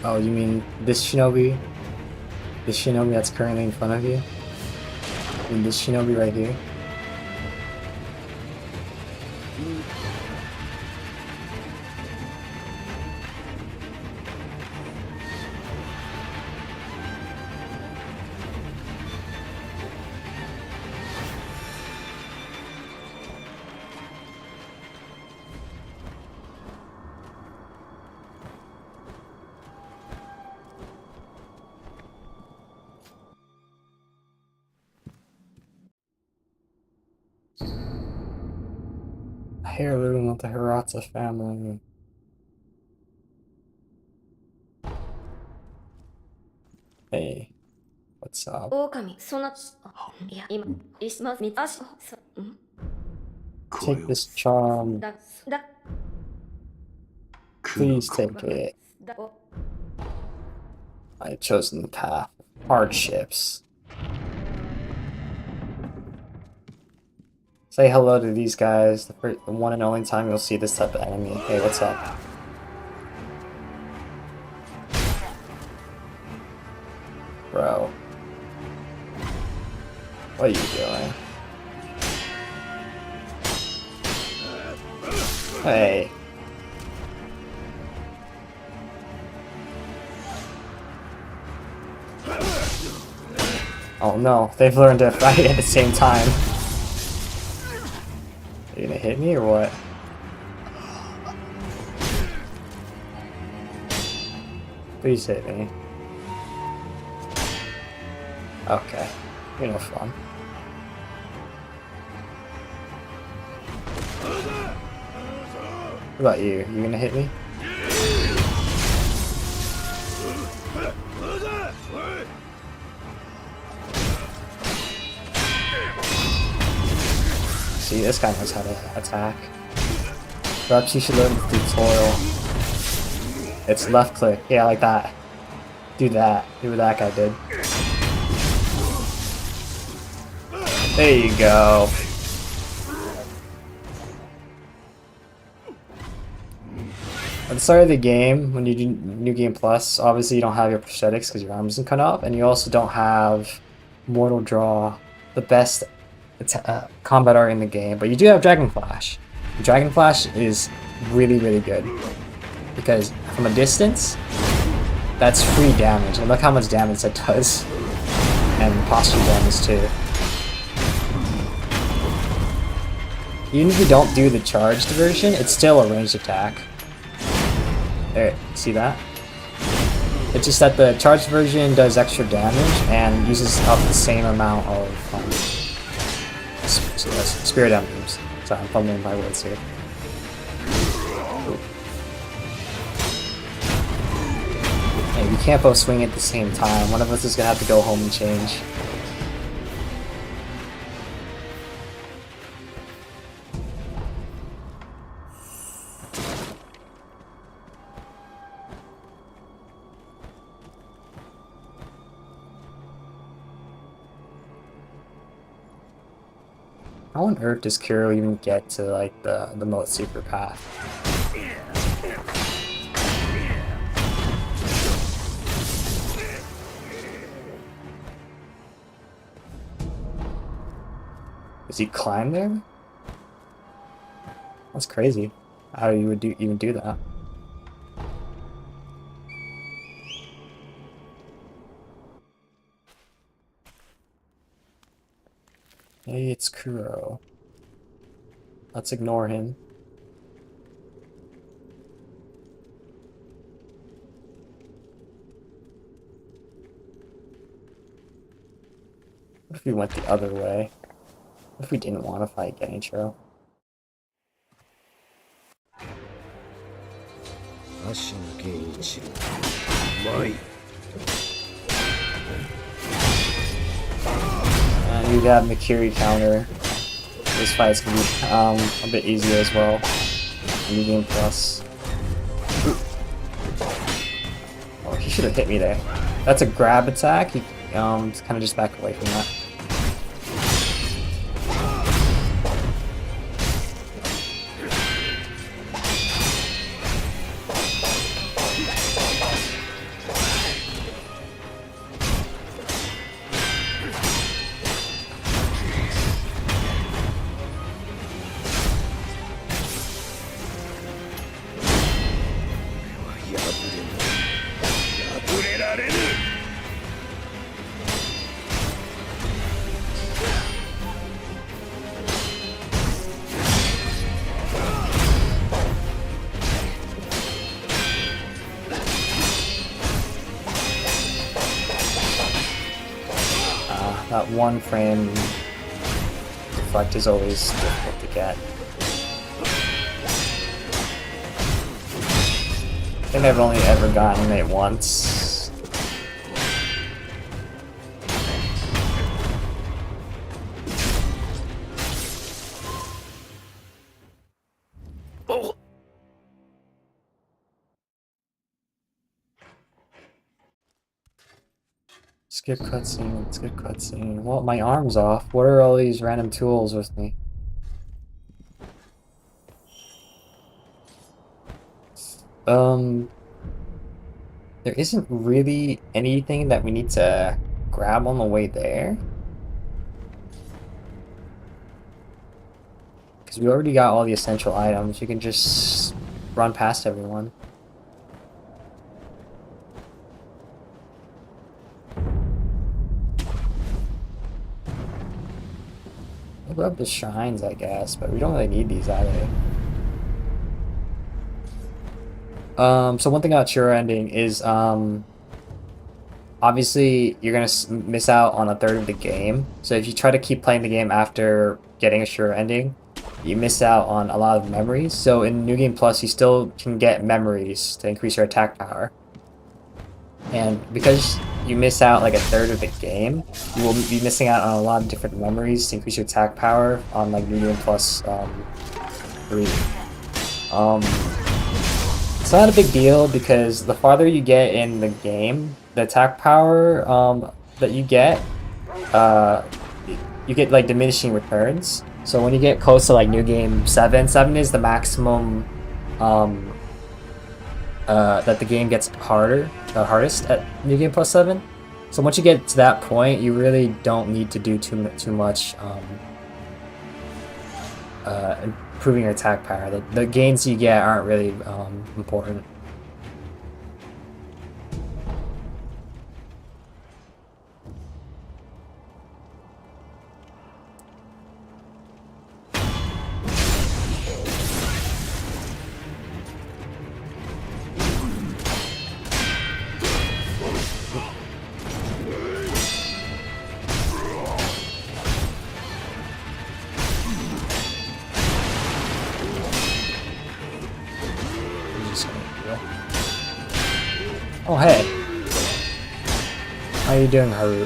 Oh, you mean this shinobi? This shinobi that's currently in front of you? I mean this shinobi right here? Heirloom of the Hirata family. Hey, what's up? 狼そんないや今いしますみあしそうん Take this charm. だ Please take it. だお I've chosen the path of hardships. Say hello to these guys. The one and only time you'll see this type of enemy. Hey, what's up? Bro. What are you doing? Hey. Oh no, they've learned to fight at the same time. Are you gonna hit me or what? Please hit me. Okay, you're no fun. What about you? You gonna hit me? See, this guy knows how to attack. Perhaps you should learn the tutorial. It's left click. Yeah, like that. Do that. Do what that guy did. There you go. At the start of the game, when you do New Game Plus, obviously you don't have your prosthetics because your arm isn't cut off, and you also don't have Mortal Draw, the best combat art in the game, but you do have Dragon Flash. Dragon Flash is really, really good because from a distance, that's free damage, and look how much damage that does, and posture damage too. Even if you don't do the charged version, it's still a ranged attack. There, see that? It's just that the charged version does extra damage and uses up the same amount of spirit emblems. Sorry, I'm fumbling my words here. Hey, we can't both swing at the same time. One of us is gonna have to go home and change. How on earth does Kiro even get to like the most secret path? Does he climb there? That's crazy. How you would even do that? Hey, it's Kuro. Let's ignore him. if we went the other way? What if we didn't want to fight Genichiro? 芦名源一郎うまい And we got Mikiri counter. This fight's gonna be a bit easier as well. New game plus. Ooh. Oh, he should have hit me there. That's a grab attack. He kind of just back away from that. That one frame deflect is always difficult to get. I think I've only ever gotten it once. Oh. Skip cutscene, skip cutscene. Well, my arm's off. What are all these random tools with me? There isn't really anything that we need to grab on the way there. Because we already got all the essential items. You can just run past everyone. We'll grab the shrines, I guess, but we don't really need these either. So one thing about Shura ending is, obviously you're gonna miss out on a third of the game. So if you try to keep playing the game after getting a Shura ending, you miss out on a lot of memories. So in New Game Plus, you still can get memories to increase your attack power. And because you miss out like a third of the game, you will be missing out on a lot of different memories to increase your attack power on like New Game Plus 3. It's not a big deal because the farther you get in the game, the attack power that you get like diminishing returns. So when you get close to like New Game 7, 7 is the maximum that the game gets harder, the hardest at New Game Plus 7. So once you get to that point, you really don't need to do too much improving your attack power. The gains you get aren't really important. Oh hey, how you doing, Haru?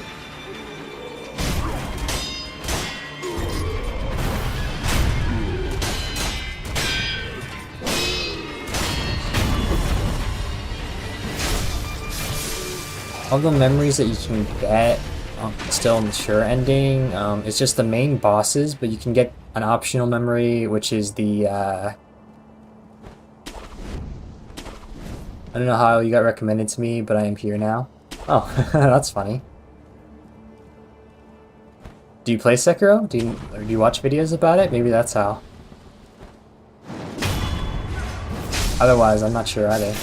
All the memories that you can get still in the Sure ending, it's just the main bosses, but you can get an optional memory, which is the I don't know how you got recommended to me, but I am here now. Oh, that's funny. Do you play Sekiro? Do you watch videos about it? Maybe that's how. Otherwise, I'm not sure either.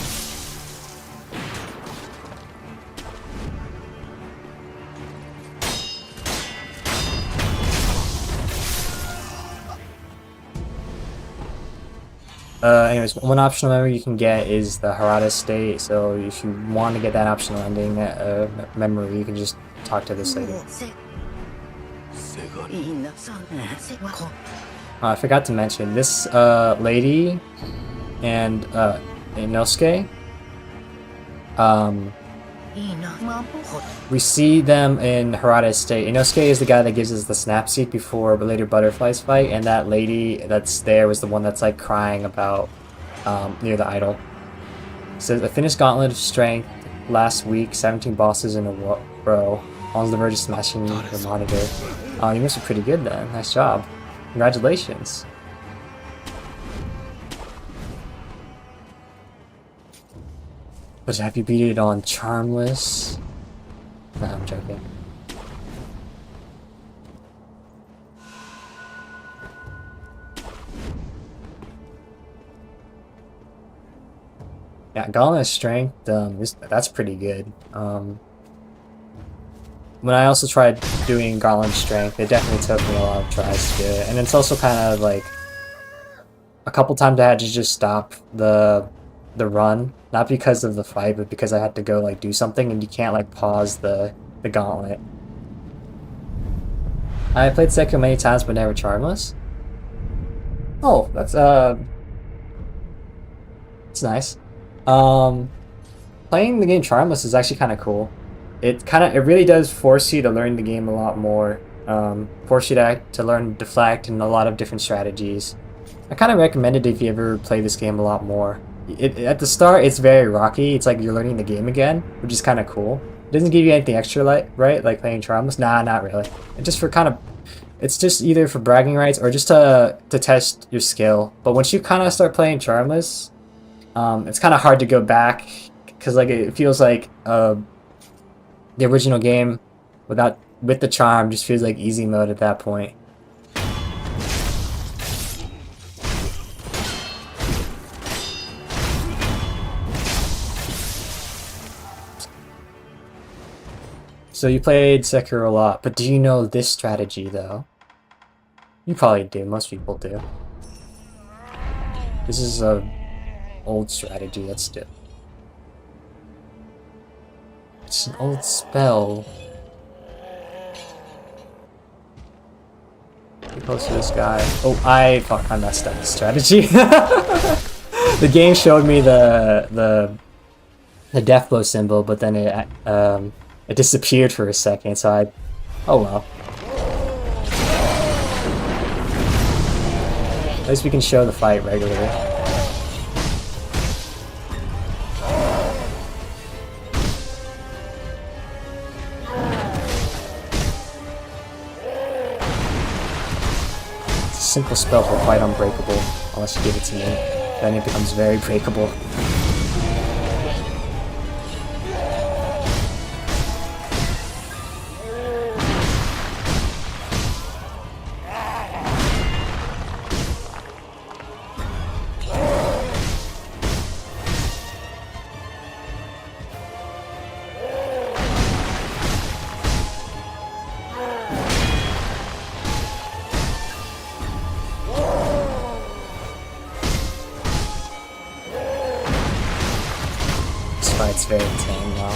Anyways, one optional memory you can get is the Harada state, so if you want to get that optional ending memory, you can just talk to this lady. Oh, I forgot to mention this lady and Inosuke. We see them in Harada Estate. Inosuke is the guy that gives us the snap seat before the later butterflies fight, and that lady that's there was the one that's like crying about near the idol. It says I finished Gauntlet of Strength last week, 17 bosses in a row. On the verge of smashing the monitor. Oh, you must be pretty good then. Nice job. Congratulations. But have you beat it on Charmless? No, I'm joking. Yeah, Gauntlet of Strength, that's pretty good. When I also tried doing Gauntlet of Strength, it definitely took me a lot of tries to do it. And it's also kind of like a couple times I had to just stop the run, not because of the fight, but because I had to go like do something, and you can't like pause the gauntlet. I played Sekiro many times, but never Charmless. Oh, that's it's nice. Playing the game Charmless is actually kind of cool. It really does force you to learn the game a lot more. Force you to learn deflect and a lot of different strategies. I kind of recommend it if you ever play this game a lot more. At the start, it's very rocky. It's like you're learning the game again, which is kind of cool. It doesn't give you anything extra, right? Like playing Charmless. Nah, not really. It's just for it's just either for bragging rights or just to test your skill. But once you kind of start playing Charmless, it's kind of hard to go back because like it feels like the original game with the charm just feels like easy mode at that point. So you played Sekiro a lot, but do you know this strategy though? You probably do, most people do. This is a old strategy, let's do. It's an old spell. Get close to this guy. Oh, I messed up the strategy. The game showed me the death blow symbol, but then it disappeared for a second, so oh well. At least we can show the fight regularly. Simple spell for quite unbreakable, unless you give it to me. Then it becomes very breakable. It's very tame now.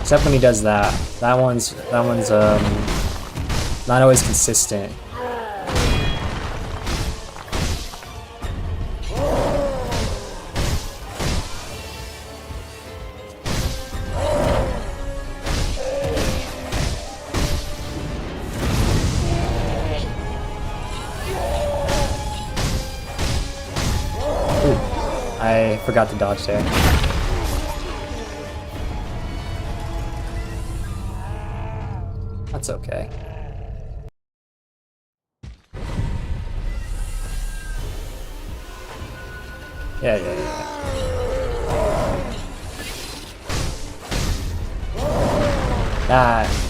Except when he does that. That one's not always consistent. I forgot to dodge there. That's okay. Yeah.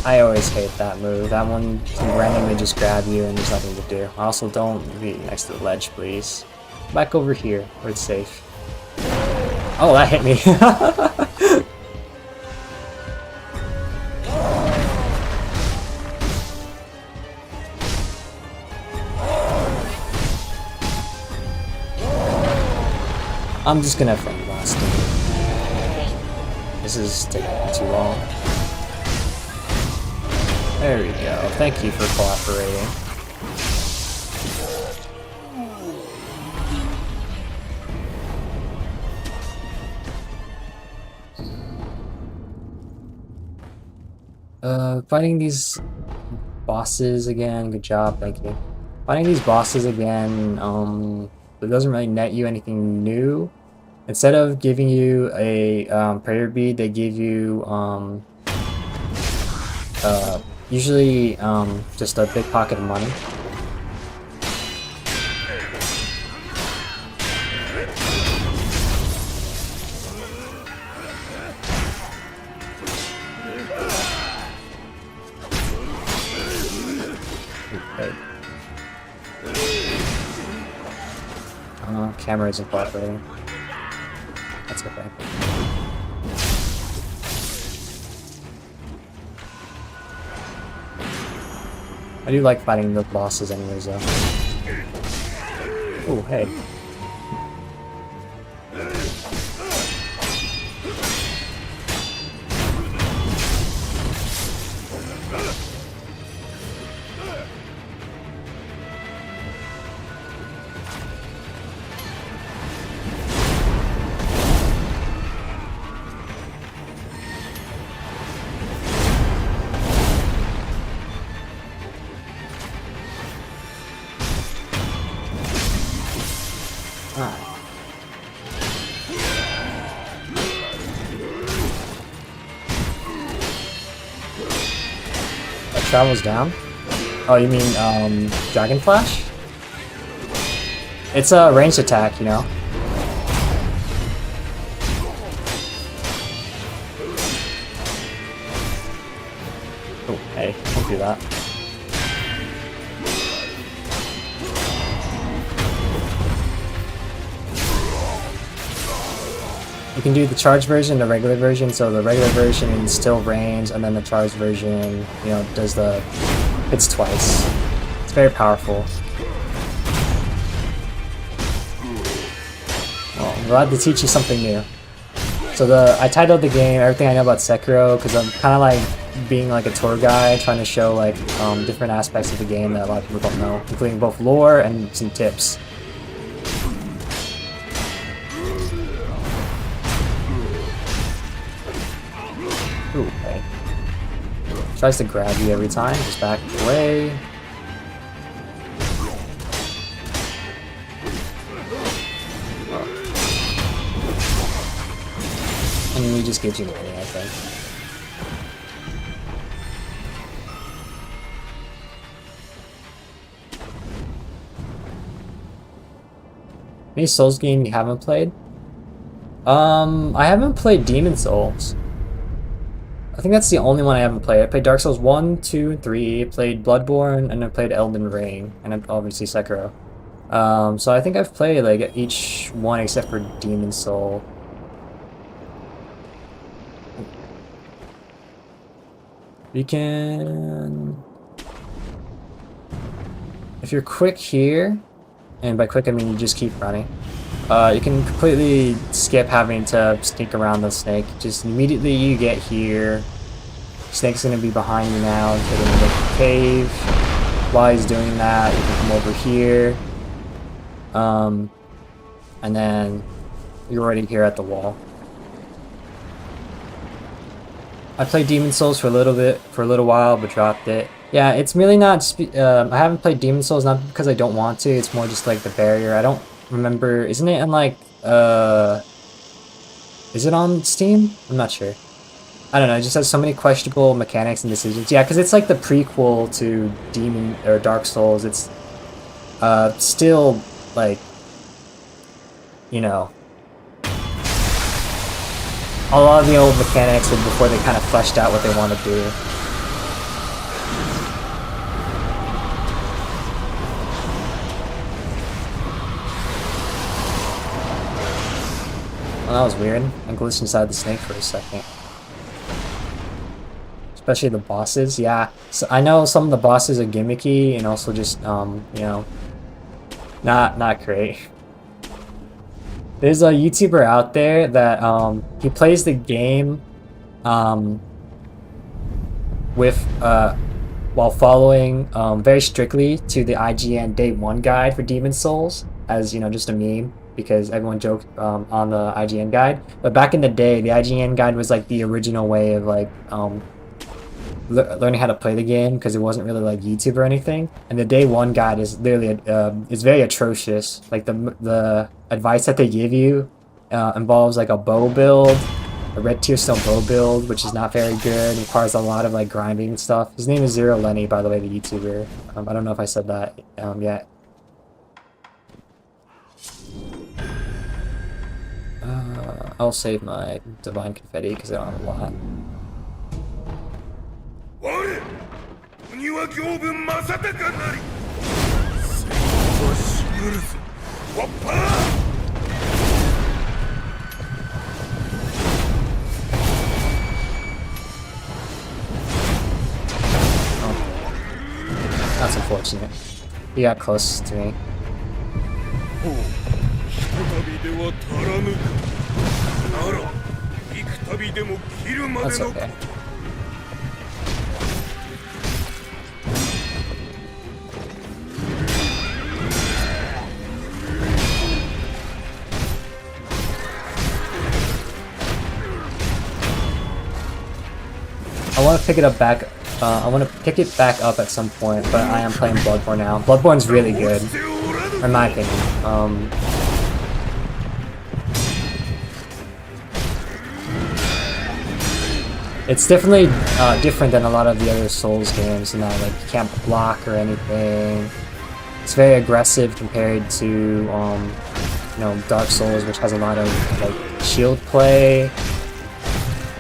I always hate that move. That one can randomly just grab you and there's nothing to do. Also, don't be next to the ledge, please. Back over here, where it's safe. Oh, that hit me. I'm just gonna front run. Steam. This is taking too long. There we go. Thank you for cooperating. Fighting these bosses again. Good job, thank you. Fighting these bosses again, it doesn't really net you anything new. Instead of giving you a prayer bead, they give you usually just a big pocket of money. Camera isn't cooperating. That's okay. I do like fighting the bosses anyways though. Oh, hey. That travels down? Oh, you mean, Dragon Flash? It's a ranged attack, you know? Oh, hey, don't do that. You can do the charge version, the regular version, so the regular version is still range, and then the charge version, you know, does the hits twice. It's very powerful. Well, I'm glad to teach you something new. So I titled the game Everything I Know About Sekiro, because I'm kind of like being like a tour guide, trying to show like different aspects of the game that a lot of people don't know, including both lore and some tips. Ooh, okay. Tries to grab you every time, just back away. And he just gives you money, I think. Any Souls game you haven't played? I haven't played Demon Souls. I think that's the only one I haven't played. I played Dark Souls 1, 2, and 3, I played Bloodborne, and I played Elden Ring, and obviously Sekiro. So I think I've played like each one except for Demon Soul. You can... If you're quick here, and by quick I mean you just keep running, you can completely skip having to sneak around the snake. Just immediately you get here, snake's gonna be behind you now until the cave. While he's doing that, you can come over here, and then you're already here at the wall. I played Demon Souls for a little while, but dropped it. Yeah, it's really not. I haven't played Demon Souls not because I don't want to. It's more just like the barrier. I don't remember. Isn't it on like is it on Steam? I'm not sure. I don't know. It just has so many questionable mechanics and decisions. Yeah, because it's like the prequel to Demon or Dark Souls. It's still like, you know, a lot of the old mechanics before they kind of fleshed out what they want to do. Well, that was weird. I glitched inside the snake for a second. Especially the bosses, yeah. So I know some of the bosses are gimmicky and also just, you know, not great. There's a YouTuber out there that he plays the game um with while following very strictly to the IGN Day 1 guide for Demon Souls, as you know, just a meme because everyone joked on the IGN guide. But back in the day, the IGN guide was like the original way of like learning how to play the game because it wasn't really like YouTube or anything. And the Day 1 guide is literally is very atrocious. Like the advice that they give you involves like a bow build, a red tier stone bow build, which is not very good. It requires a lot of like grinding and stuff. His name is Zero Lenny, by the way, the YouTuber. I don't know if I said that yet. I'll save my divine confetti because I don't have a lot. That's unfortunate. He got close to me. That's okay. I want to pick it up back. I want to pick it back up at some point, but I am playing Bloodborne now. Bloodborne's really good, in my opinion. It's definitely different than a lot of the other Souls games, you know, like you can't block or anything. It's very aggressive compared to, you know, Dark Souls, which has a lot of like shield play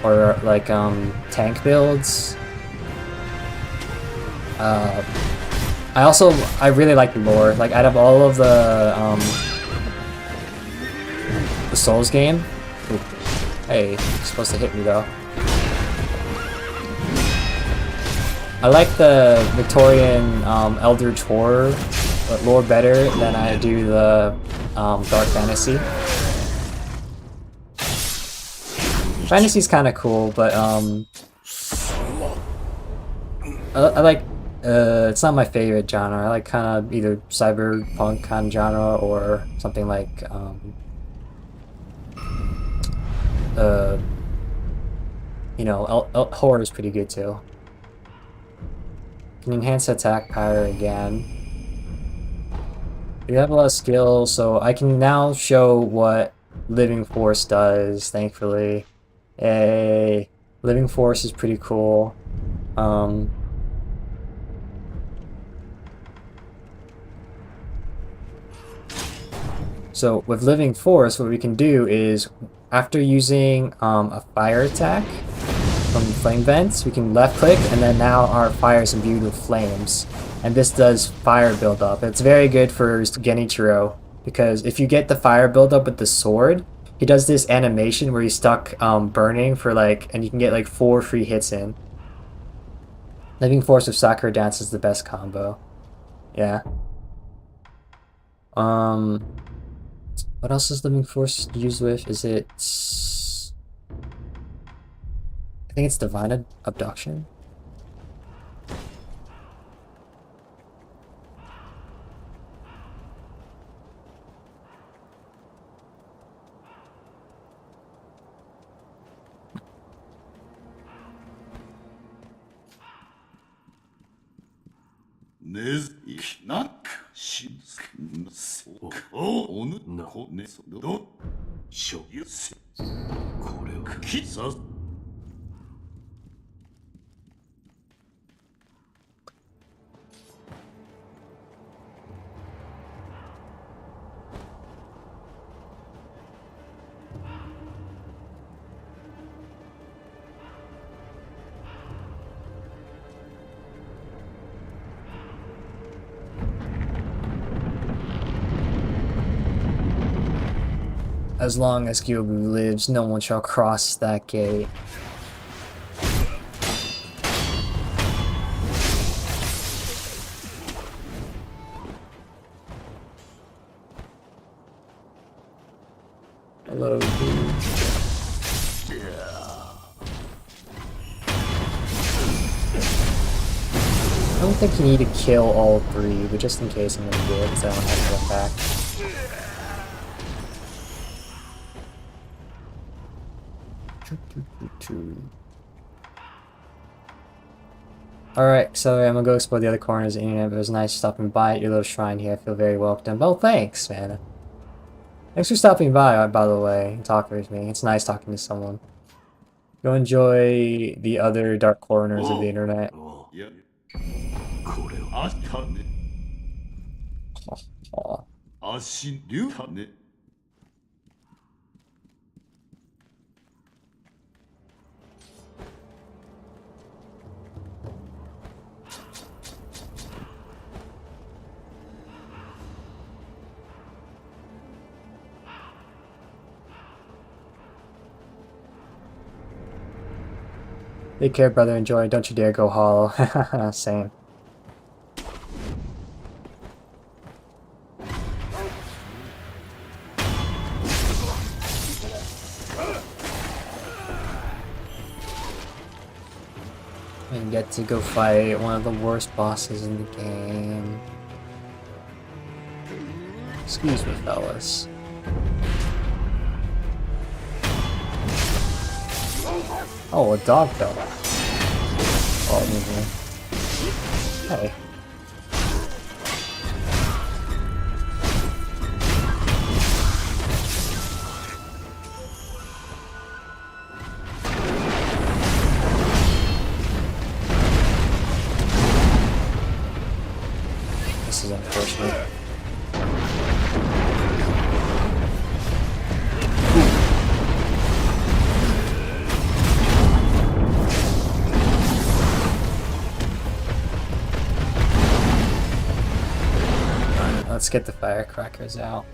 or like tank builds. I really like the lore. Like out of all of the Souls game. Ooh, hey, you're supposed to hit me though. I like the Victorian Eldritch Horror lore better than I do the Dark Fantasy. Fantasy's kind of cool, but I like it's not my favorite genre. I like kind of either cyberpunk kind of genre or something like you know, horror is pretty good too. Can enhance attack power again. We have a lot of skills, so I can now show what Living Force does, thankfully. Hey, Living Force is pretty cool. So with Living Force, what we can do is, after using a fire attack from flame vents, we can left click, and then now our fire is imbued with flames. And this does fire buildup. It's very good for Genichiro, because if you get the fire buildup with the sword, he does this animation where he's stuck burning for like, and you can get like 4 free hits in. Living Force with Sakura Dance is the best combo. Yeah. What else is Living Force used with? Is it... I think it's Divine Abduction. As long as Gyobu lives, no one shall cross that gate. Hello, dude. I don't think you need to kill all three, but just in case I'm gonna do it, because I don't have to run back. Alright, so I'm gonna go explore the other corners of the internet, but it was nice stopping by at your little shrine here. I feel very welcome. Well, thanks, man. Thanks for stopping by the way, and talking with me. It's nice talking to someone. Go enjoy the other dark corners of the internet. Aw. Take care, brother. Enjoy. Don't you dare go hollow. Same. And get to go fight one of the worst bosses in the game. Excuse me, fellas. Oh, a dog fell. Oh, hey. This is unfortunate. Let's get the firecrackers out.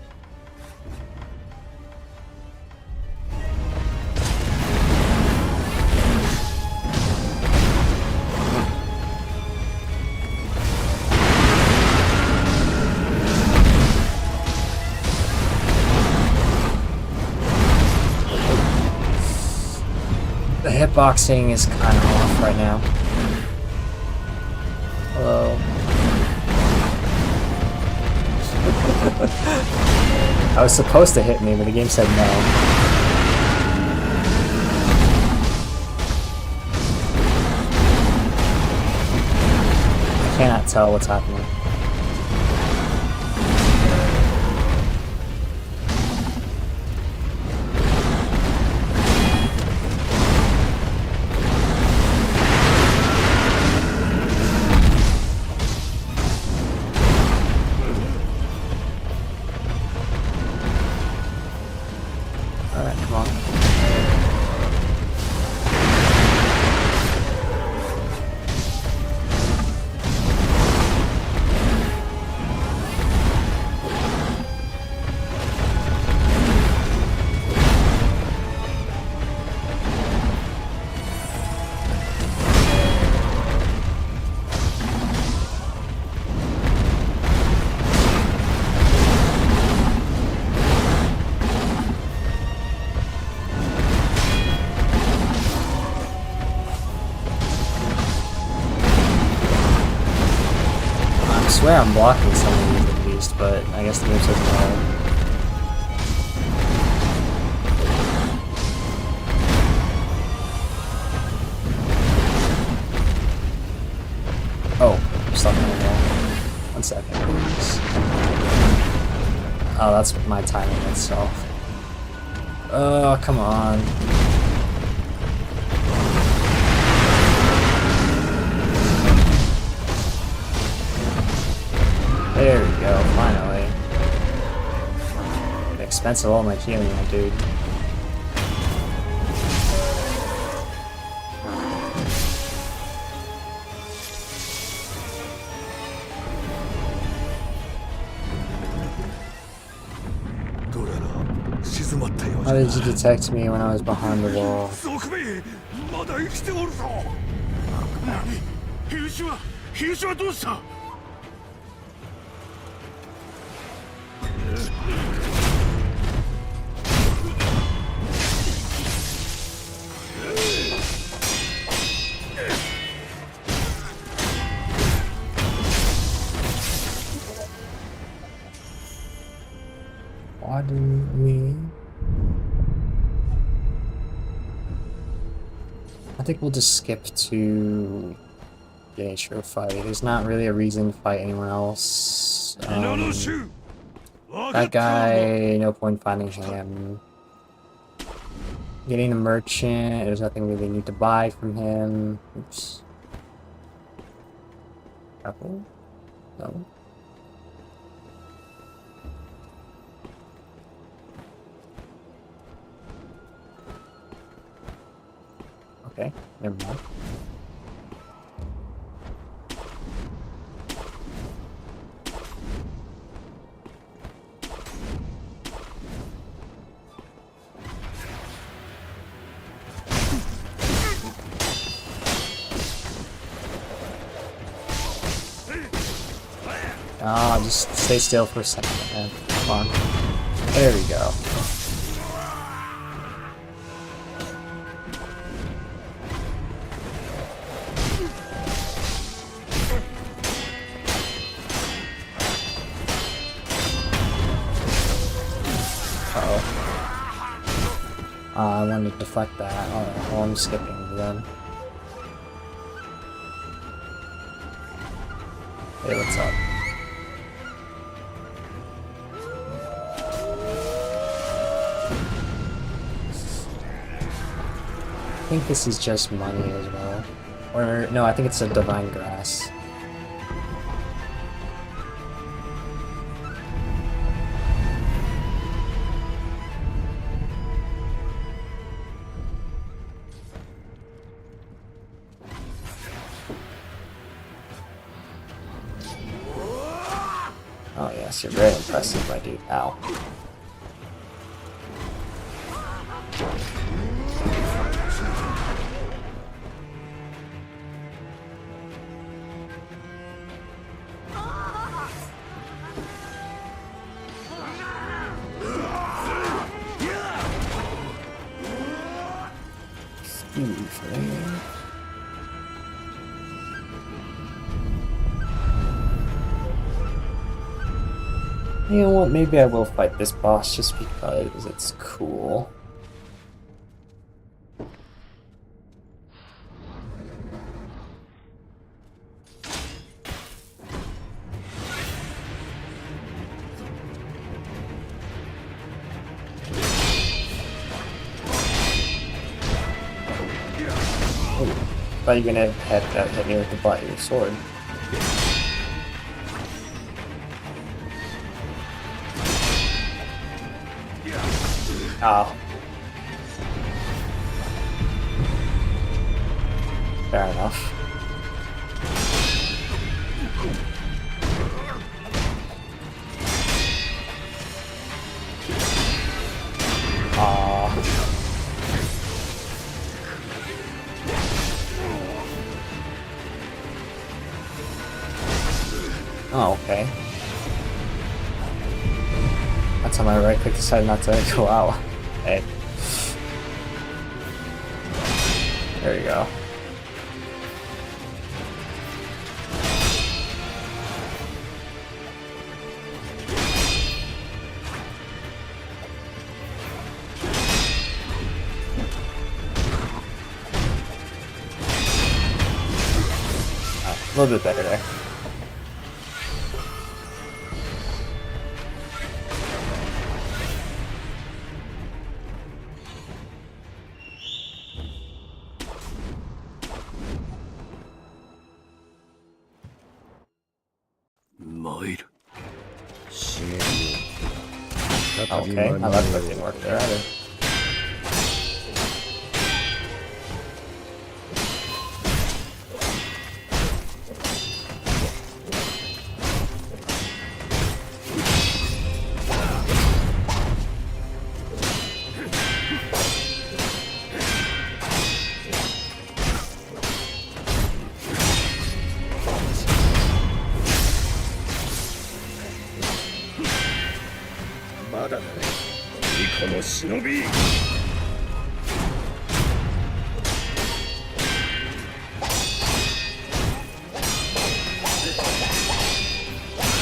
The hitboxing is kind of off right now. Hello. I was supposed to hit me, but the game said no. I cannot tell what's happening. Alright, come on. I swear I'm blocking some of these at least, but I guess the game says no. Oh, I'm stuck on the wall. 1 second, please. Oh, that's my timing itself. Oh, come on. There we go, finally. The expense of all my healing, my dude. How did you detect me when I was behind the wall? Pardon me. I think we'll just skip to the intro fight. There's not really a reason to fight anyone else. That guy, no point finding him. Getting a merchant, there's nothing really need to buy from him. Oops. Apple? No. Okay, never mind. Ah, just stay still for a second, man. Come on. There we go. I wanted to deflect that. Alright, well, I'm skipping then. Hey, what's up? I think this is just money as well. Or, no, I think it's a divine grass. Oh yes, you're very impressive, my dude. Ow. Excuse me. You know what, maybe I will fight this boss just because it's cool. Oh, thought you were gonna hit me with the butt of your sword. Oh. Fair enough. Oh, okay. That's how my right click decided not to go out. Hey. There you go. Oh, a little bit better there. Okay, now that didn't work there either.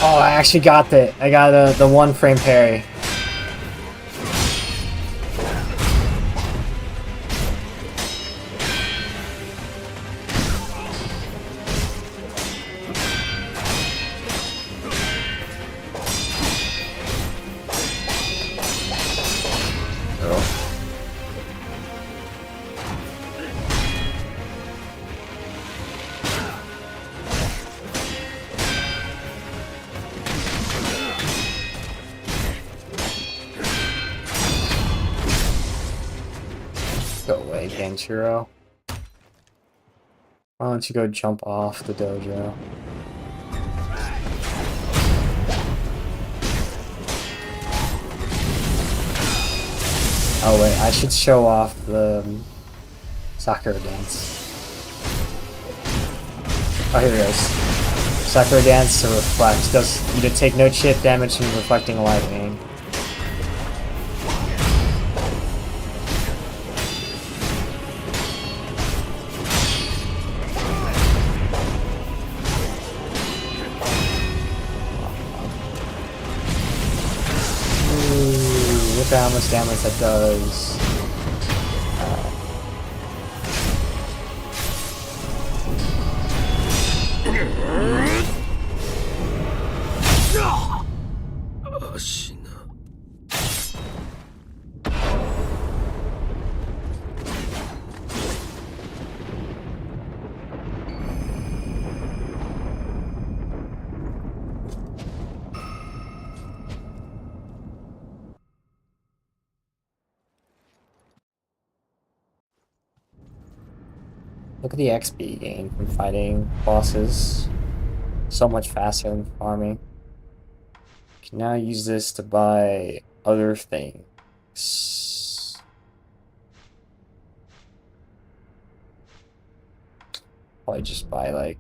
Oh, I actually got it. I got the 1 frame parry. play Genshiro. Why don't you go jump off the dojo? Oh wait, I should show off the Sakura dance. Oh, here it goes. Sakura dance to reflect. Does you to take no chip damage from reflecting lightning. Ooh, look at how much damage that does. Look at the XP gain from fighting bosses. So much faster than farming. Can now use this to buy other things. Probably just buy like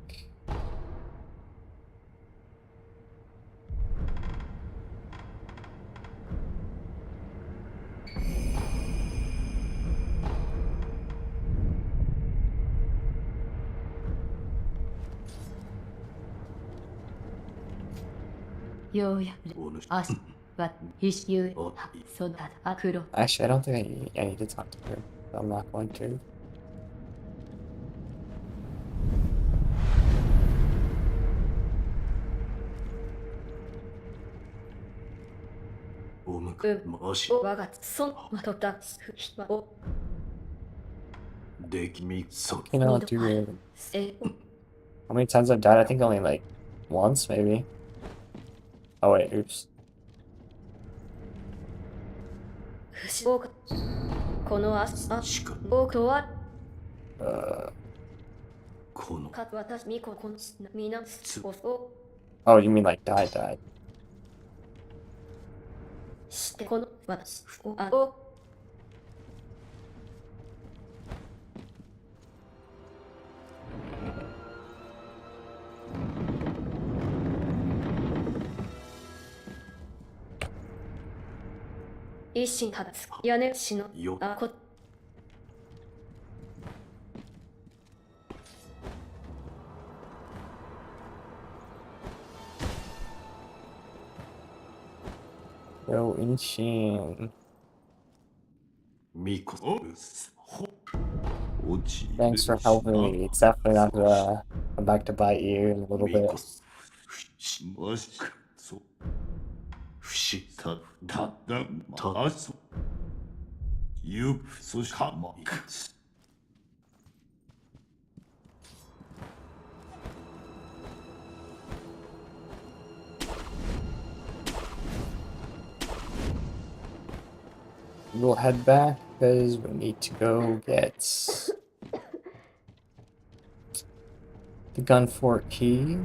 ようやく足は必須そのあ黒 actually I don't think I need to talk to her. I'm not going to. Mashi. 我がそのまとった人を You know, do weird. How many times I've died? I think only like once, maybe. Oh wait, oops. この僕とは 私みここのみなを Oh, you mean like died? してこの私を一心ただ屋根しのあこ Yo, Inshin. Thanks for helping me. It's definitely not gonna come back to bite you in a little bit. We'll head back because we need to go get the gun fort key.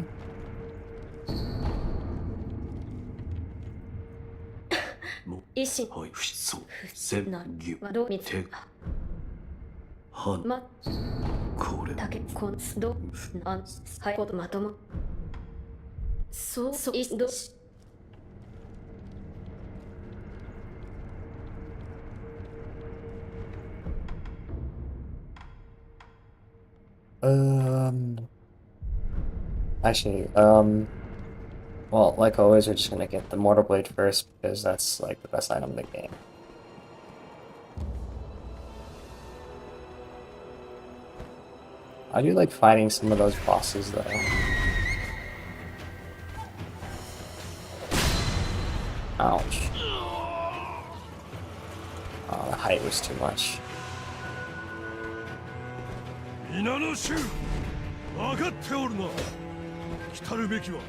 Actually, well, like always, we're just gonna get the Mortal Blade first because that's like the best item in the game. I do like fighting some of those bosses though. Ouch. Oh, the height was too much. 皆の衆分かっておるな。来たるべきは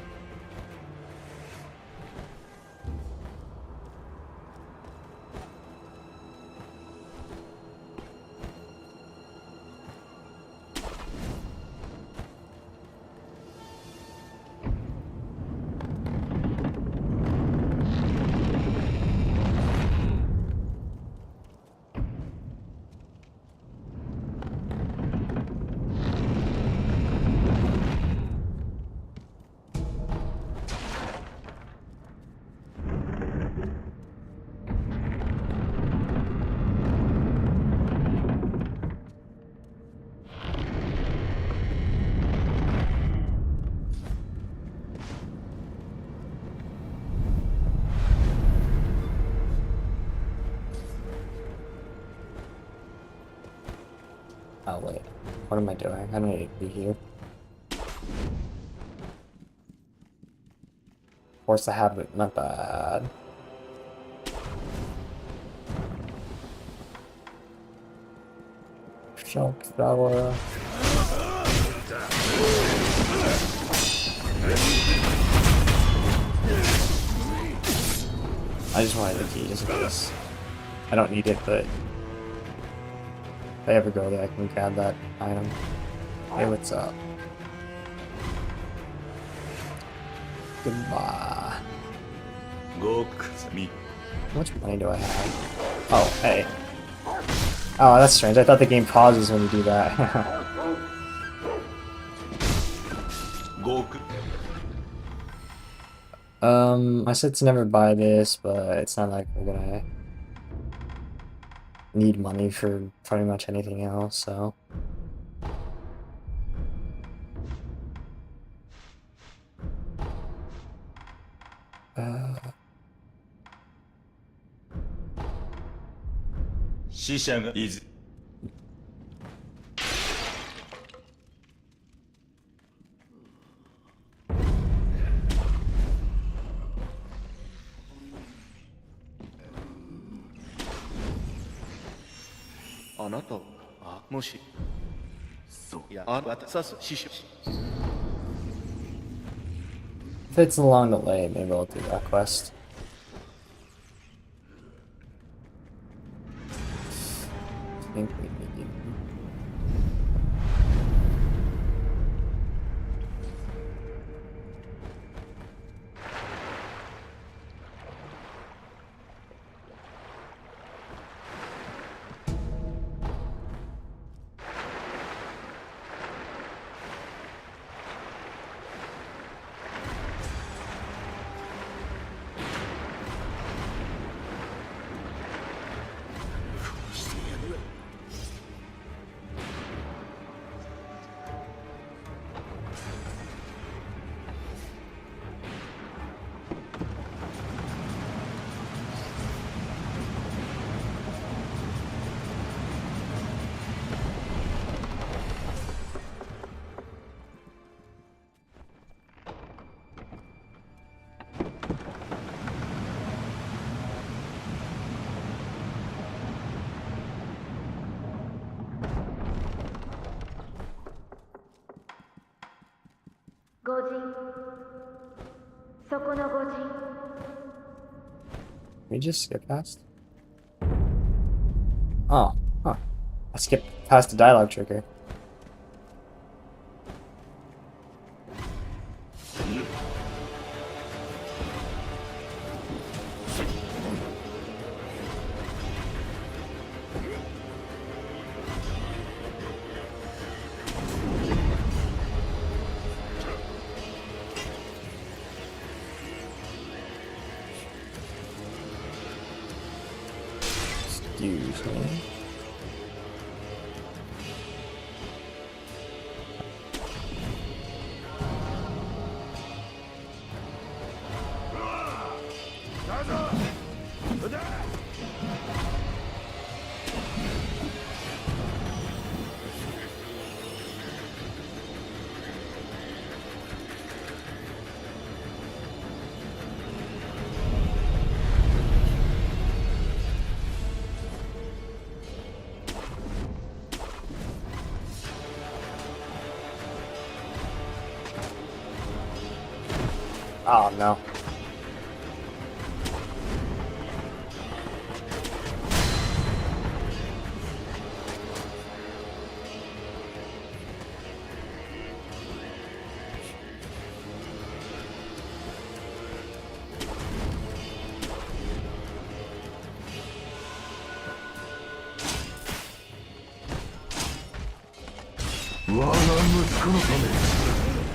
Oh wait, what am I doing? I don't need to be here. Force the habit, not bad. Shock flower. I just wanted the key just in case. I don't need it, but if I ever go there, I can grab that item. Hey, what's up? Goodbye. How much money do I have? Oh, hey. Oh, that's strange. I thought the game pauses when you do that. I said to never buy this, but it's not like we're gonna need money for pretty much anything else, so. Easy. あなたはもしそういやあなたさす師匠 If it's along the way, maybe I'll do that quest. I think we need. We just skip past? Oh, huh. I skipped past the dialogue trigger. Excuse me. Oh no.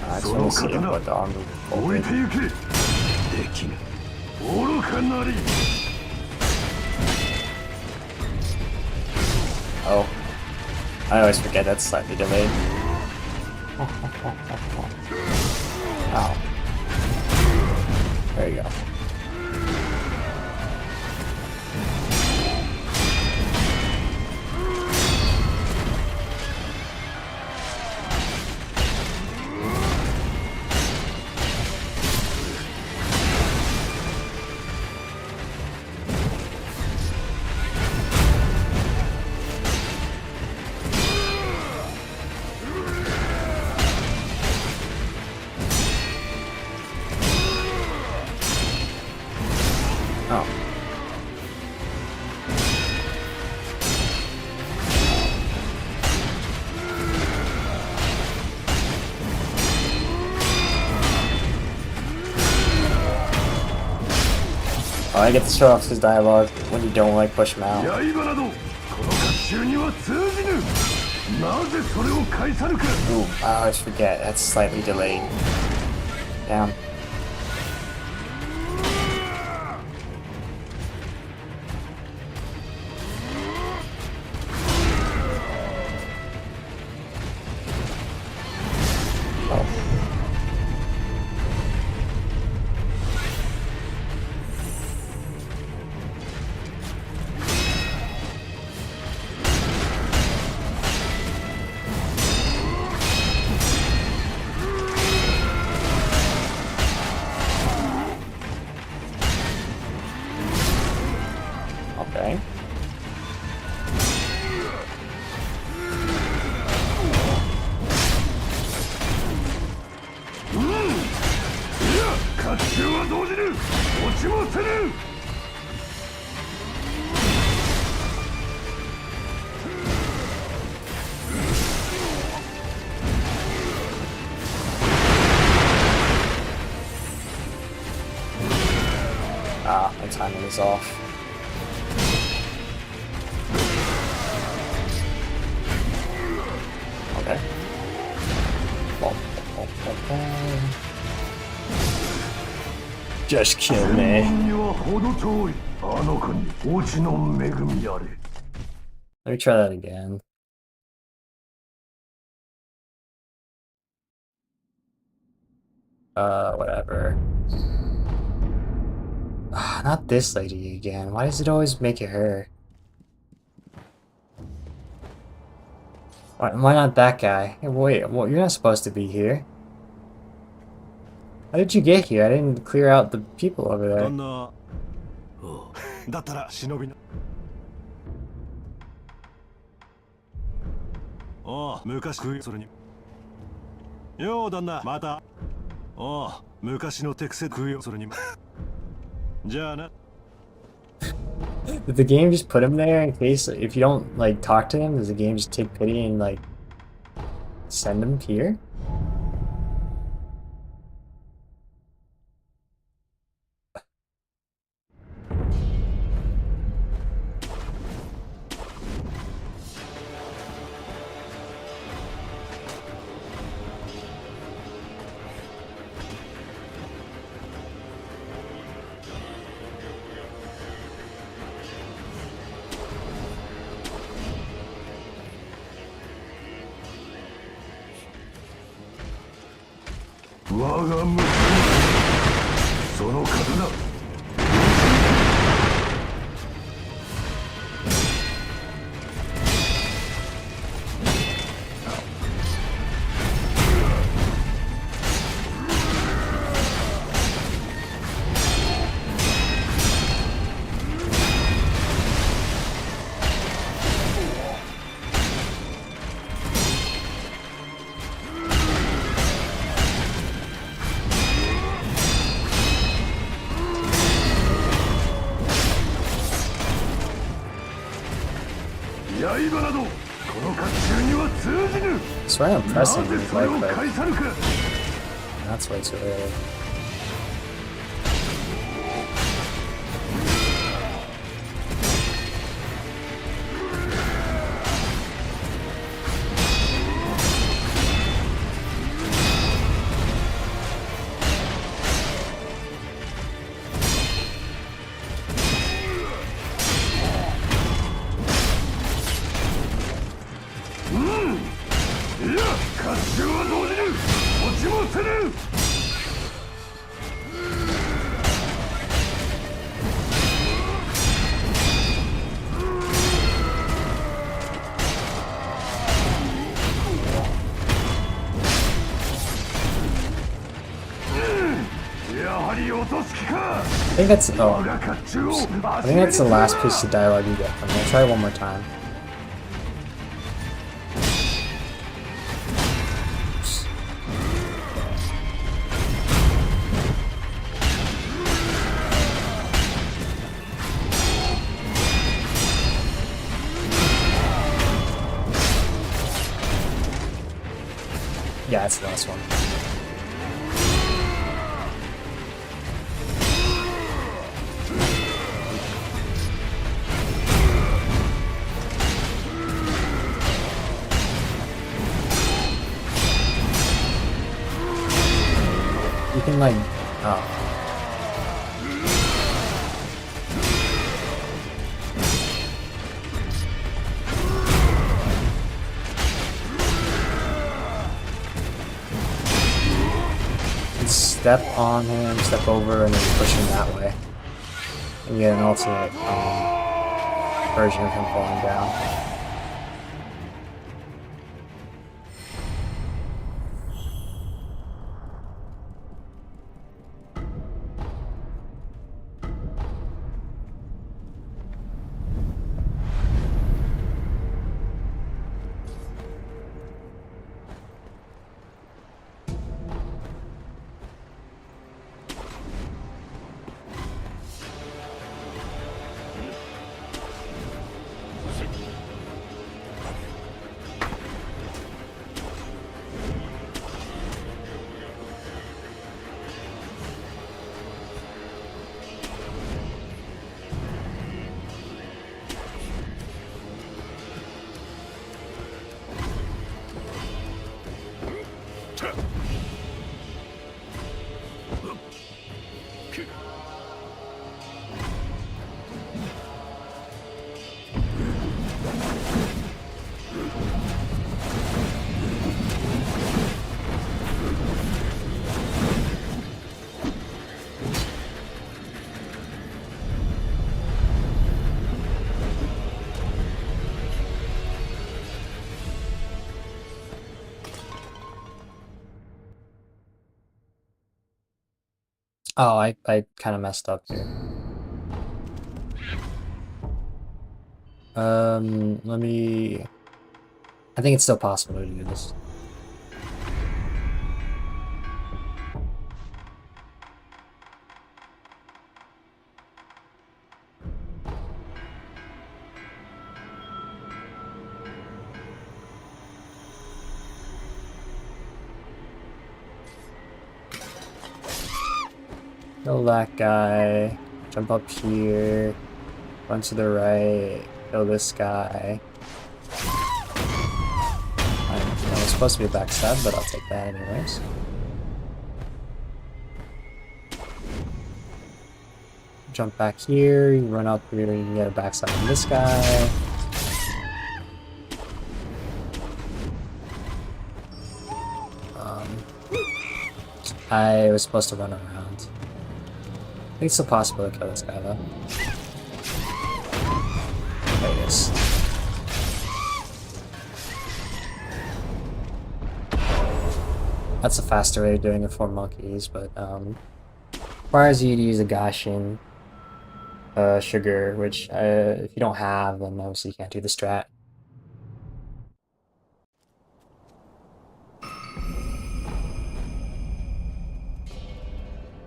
I just want to see what the armor will be. Oh, I always forget that's slightly delayed. Oh, there you go. Oh. Oh, I get to show off his dialogue when you don't like push him out. Ooh, I always forget. That's slightly delayed. Damn. Okay. Ah, my timing is off. Okay. Just kill me. Let me try that again. Whatever. Not this lady again. Why does it always make it her? Why not that guy? Hey, wait, well, you're not supposed to be here. How did you get here? I didn't clear out the people over there. Did the game just put him there in case if you don't like talk to him, does the game just take pity and like send him here? I swear I'm pressing these like that's way too early. I think that's I think that's the last piece of dialogue you get from me. I'll try it one more time. Yeah, it's the last one. You can like, oh. Step on him, step over, and then push him that way. And you get an alternate version of him falling down. Oh, I kind of messed up here. Let me... I think it's still possible to do this. Kill that guy, jump up here, run to the right, kill this guy. That was supposed to be a backstab, but I'll take that anyways. Jump back here, you run up here, you can get a backstab from this guy. I was supposed to run around. I think it's still possible to kill this guy though. There it is. That's a faster way of doing it for monkeys, but requires you to use a Gashin sugar, which if you don't have, then obviously you can't do the strat.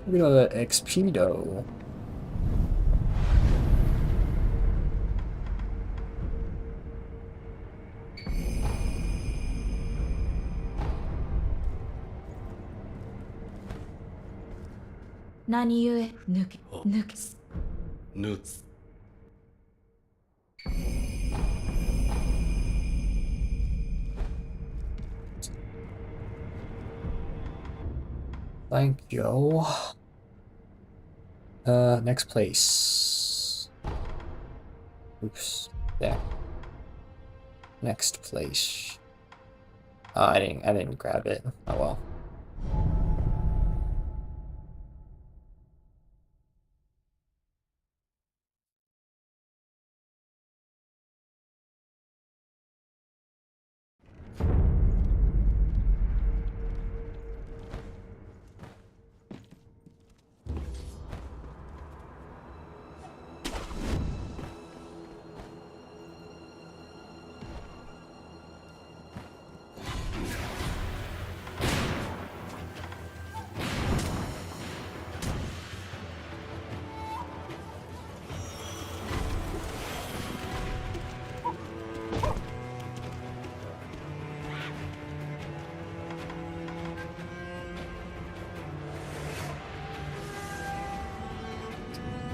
Look at the XP though. Thank you. Next place. Oops. There. Next place. Oh, I didn't grab it. Oh well.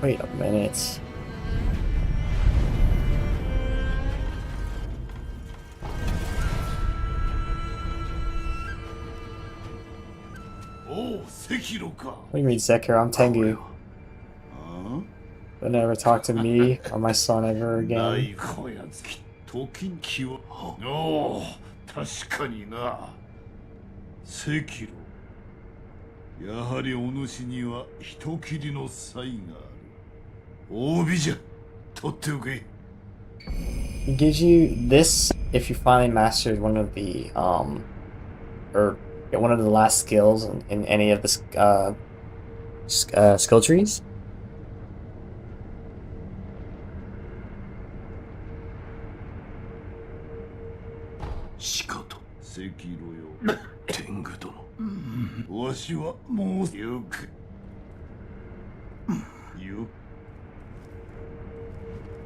Wait a minute. Oh, Sekiro ka. What do you mean, Sekiro? I'm Tengu. Don't ever talk to me or my son ever again. 時きはおお確かにな赤炉やはりお主には人斬りの才がある褒美じゃ取っておけ It gives you this if you finally mastered one of the or get one of the last skills in any of the skill trees. Shikato 赤炉よ天狗殿わしはもうよくよ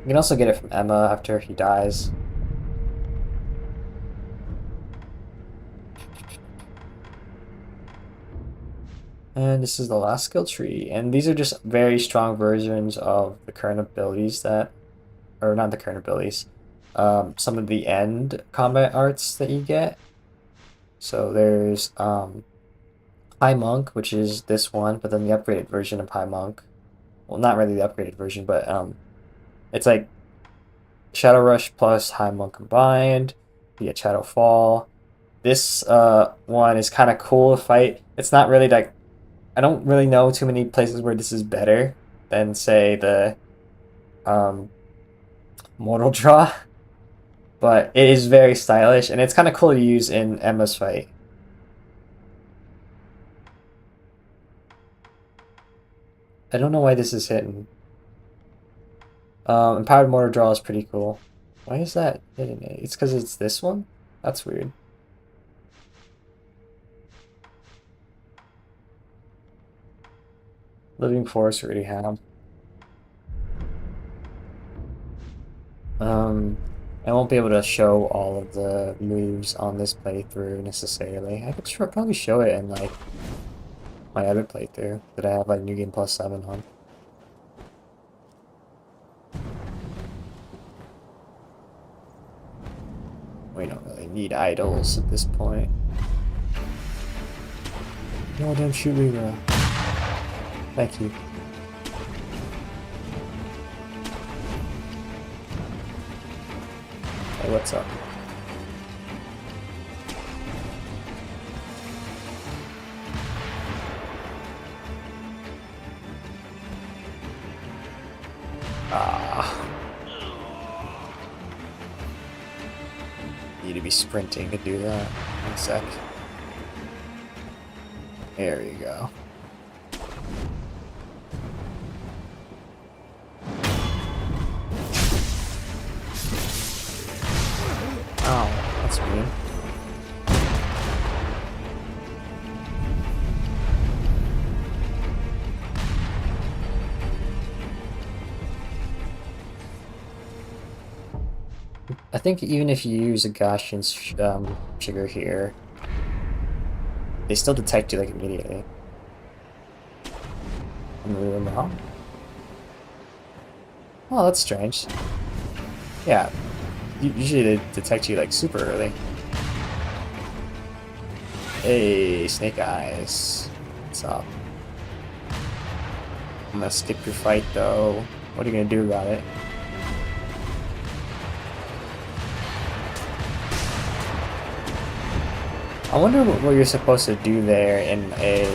You can also get it from Emma after he dies. And this is the last skill tree. And these are just very strong versions of the current abilities that... Or not the current abilities. Some of the end combat arts that you get. So there's High Monk, which is this one, but then the upgraded version of High Monk. Well, not really the upgraded version, but it's like Shadow Rush plus High Monk combined. You get Shadow Fall. This one is kind of cool to fight. It's not really like... I don't really know too many places where this is better than, say, the Mortal Draw. But it is very stylish, and it's kind of cool to use in Emma's fight. I don't know why this is hidden. Empowered Mortar Draw is pretty cool. Why is that hidden? It's because it's this one? That's weird. Living Force already have. I won't be able to show all of the moves on this playthrough necessarily. I could probably show it in like my other playthrough that I have like New Game Plus 7 on. We don't really need idols at this point. No, don't shoot me, bro. Thank you. Hey, what's up? Need to be sprinting to do that. One sec. There you go. Oh, that's weird. I think even if you use a Gaussian sugar here, they still detect you like immediately. Am I wrong? Oh, that's strange. Yeah, usually they detect you like super early. Hey, Snake Eyes. What's up? I'm gonna skip your fight though. What are you gonna do about it? I wonder what you're supposed to do there in a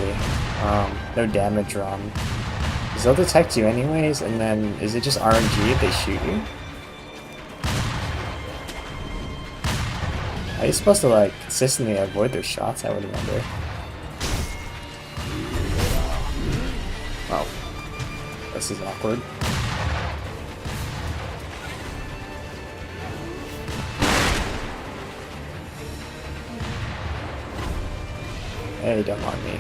no damage run. Because they'll detect you anyways, and then is it just RNG if they shoot you? Are you supposed to like consistently avoid their shots? I would wonder. Oh, this is awkward. Hey, don't mind me.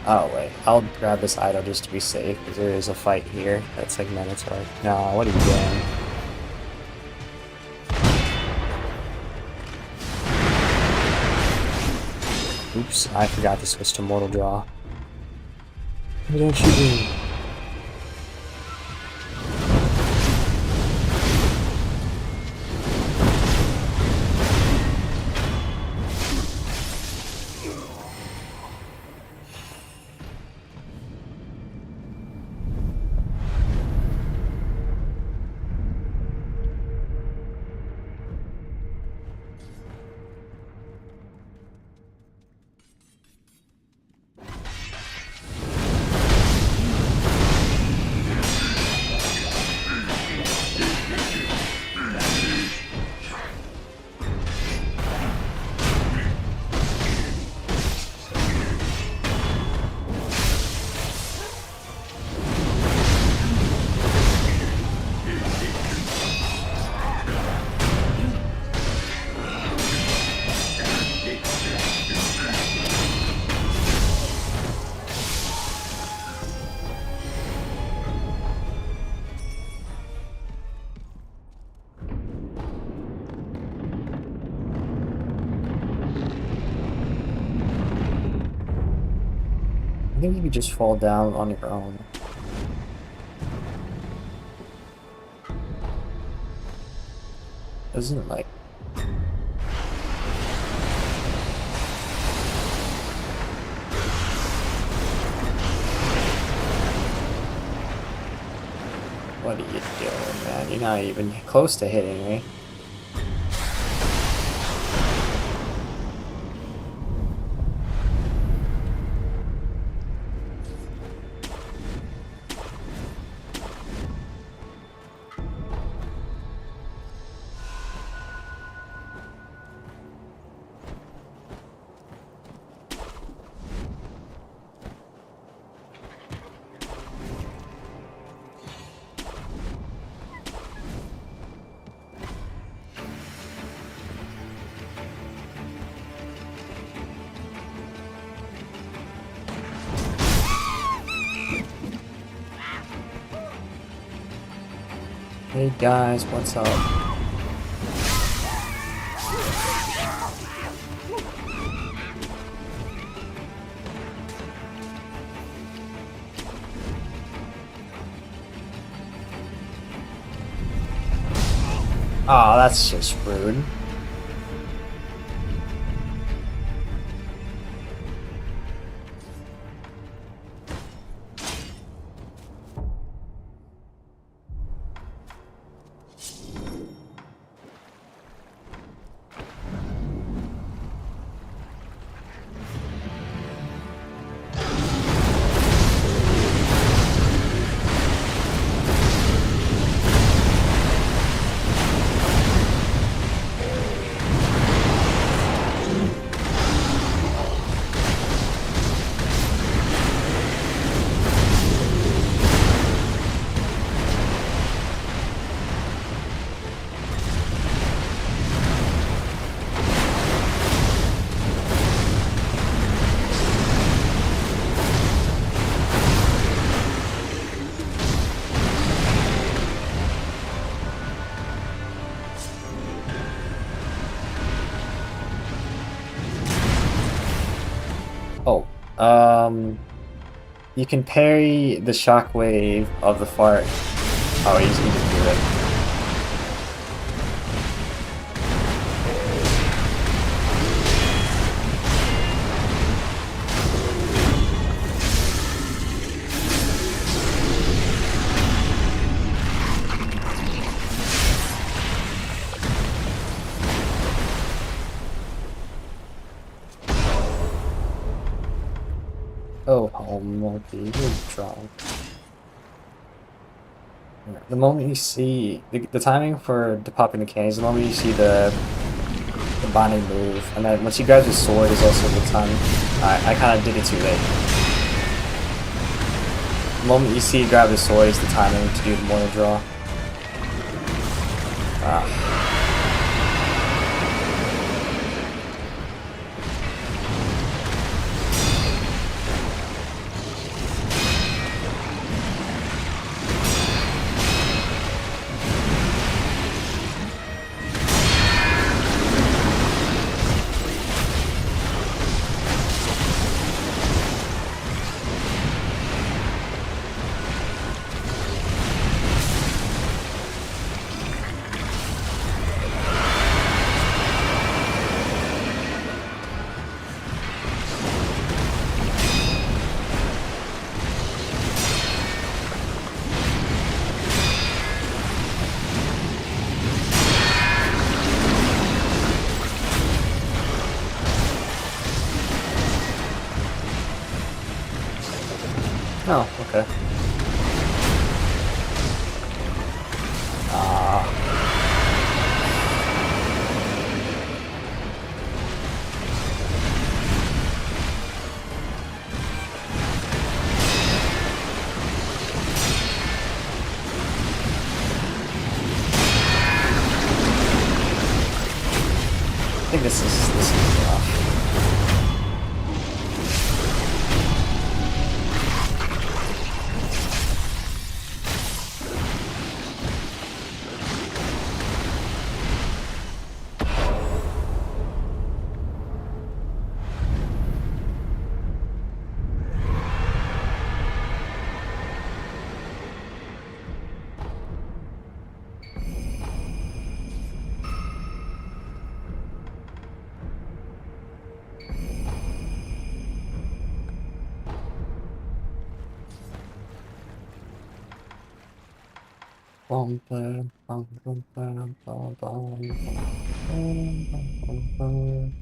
Oh wait, I'll grab this idol just to be safe, because there is a fight here that's like mandatory. No, what are you doing? Oops, I forgot to switch to Mortal Draw. What don't you do? I think you could just fall down on your own. Isn't like what are you doing, man? You're not even close to hitting me. Hey guys, what's up? Oh, that's just rude. Oh, you can parry the shockwave of the fart. Oh, you just need to do it. Oh, Multi, you're drunk. The moment you see the timing for the popping the cannons, the moment you see the binding move, and then once you grab the sword is also the time. I kind of did it too late. The moment you see you grab the sword is the timing to do the mortal draw. Oh, okay. Ah. I think this is rough. Bum, bum, bum, bum, bum, bum, bum, bum, bum, bum.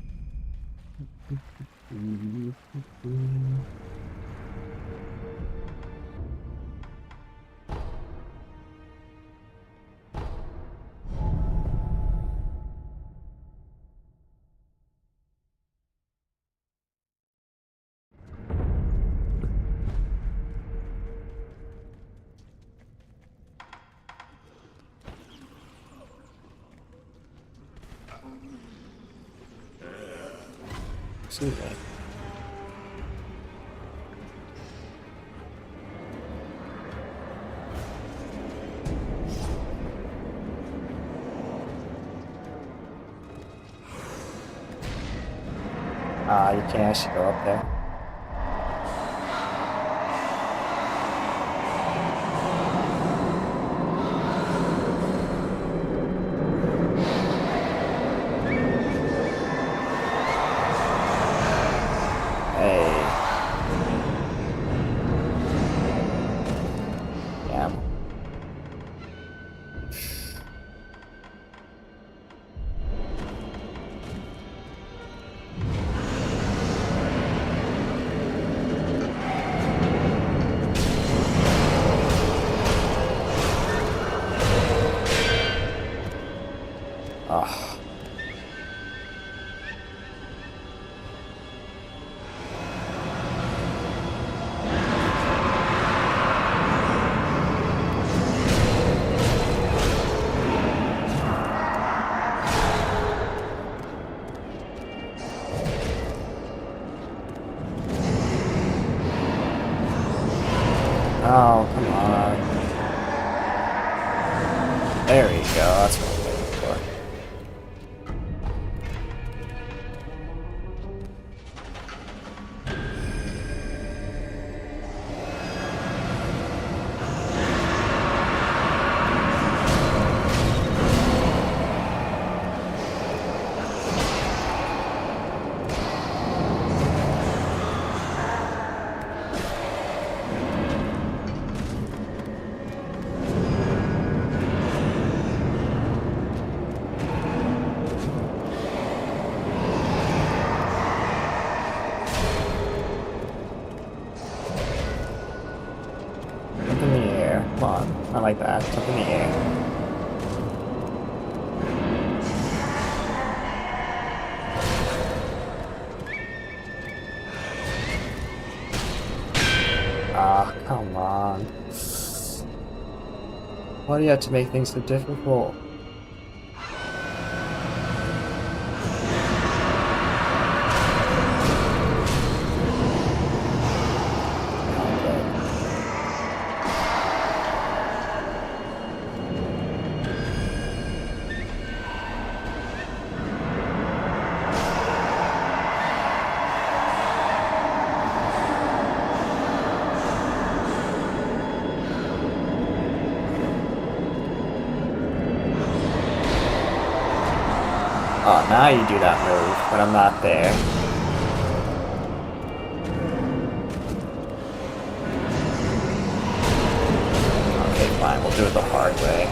Excuse me. You can't actually go up there. Hey. Damn. Ugh. Oh, come on. There we go, that's what I'm looking for. Jump in the air. Come on. I like that. Jump in the air. Ah, come on. Why do you have to make things so difficult? Oh, now you do that move, but I'm not there. Okay, fine, we'll do it the hard way.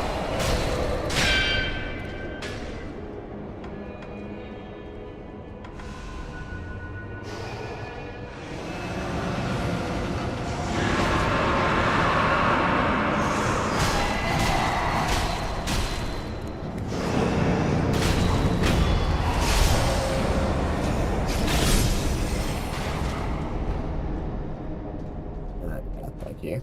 Thank you.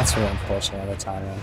That's really unfortunate at the timing.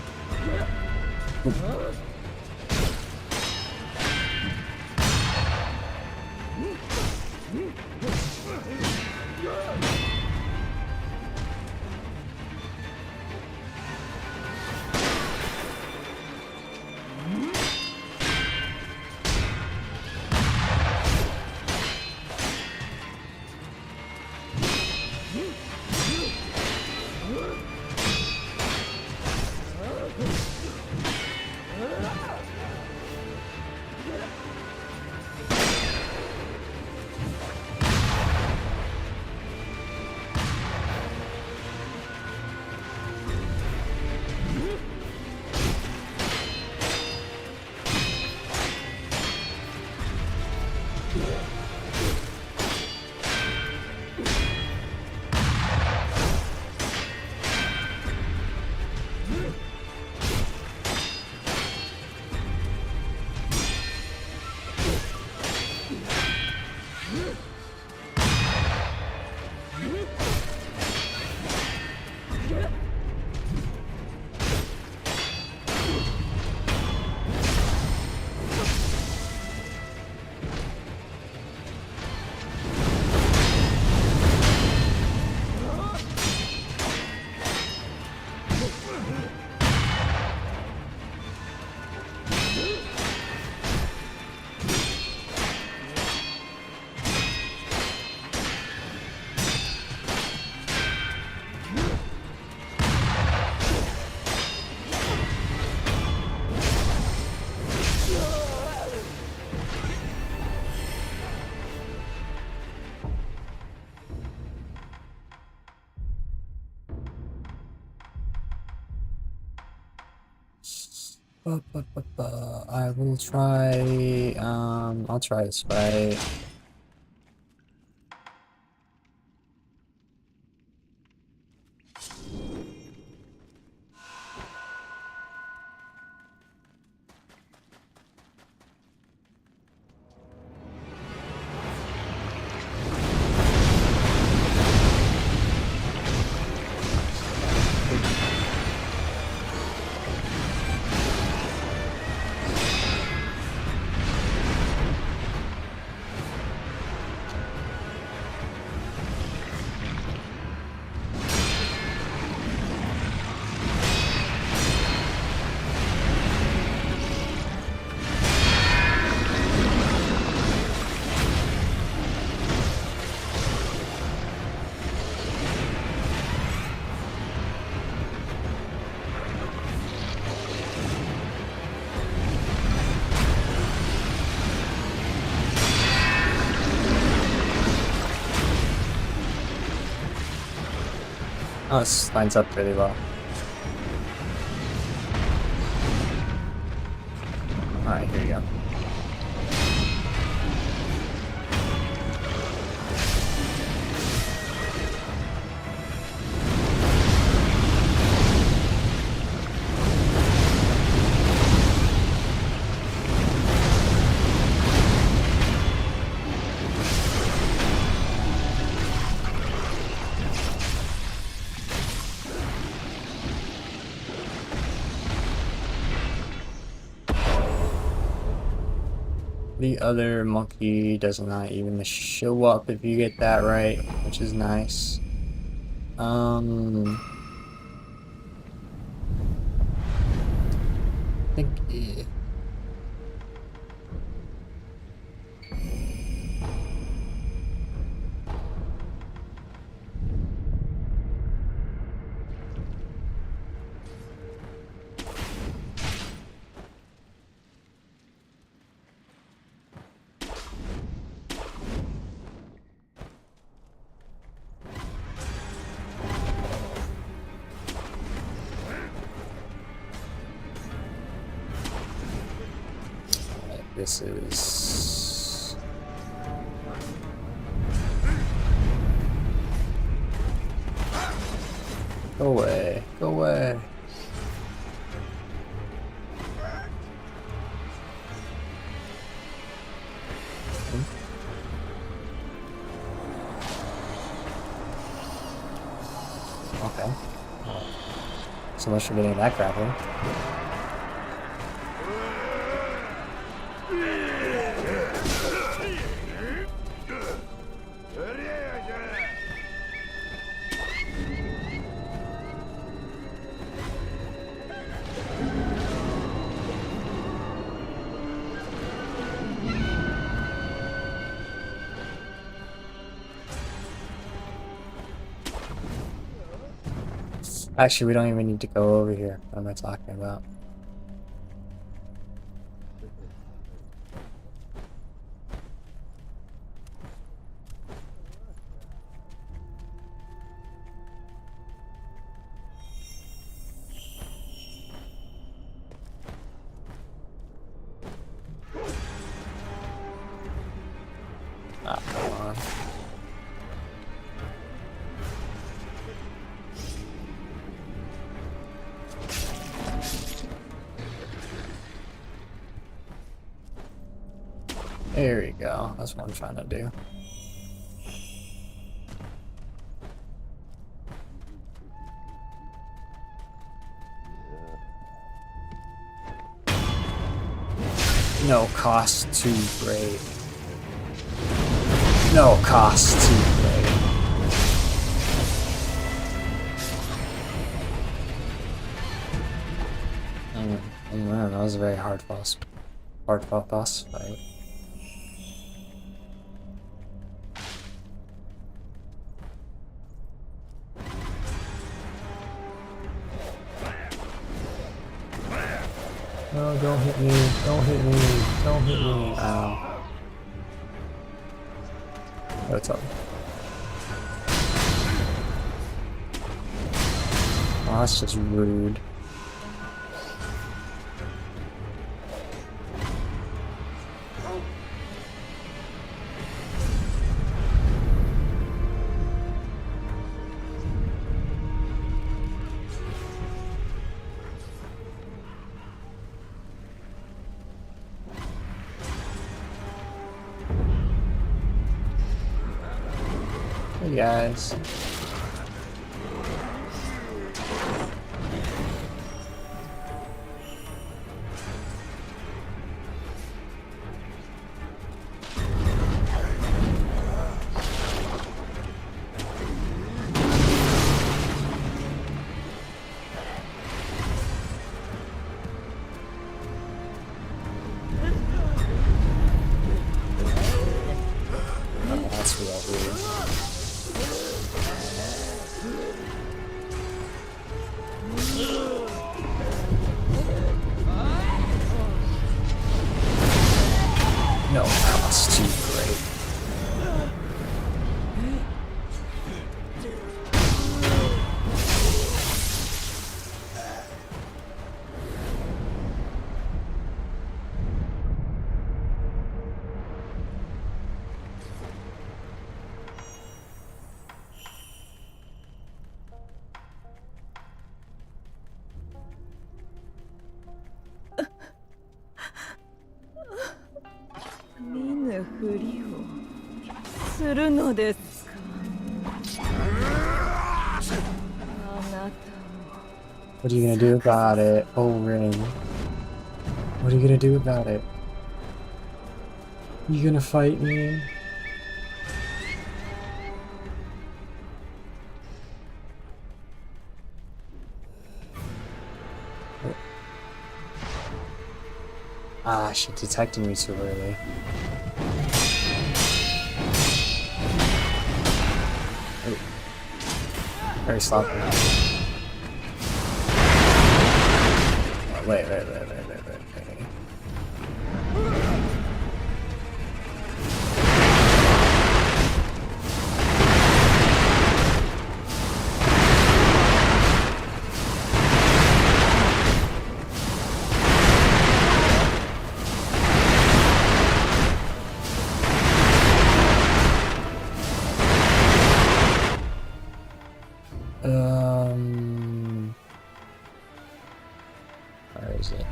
I will try, I'll try this way. Oh, this lines up really well. Alright, here you go. the other monkey does not even show up if you get that right, which is nice. I think this is go away, go away. Okay. So much for getting that grappling. Actually, we don't even need to go over here. What am I talking about? Ah, come on. There we go. That's what I'm trying to do. No cost too great. No cost too great. Oh man, that was a very hard boss fight. No, don't hit me, don't hit me, don't hit me. Ow. What's up? Oh, that's just rude. Hey guys. Oh, that's real weird. No, cost too great. What are you gonna do about it? Oh, Ring. What are you gonna do about it? You gonna fight me? Oh. Ah, she detected me too early. Oh. Very sloppy. Oh, wait. Where is it?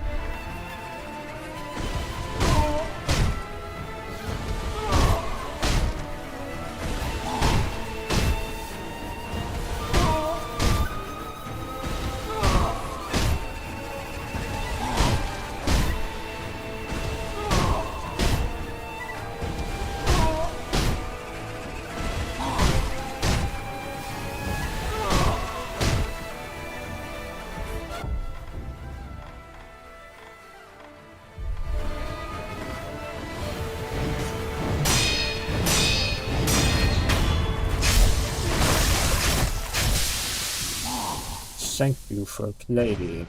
Thank you for playing.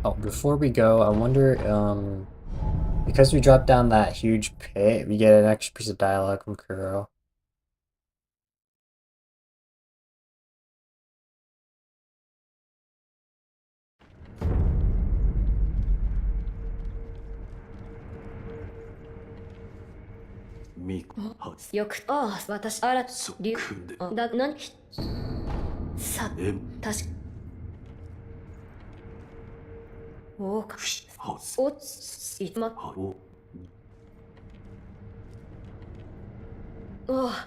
Oh, before we go, I wonder, because we dropped down that huge pit, we get an extra piece of dialogue from Kuro.よく、ああ、私、あら、りゅ、だ、なに、さ、たし、おうか、おつ、いま、おう、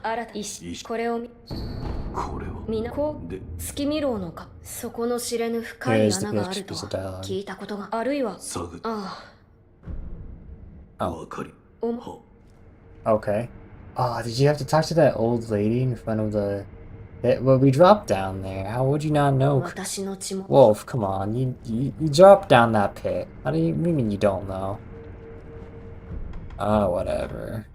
あら、石、これをみ、みな、こう、月見ろうのか、そこの知れぬ深い穴があるとは聞いたことが、あるいは、ああ、お、Okay. Ah, did you have to talk to that old lady in front of the pit? Well, we dropped down there. How would you not know? Wolf, come on. You dropped down that pit. How do you mean you don't know? Oh, whatever.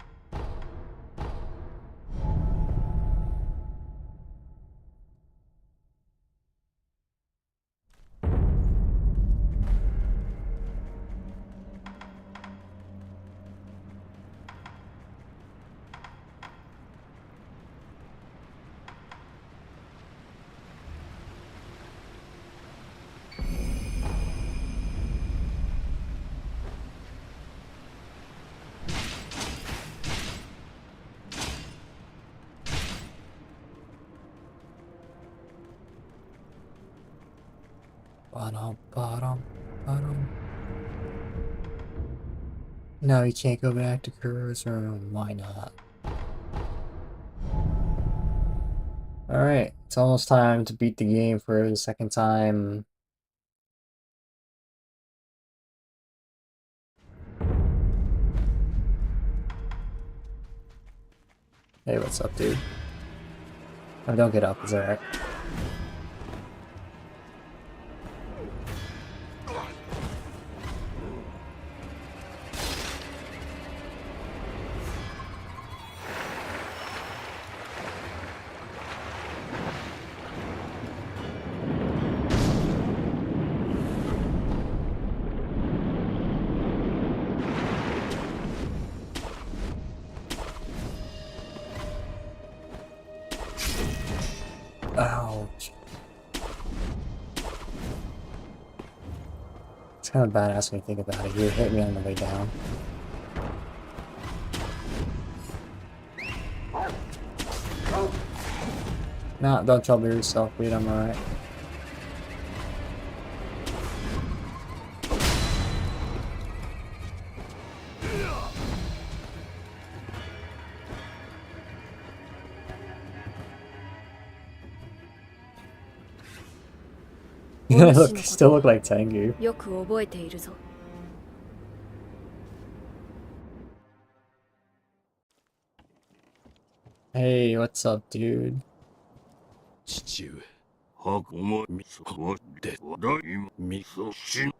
Bottom. No, you can't go back to Kuro's room. Why not? Alright, it's almost time to beat the game for the second time. Hey, what's up, dude? Oh, don't get up, it's alright. Ouch. It's kind of badass when you think about it. You hit me on the way down. No, don't trouble yourself, dude. I'm alright. still look like Tengu. よく覚えているぞ。Hey, what's up, dude? 父上、はこもみそわでわだいみそしん。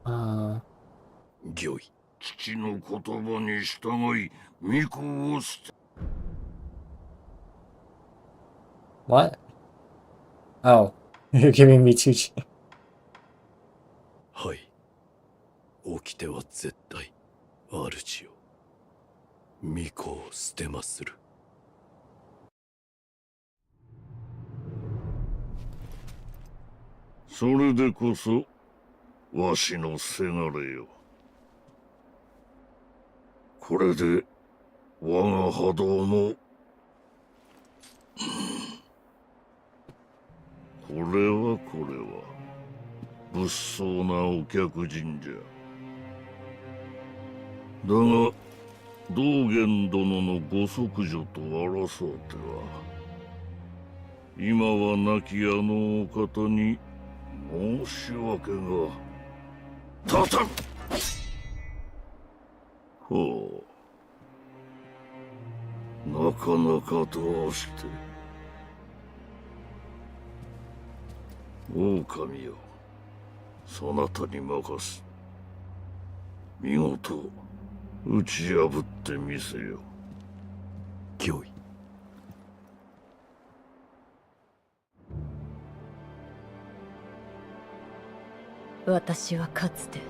御意。父の言葉に従い、御子を捨て。What? Oh, you're giving me two. はい。起きては絶対、主よ。御子を捨てまする。それでこそ、わしのせがれよ。これで、我が波動も、これは、物騒なお客人じゃ。だが、道元殿のご息女と争うては、今は亡きあのお方に申し訳が立たん。ほう、なかなかどうして。狼よ、そなたに任す。見事打ち破ってみせよ。御意。私はかつて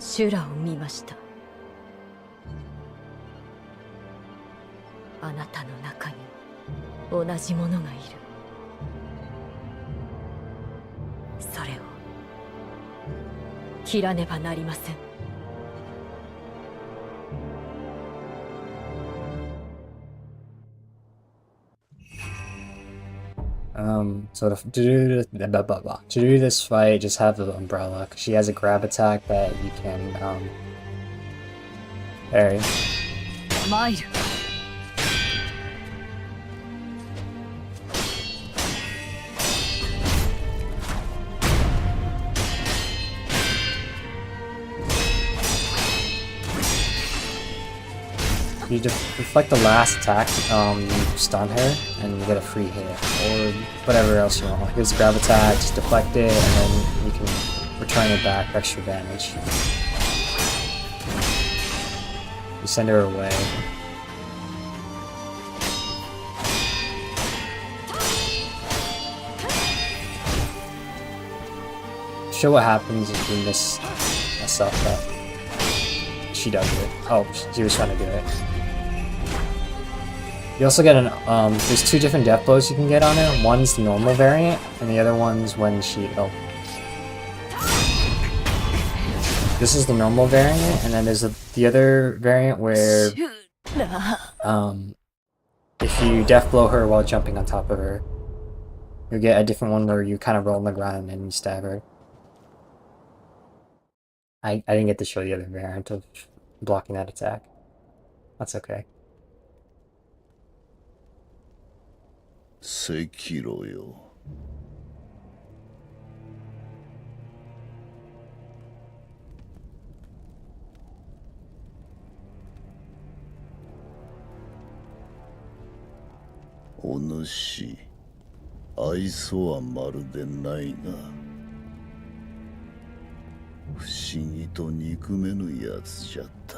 修羅を見ました。あなたの中に同じものがいる。それを切らねばなりません。So to do this fight, just have the umbrella, because she has a grab attack that you can, parry. 参る。You deflect the last attack, you stun her, and you get a free hit, or whatever else you want. Like this grab attack, just deflect it, and then you can return it back for extra damage. You send her away. Show what happens if you mess up. She does it. Oh, she was trying to do it. You also get an, there's two different death blows you can get on her. One's the normal variant, and the other one's when she, This is the normal variant, and then there's the other variant where, if you death blow her while jumping on top of her, you'll get a different one where you kind of roll on the ground and you stab her. I didn't get to show the other variant of blocking that attack. That's okay. Sekiro yo. O主、愛想はまるでないが、不思議と憎めぬやつじゃった。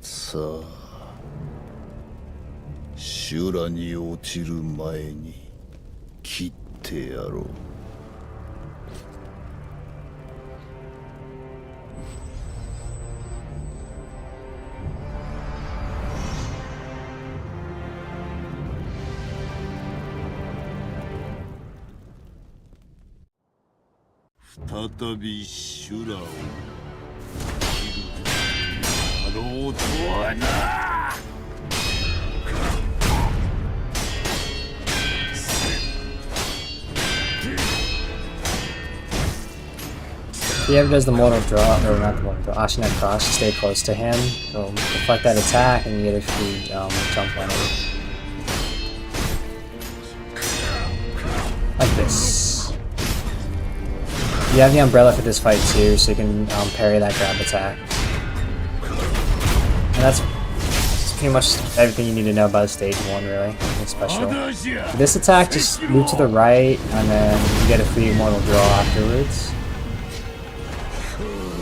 さあ、修羅に落ちる前に切ってやろう。再び修羅を切るだろうとはな。he ever does the mortal draw, or not the mortal draw, Ashina Cross, stay close to him. So deflect that attack and you get a free jump on him. Like this. You have the umbrella for this fight too, so you can parry that grab attack. And that's pretty much everything you need to know about stage 1, really. Nothing special. This attack, just move to the right, and then you get a free mortal draw afterwards.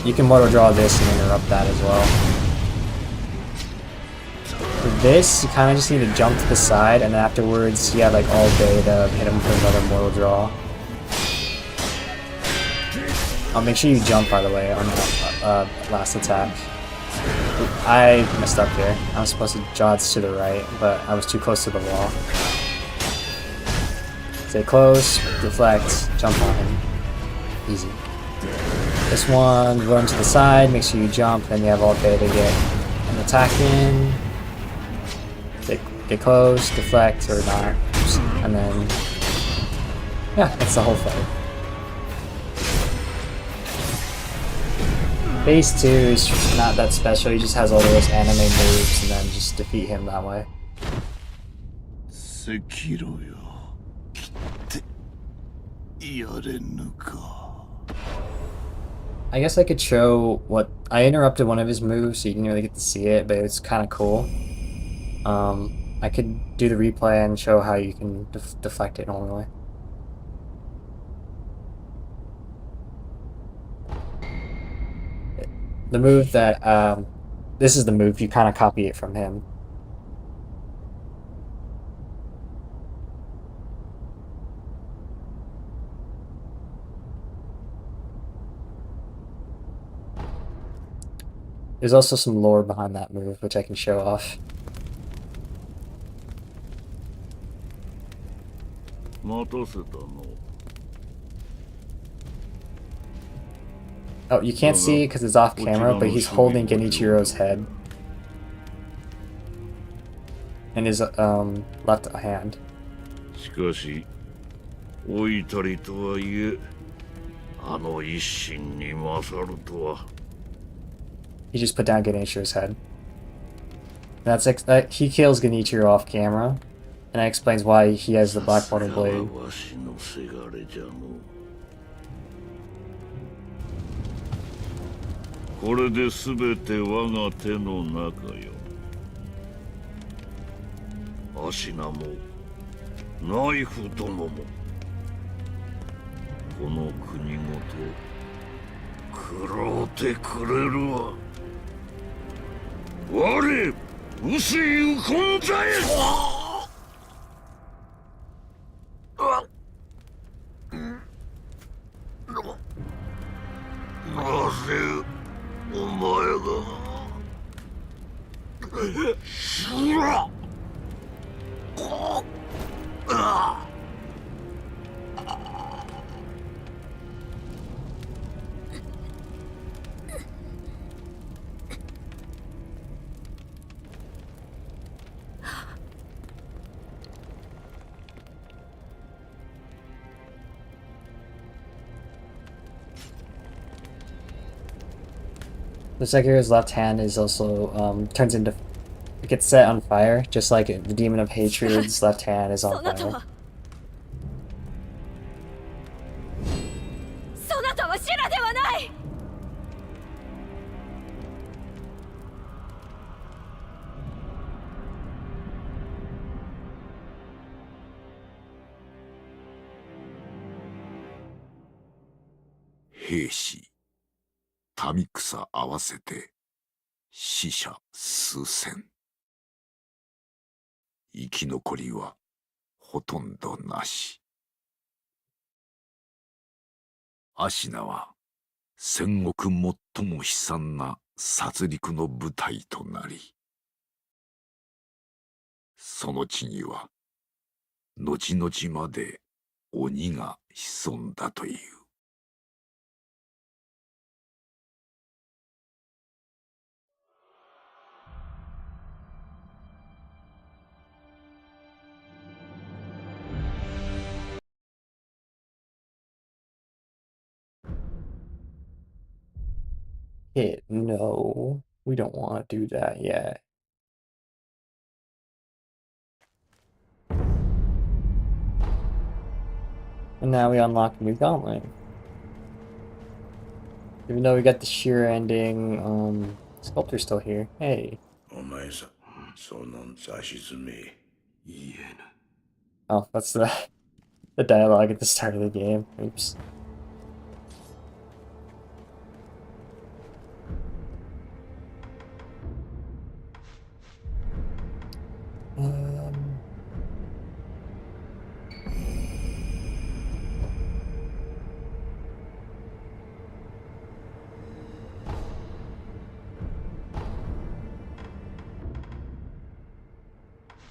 You can mortal draw this and interrupt that as well. For this, you kind of just need to jump to the side, and afterwards you have like all day to hit him for another mortal draw. Make sure you jump, by the way, on the last attack. I messed up here. I was supposed to dodge to the right, but I was too close to the wall. Stay close, deflect, jump on him. Easy. This one, run to the side, make sure you jump, then you have all day to get an attack in. Get close, deflect, or not. And then, yeah, that's the whole fight. Phase 2 is not that special, he just has all those anime moves and then just defeat him that way. Sekiro yo. I guess I could show what I interrupted one of his moves so you didn't really get to see it, but it's kind of cool. I could do the replay and show how you can deflect it normally. The move that, this is the move, you kind of copy it from him. There's also some lore behind that move, which I can show off. Oh, you can't see it because it's off camera, but he's holding Genichiro's head in his left hand. He just put down Genichiro's head. That's he kills Genichiro off camera, and that explains why he has the black mortal blade. これで全て我が手の中よ。アシナもナイフどももこの国ごと食ろうてくれるわ。我薄いウコンザエ。なぜお前が死ら。The Sekiro's left hand is also turns into, it gets set on fire, just like the Demon of Hatred's left hand is on fire. そなたはシラではない。兵士民草合わせて死者数千。生き残りはほとんどなし。アシナは戦国最も悲惨な殺戮の舞台となり、その地には後々まで鬼が潜んだという。hit. No, we don't want to do that yet. And now we unlock a new gauntlet. Even though we got the sheer ending, sculptor's still here. Hey. Oh, that's the dialogue at the start of the game. Oops.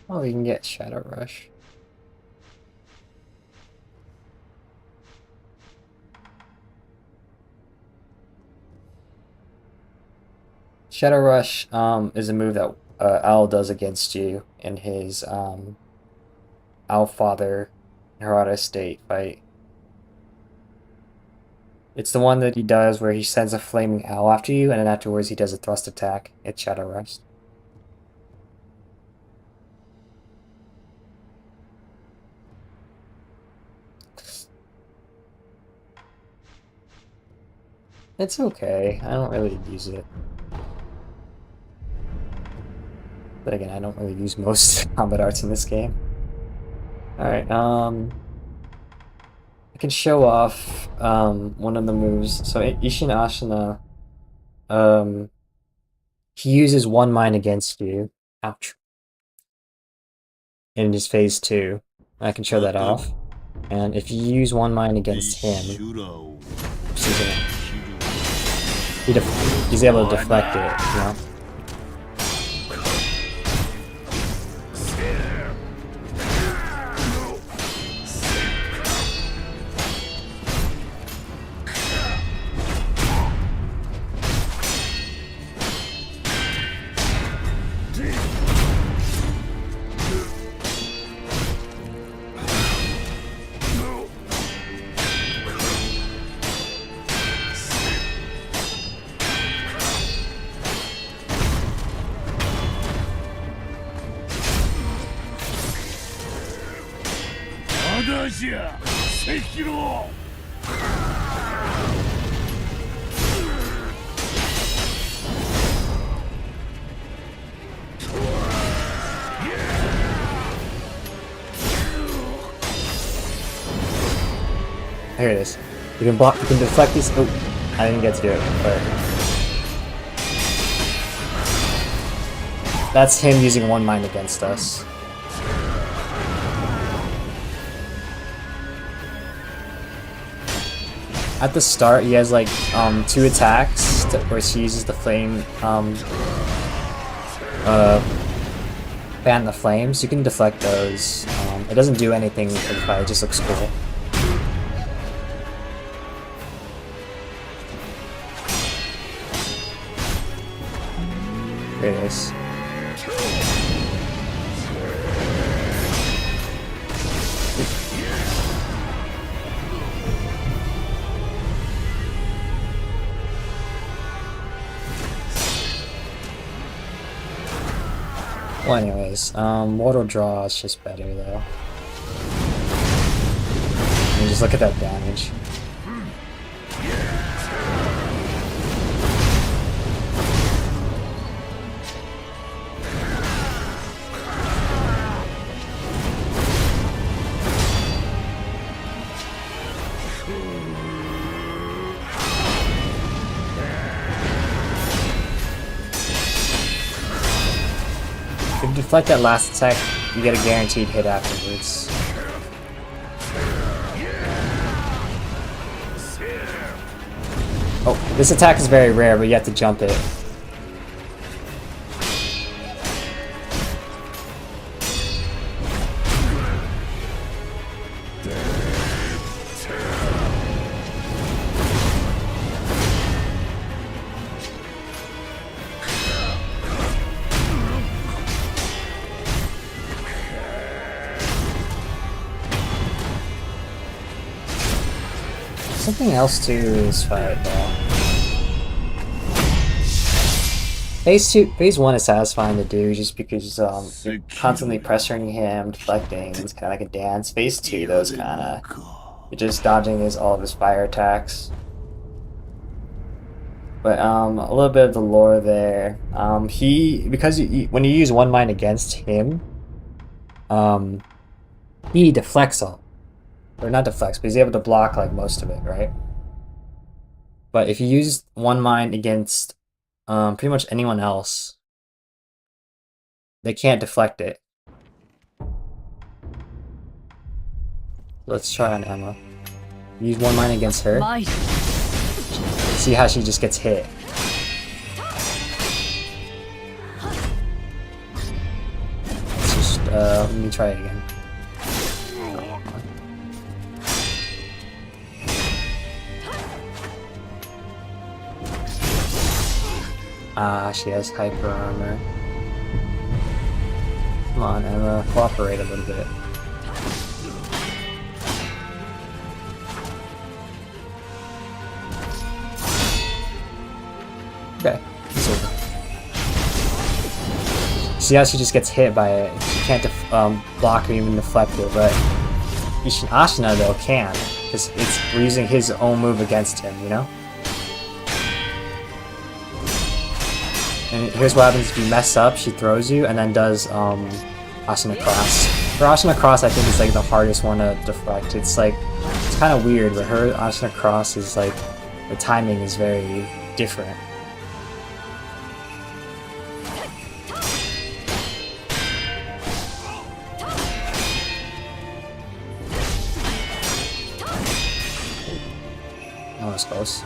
Oh, we can get Shadow Rush. Shadow Rush is a move that Owl does against you in his Owl Father Harada State fight. It's the one that he does where he sends a flaming owl after you, and then afterwards he does a thrust attack. It's Shadow Rush. It's okay. I don't really use it. But again, I don't really use most combat arts in this game. Alright, I can show off one of the moves. So Ishin Ashina, he uses one mind against you. Ouch. In his phase 2. I can show that off. And if you use one mind against him, he's able to deflect it, you know? Sekiro! Here it is. You can block, you can deflect these. Oh, I didn't get to do it, but that's him using one mind against us. At the start, he has like 2 attacks where he uses the flame, fan the flames. You can deflect those. It doesn't do anything for the fight. It just looks cool. There it is. Well, anyways, Mortal Draw is just better, though. And just look at that damage. If you deflect that last attack, you get a guaranteed hit afterwards. Oh, this attack is very rare, but you have to jump it. Something else to this fight, though. Phase 1 is satisfying to do just because you're constantly pressuring him, deflecting. It's kind of like a dance. Phase 2, though, is kind of you're just dodging all of his fire attacks. But a little bit of the lore there. Because when you use one mind against him, he deflects all, or not deflects, but he's able to block like most of it, right? But if you use one mind against pretty much anyone else, they can't deflect it. Let's try on Emma. Use one mind against her. See how she just gets hit. Let's just, let me try it again. Ah, she has hyper armor. Come on, Emma, cooperate a little bit. Okay, it's over. See how she just gets hit by it? She can't block or even deflect it, but Ishin Ashina though can, because we're using his own move against him, you know? And here's what happens if you mess up, she throws you and then does Ashina Cross. For Ashina Cross, I think it's like the hardest one to deflect. It's kind of weird, but her Ashina Cross is like, the timing is very different. Oh, that's close.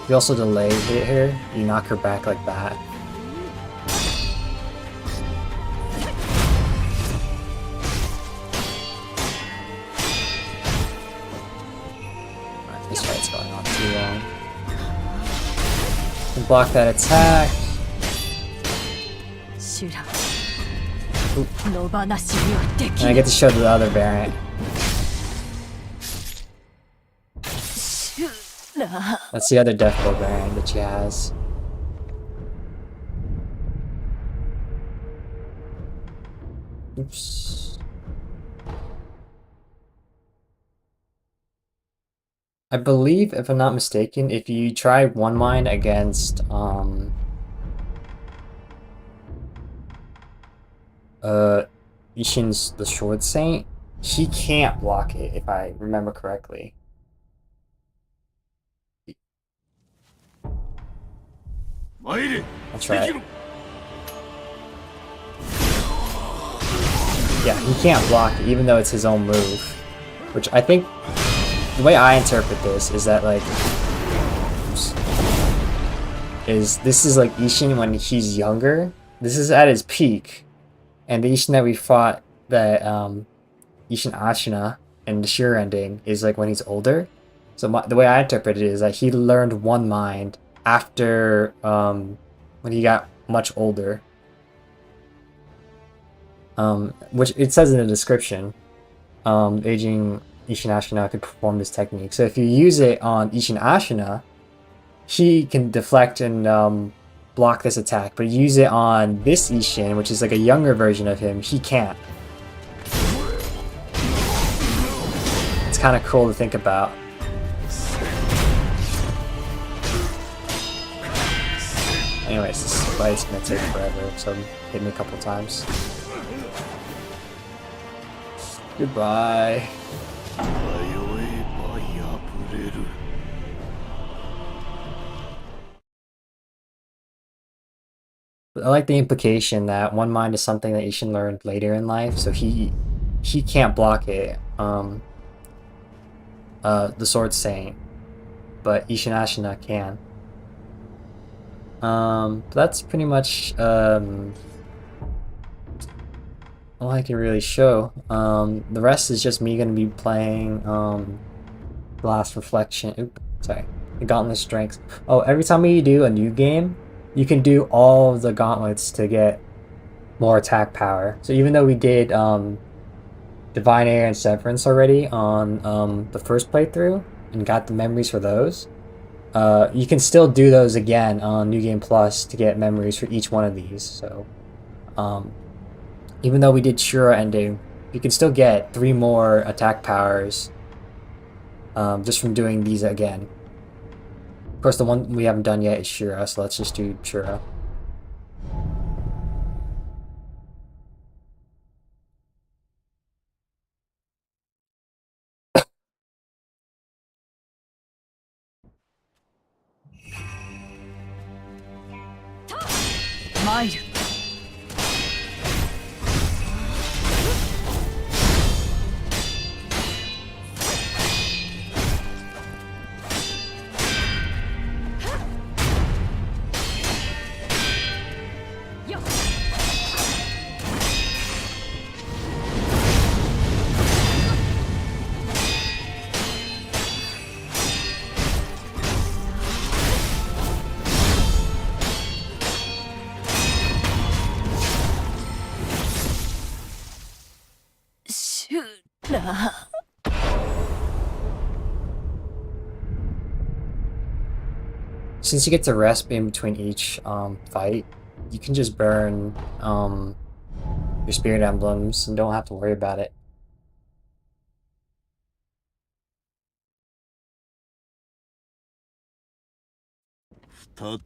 You also delay hit her, you knock her back like that. Alright, this fight's going on too long. You block that attack. And I get to show the other variant. That's the other Death Blow variant that she has. Oops. I believe, if I'm not mistaken, if you try one mind against Ishin's the Sword Saint, he can't block it, if I remember correctly. I'll try it. Yeah, he can't block it, even though it's his own move. Which I think, the way I interpret this is that, like, this is like Ishin when he's younger. This is at his peak. And the Ishin that we fought, that Ishin Ashina in the Sheer ending, is like when he's older. So the way I interpret it is that he learned one mind after when he got much older, which it says in the description, aging Ishin Ashina could perform this technique. So if you use it on Ishin Ashina, he can deflect and block this attack, but use it on this Ishin, which is like a younger version of him, he can't. It's kind of cool to think about. Anyways, this fight's gonna take forever, so hit me a couple times. Goodbye. I like the implication that one mind is something that Ishin learned later in life, so he can't block it. The Sword Saint, but Ishin Ashina can. That's pretty much all I can really show. The rest is just me gonna be playing Last Reflection. Oop, sorry, the Gauntlet Strengths. Oh, every time you do a new game, you can do all of the gauntlets to get more attack power. So even though we did Divine Air and Severance already on the first playthrough and got the memories for those, you can still do those again on New Game Plus to get memories for each one of these. So even though we did Shura ending, you can still get 3 more attack powers just from doing these again. Of course, the one we haven't done yet is Shura, so let's just do Shura. Since you get to rest in between each fight, you can just burn your spirit emblems and don't have to worry about it. Okay.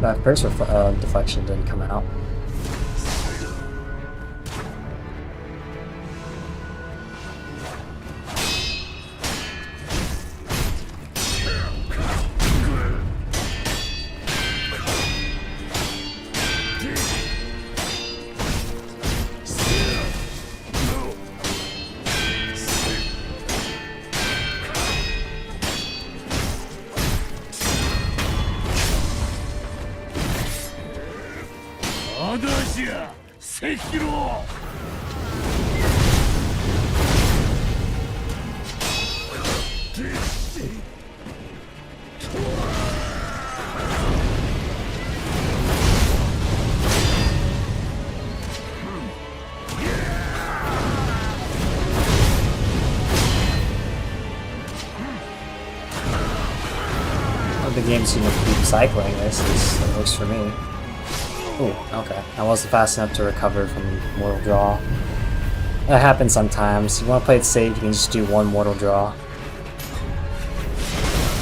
That first deflection didn't come out. Sekiro! The game seems to keep cycling this. It works for me. Ooh, okay. I wasn't fast enough to recover from Mortal Draw. That happens sometimes. You want to play it safe, you can just do 1 Mortal Draw.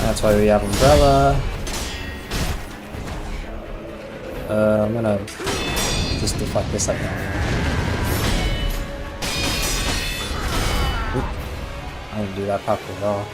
That's why we have Umbrella. I'm gonna just deflect this like that. Oop. I didn't do that properly at all.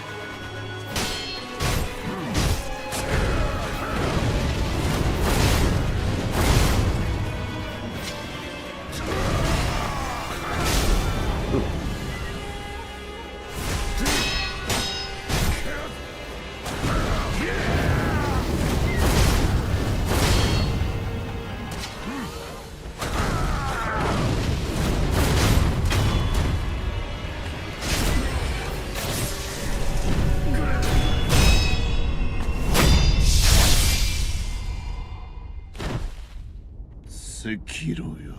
Sekiro よ。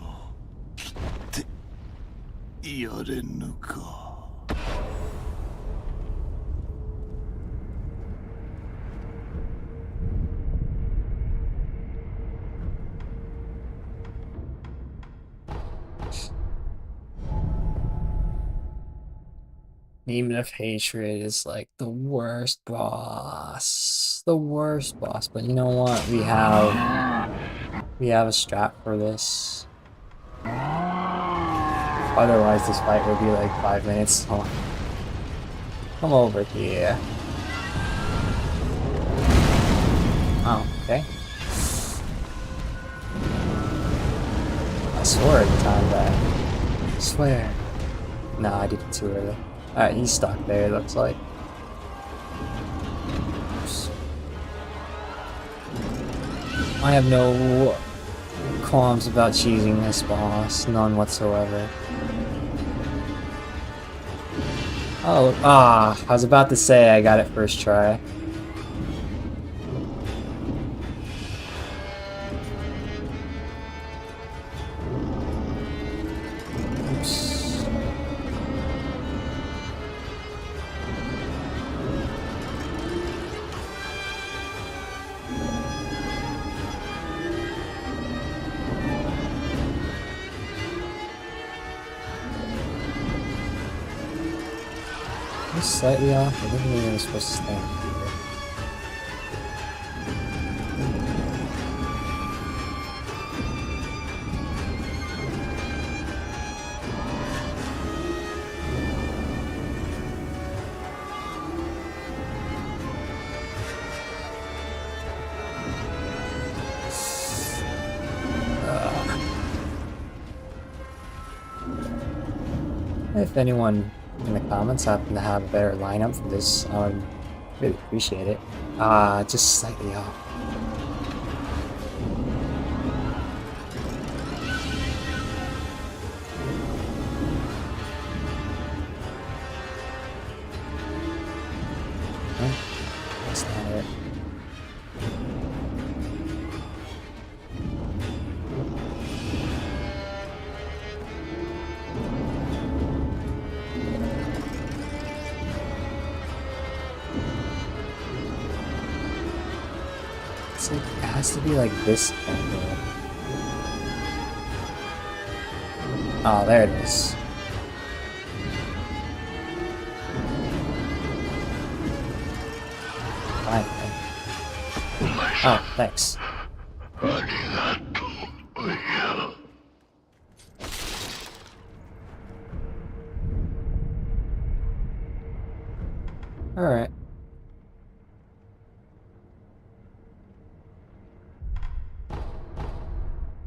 ってやれぬか。Demon of Hatred is like the worst boss. The worst boss, but you know what? We have a strat for this. Otherwise this fight would be like 5 minutes long. Come over here. Oh, okay. I swore at the time that. I swear. No, I did it too early. Alright, he's stuck there, it looks like. Oops. I have no qualms about cheesing this boss, none whatsoever. Oh, I was about to say I got it first try. Oops. Just slightly off. I think maybe I'm supposed to stand here. If anyone in the comments happen to have a better lineup for this, I would really appreciate it. Just slightly off. That's not it. It's like, it has to be like this angle. Oh, there it is. Fine. Oh, thanks. Alright.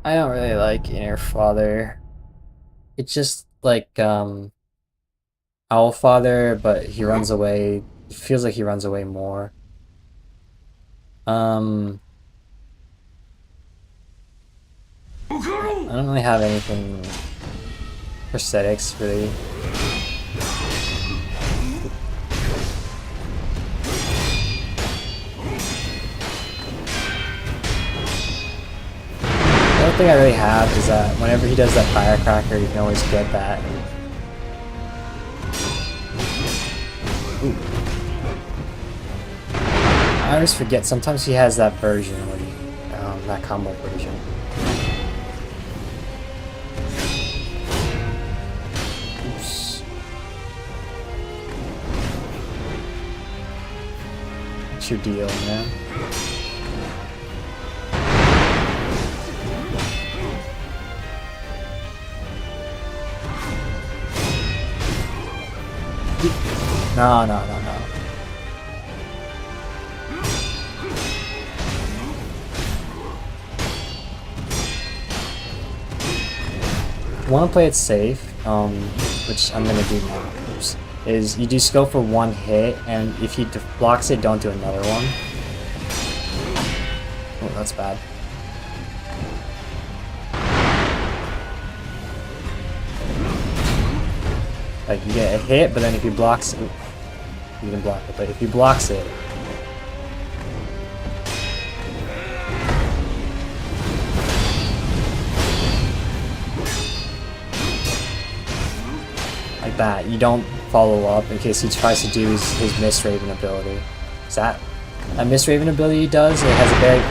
I don't really like Inner Father. It's just like, Owl Father, but he runs away. It feels like he runs away more. I don't really have anything prosthetics, really. The only thing I really have is that whenever he does that firecracker, you can always get that. Ooh. I always forget, sometimes he has that version, where he, that combo version. Oops. What's your deal, man? No, no, no, no. Want to play it safe, which I'm gonna do now, is you do scope for one hit, and if he blocks it, don't do another one. Oh, that's bad. Like, you get a hit, but then if he blocks it, you can block it, but if he blocks it, like that, you don't follow up in case he tries to do his Misthaven ability. Is that Misthaven ability he does? It has a very,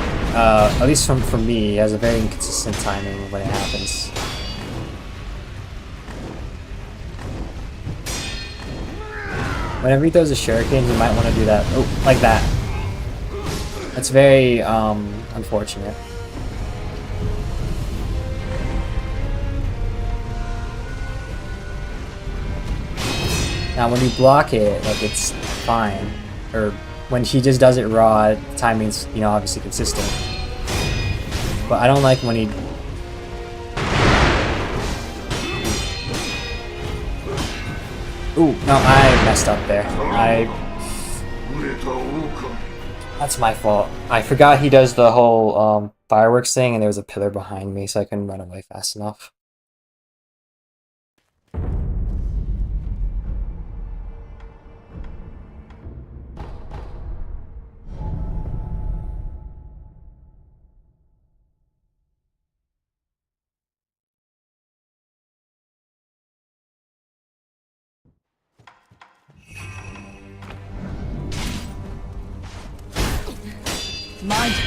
at least for me, it has a very inconsistent timing when it happens. Whenever he throws a shuriken, you might want to do that. Oh, like that. That's very, unfortunate. Now, when you block it, like, it's fine. Or when he just does it raw, the timing's, you know, obviously consistent. But I don't like when he... Ooh, no, I messed up there. That's my fault. I forgot he does the whole fireworks thing, and there was a pillar behind me, so I couldn't run away fast enough. 前じゃ。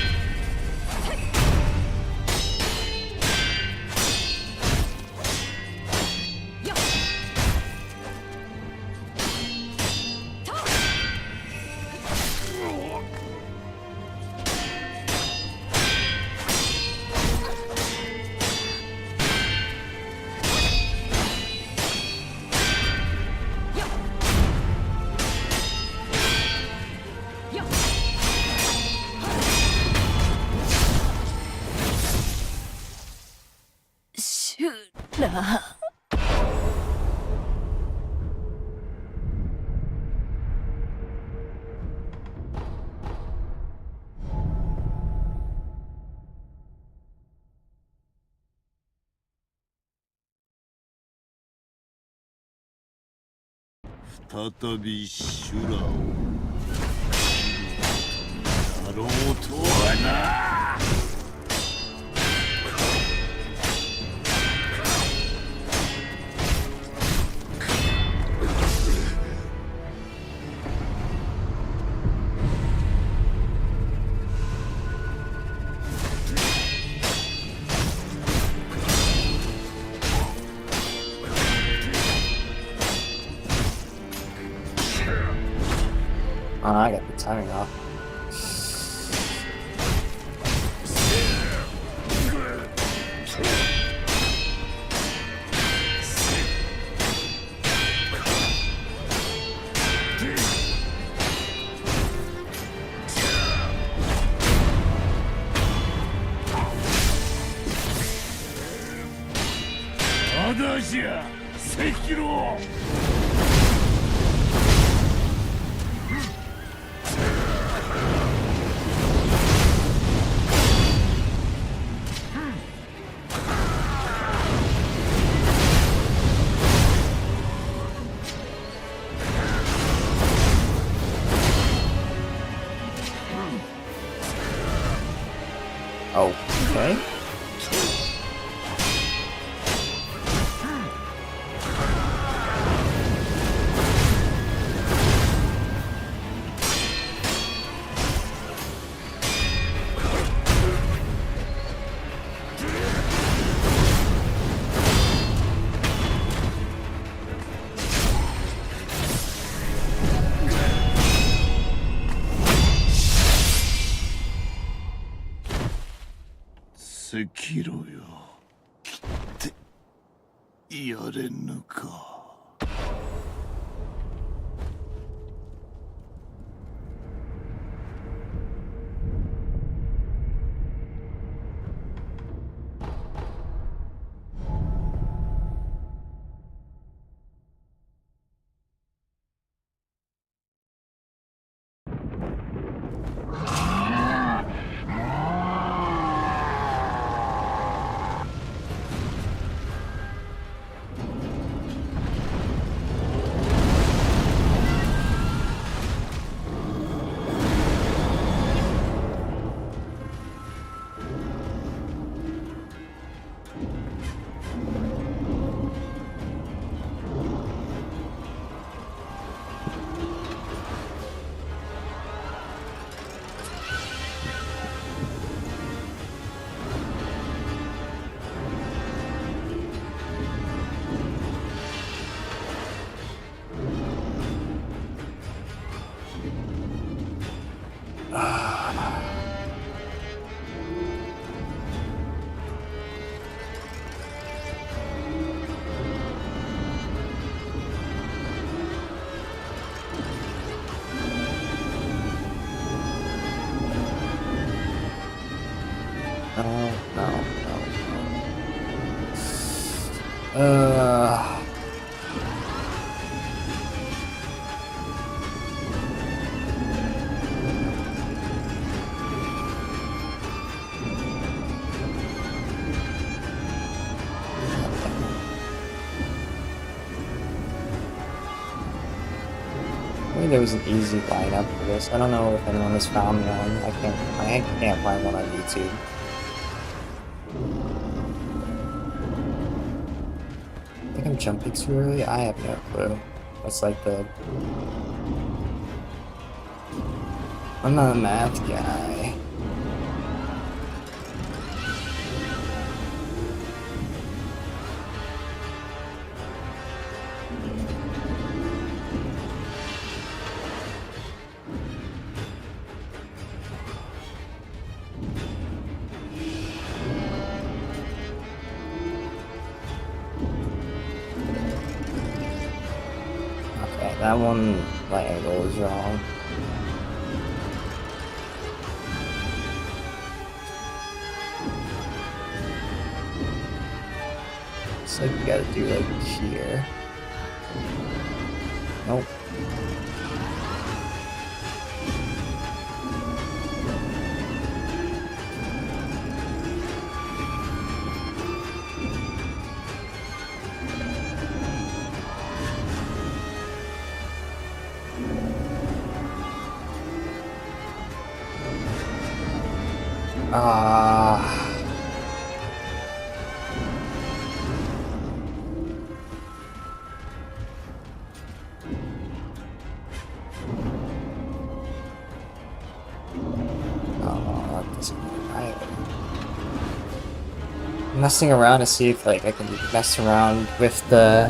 シュラ。再び修羅をやろうとはな。Oh, I got the timing off. Sekiro! Okay. Sekiro よ。来てやれぬか。Maybe there was an easy lineup for this. I don't know if anyone has found one. I can't find one on YouTube. I think I'm jumping too early. I have no clue. What's like the... I'm not a math guy. That one, my angle is wrong. Looks like you gotta do like here. Nope. Oh, that doesn't work either. I'm messing around to see if like I can mess around with the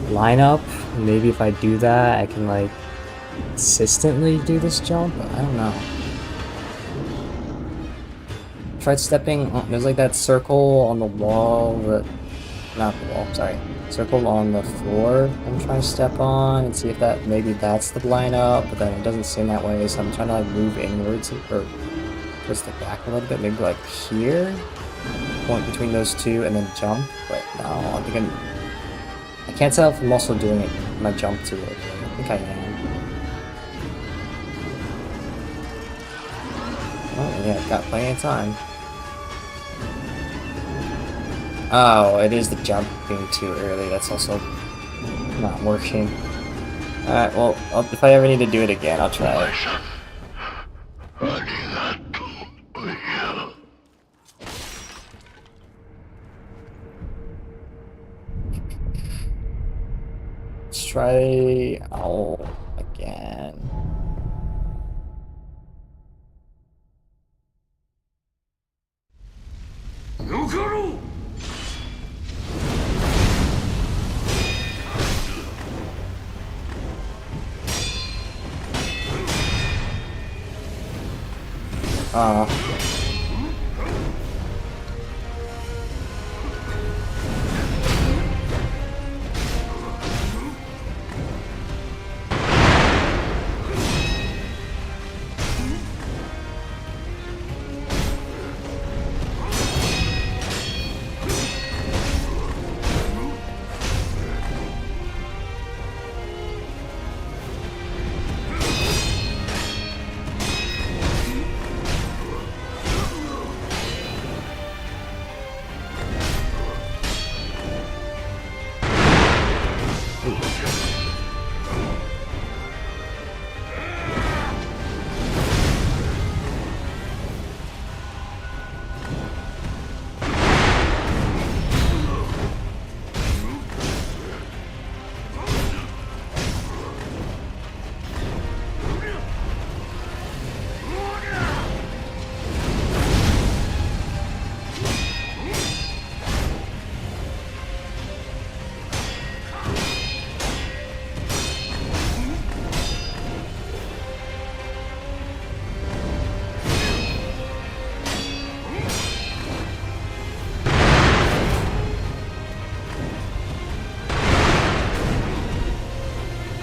lineup. Maybe if I do that, I can like consistently do this jump. I don't know. Tried stepping on, there's like that circle on the wall that, not the wall, sorry, circle on the floor I'm trying to step on and see if that, maybe that's the lineup, but then it doesn't seem that way, so I'm trying to like move inwards or towards the back a little bit, maybe like here, point between those two and then jump, but no, I think I can't tell if I'm also doing it, my jump too early. I think I am. Oh yeah, got plenty of time. Oh, it is the jump being too early. That's also not working. Alright, well, if I ever need to do it again, I'll try it. Let's try again.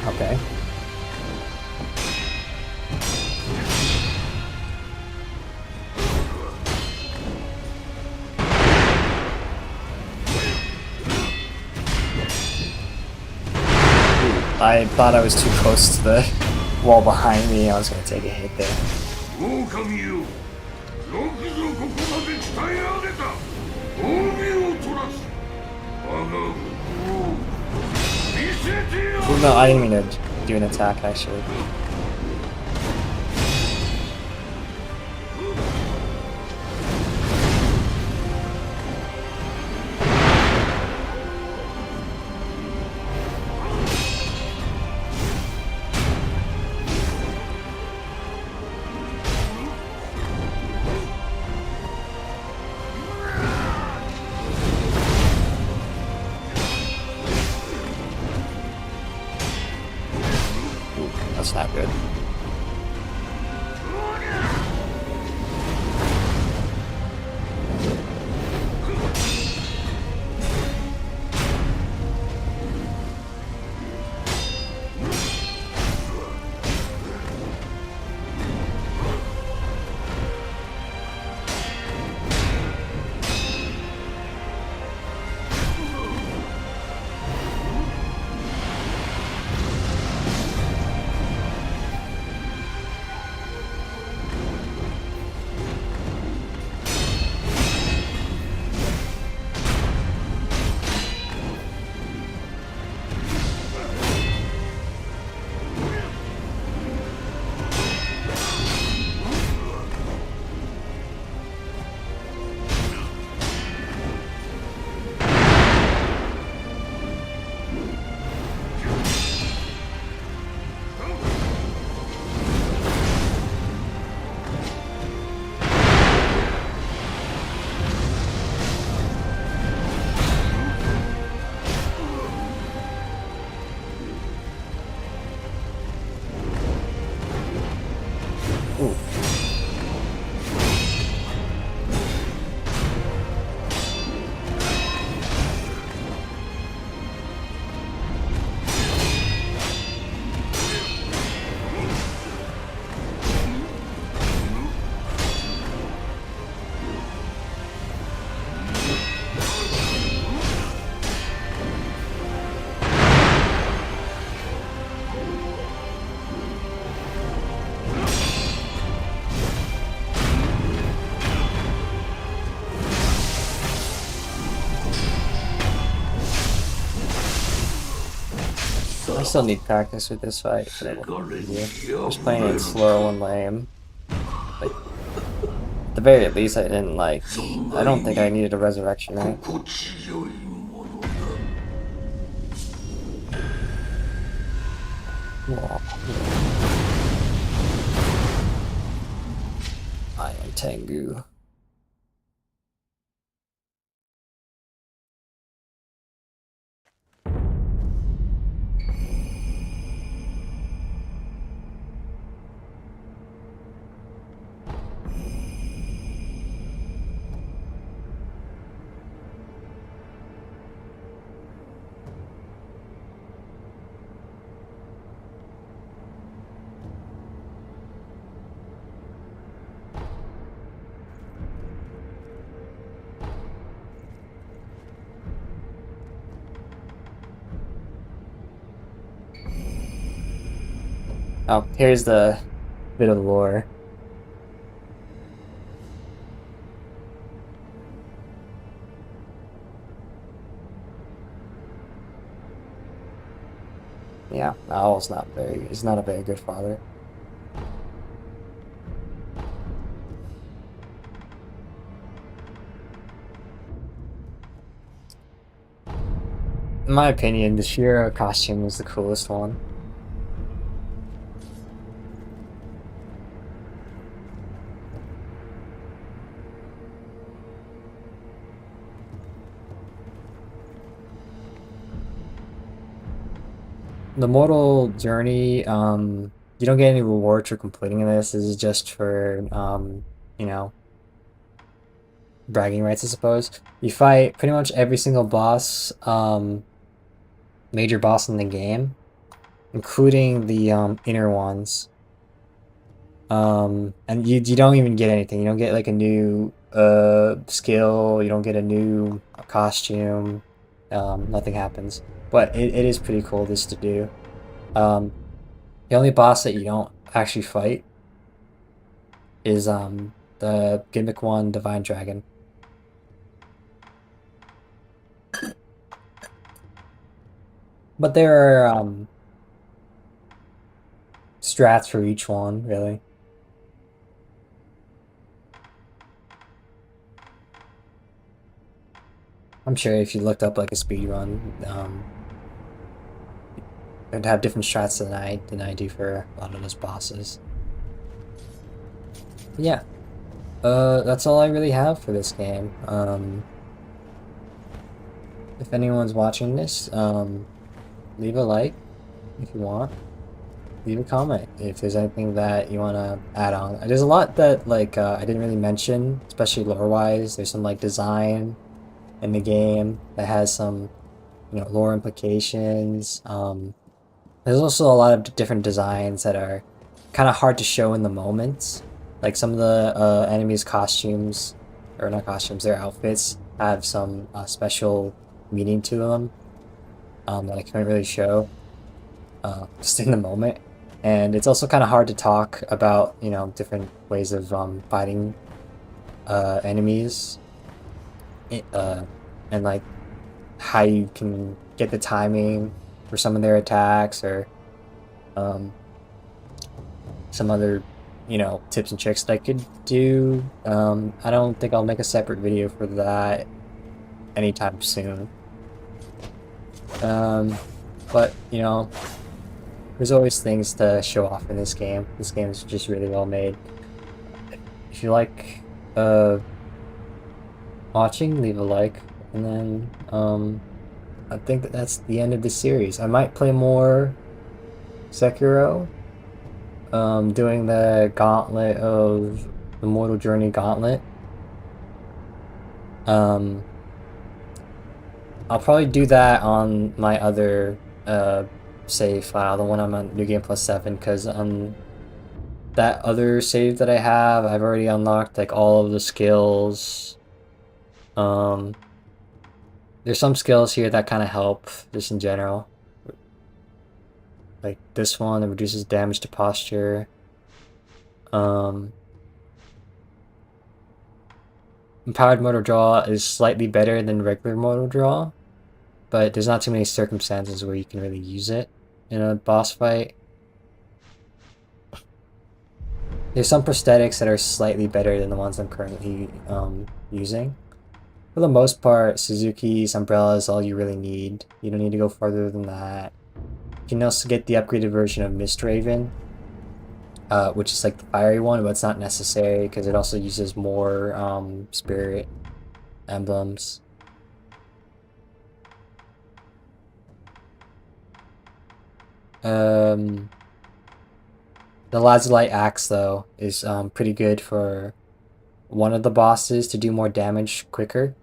Okay. I thought I was too close to the wall behind me. I was going to take a hit there. Well, no, I didn't mean to do an attack, actually. That's not good. I still need practice with this fight, but it won't be easier. Just playing it slow and lame. Like, at the very least, I didn't like. I don't think I needed a resurrection, right? I am Tengu. Oh, here's the bit of lore. Yeah, Owl's he's not a very good father. In my opinion, the Shiro costume was the coolest one. The mortal journey, you don't get any rewards for completing this. This is just for, you know, bragging rights, I suppose. You fight pretty much every single boss, major boss in the game, including the inner ones. And you don't even get anything. You don't get like a new skill. You don't get a new costume. Nothing happens. But it is pretty cool this to do. The only boss that you don't actually fight is the gimmick one, Divine Dragon. But there are strats for each one, really. I'm sure if you looked up like a speed run, it'd have different strats than I do for a lot of those bosses. Yeah, that's all I really have for this game. If anyone's watching this, leave a like if you want. Leave a comment if there's anything that you want to add on. There's a lot that like I didn't really mention, especially lore-wise. There's some like design in the game that has some, you know, lore implications. There's also a lot of different designs that are kind of hard to show in the moment. Like some of the enemies' costumes, or not costumes, their outfits have some special meaning to them that I can't really show just in the moment. And it's also kind of hard to talk about, you know, different ways of fighting enemies, and like how you can get the timing for some of their attacks, or some other, you know, tips and tricks that I could do. I don't think I'll make a separate video for that anytime soon. But, you know, there's always things to show off in this game. This game is just really well made. If you like watching, leave a like, and then I think that's the end of the series. I might play more Sekiro, doing the gauntlet of the Mortal Journey Gauntlet. I'll probably do that on my other save file, the one I'm on New Game Plus 7, because that other save that I have, I've already unlocked like all of the skills. There's some skills here that kind of help just in general. Like this one, it reduces damage to posture. Empowered Mortal Draw is slightly better than regular Mortal Draw, but there's not too many circumstances where you can really use it. in a boss fight. There's some prosthetics that are slightly better than the ones I'm currently using. For the most part, Suzuki's umbrella is all you really need. You don't need to go farther than that. You can also get the upgraded version of Mist Raven, which is like the fiery one, but it's not necessary because it also uses more spirit emblems. The Lazulite Axe, though, is pretty good for one of the bosses to do more damage quicker.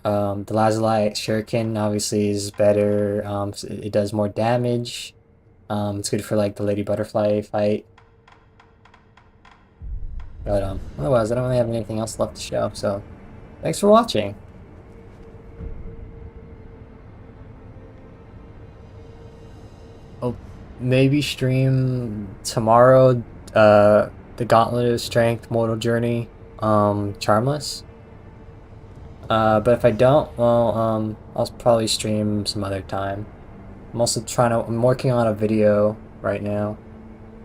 The Lazulite Shuriken obviously is better. It does more damage. It's good for like the Lady Butterfly fight. But otherwise, I don't really have anything else left to show. So, thanks for watching. I'll maybe stream tomorrow. The Gauntlet of Strength Mortal Journey. Charmless. But if I don't, well, I'll probably stream some other time. I'm working on a video right now.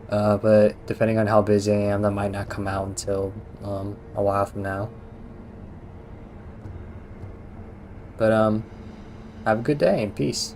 But depending on how busy I am, that might not come out until a while from now. But have a good day and peace.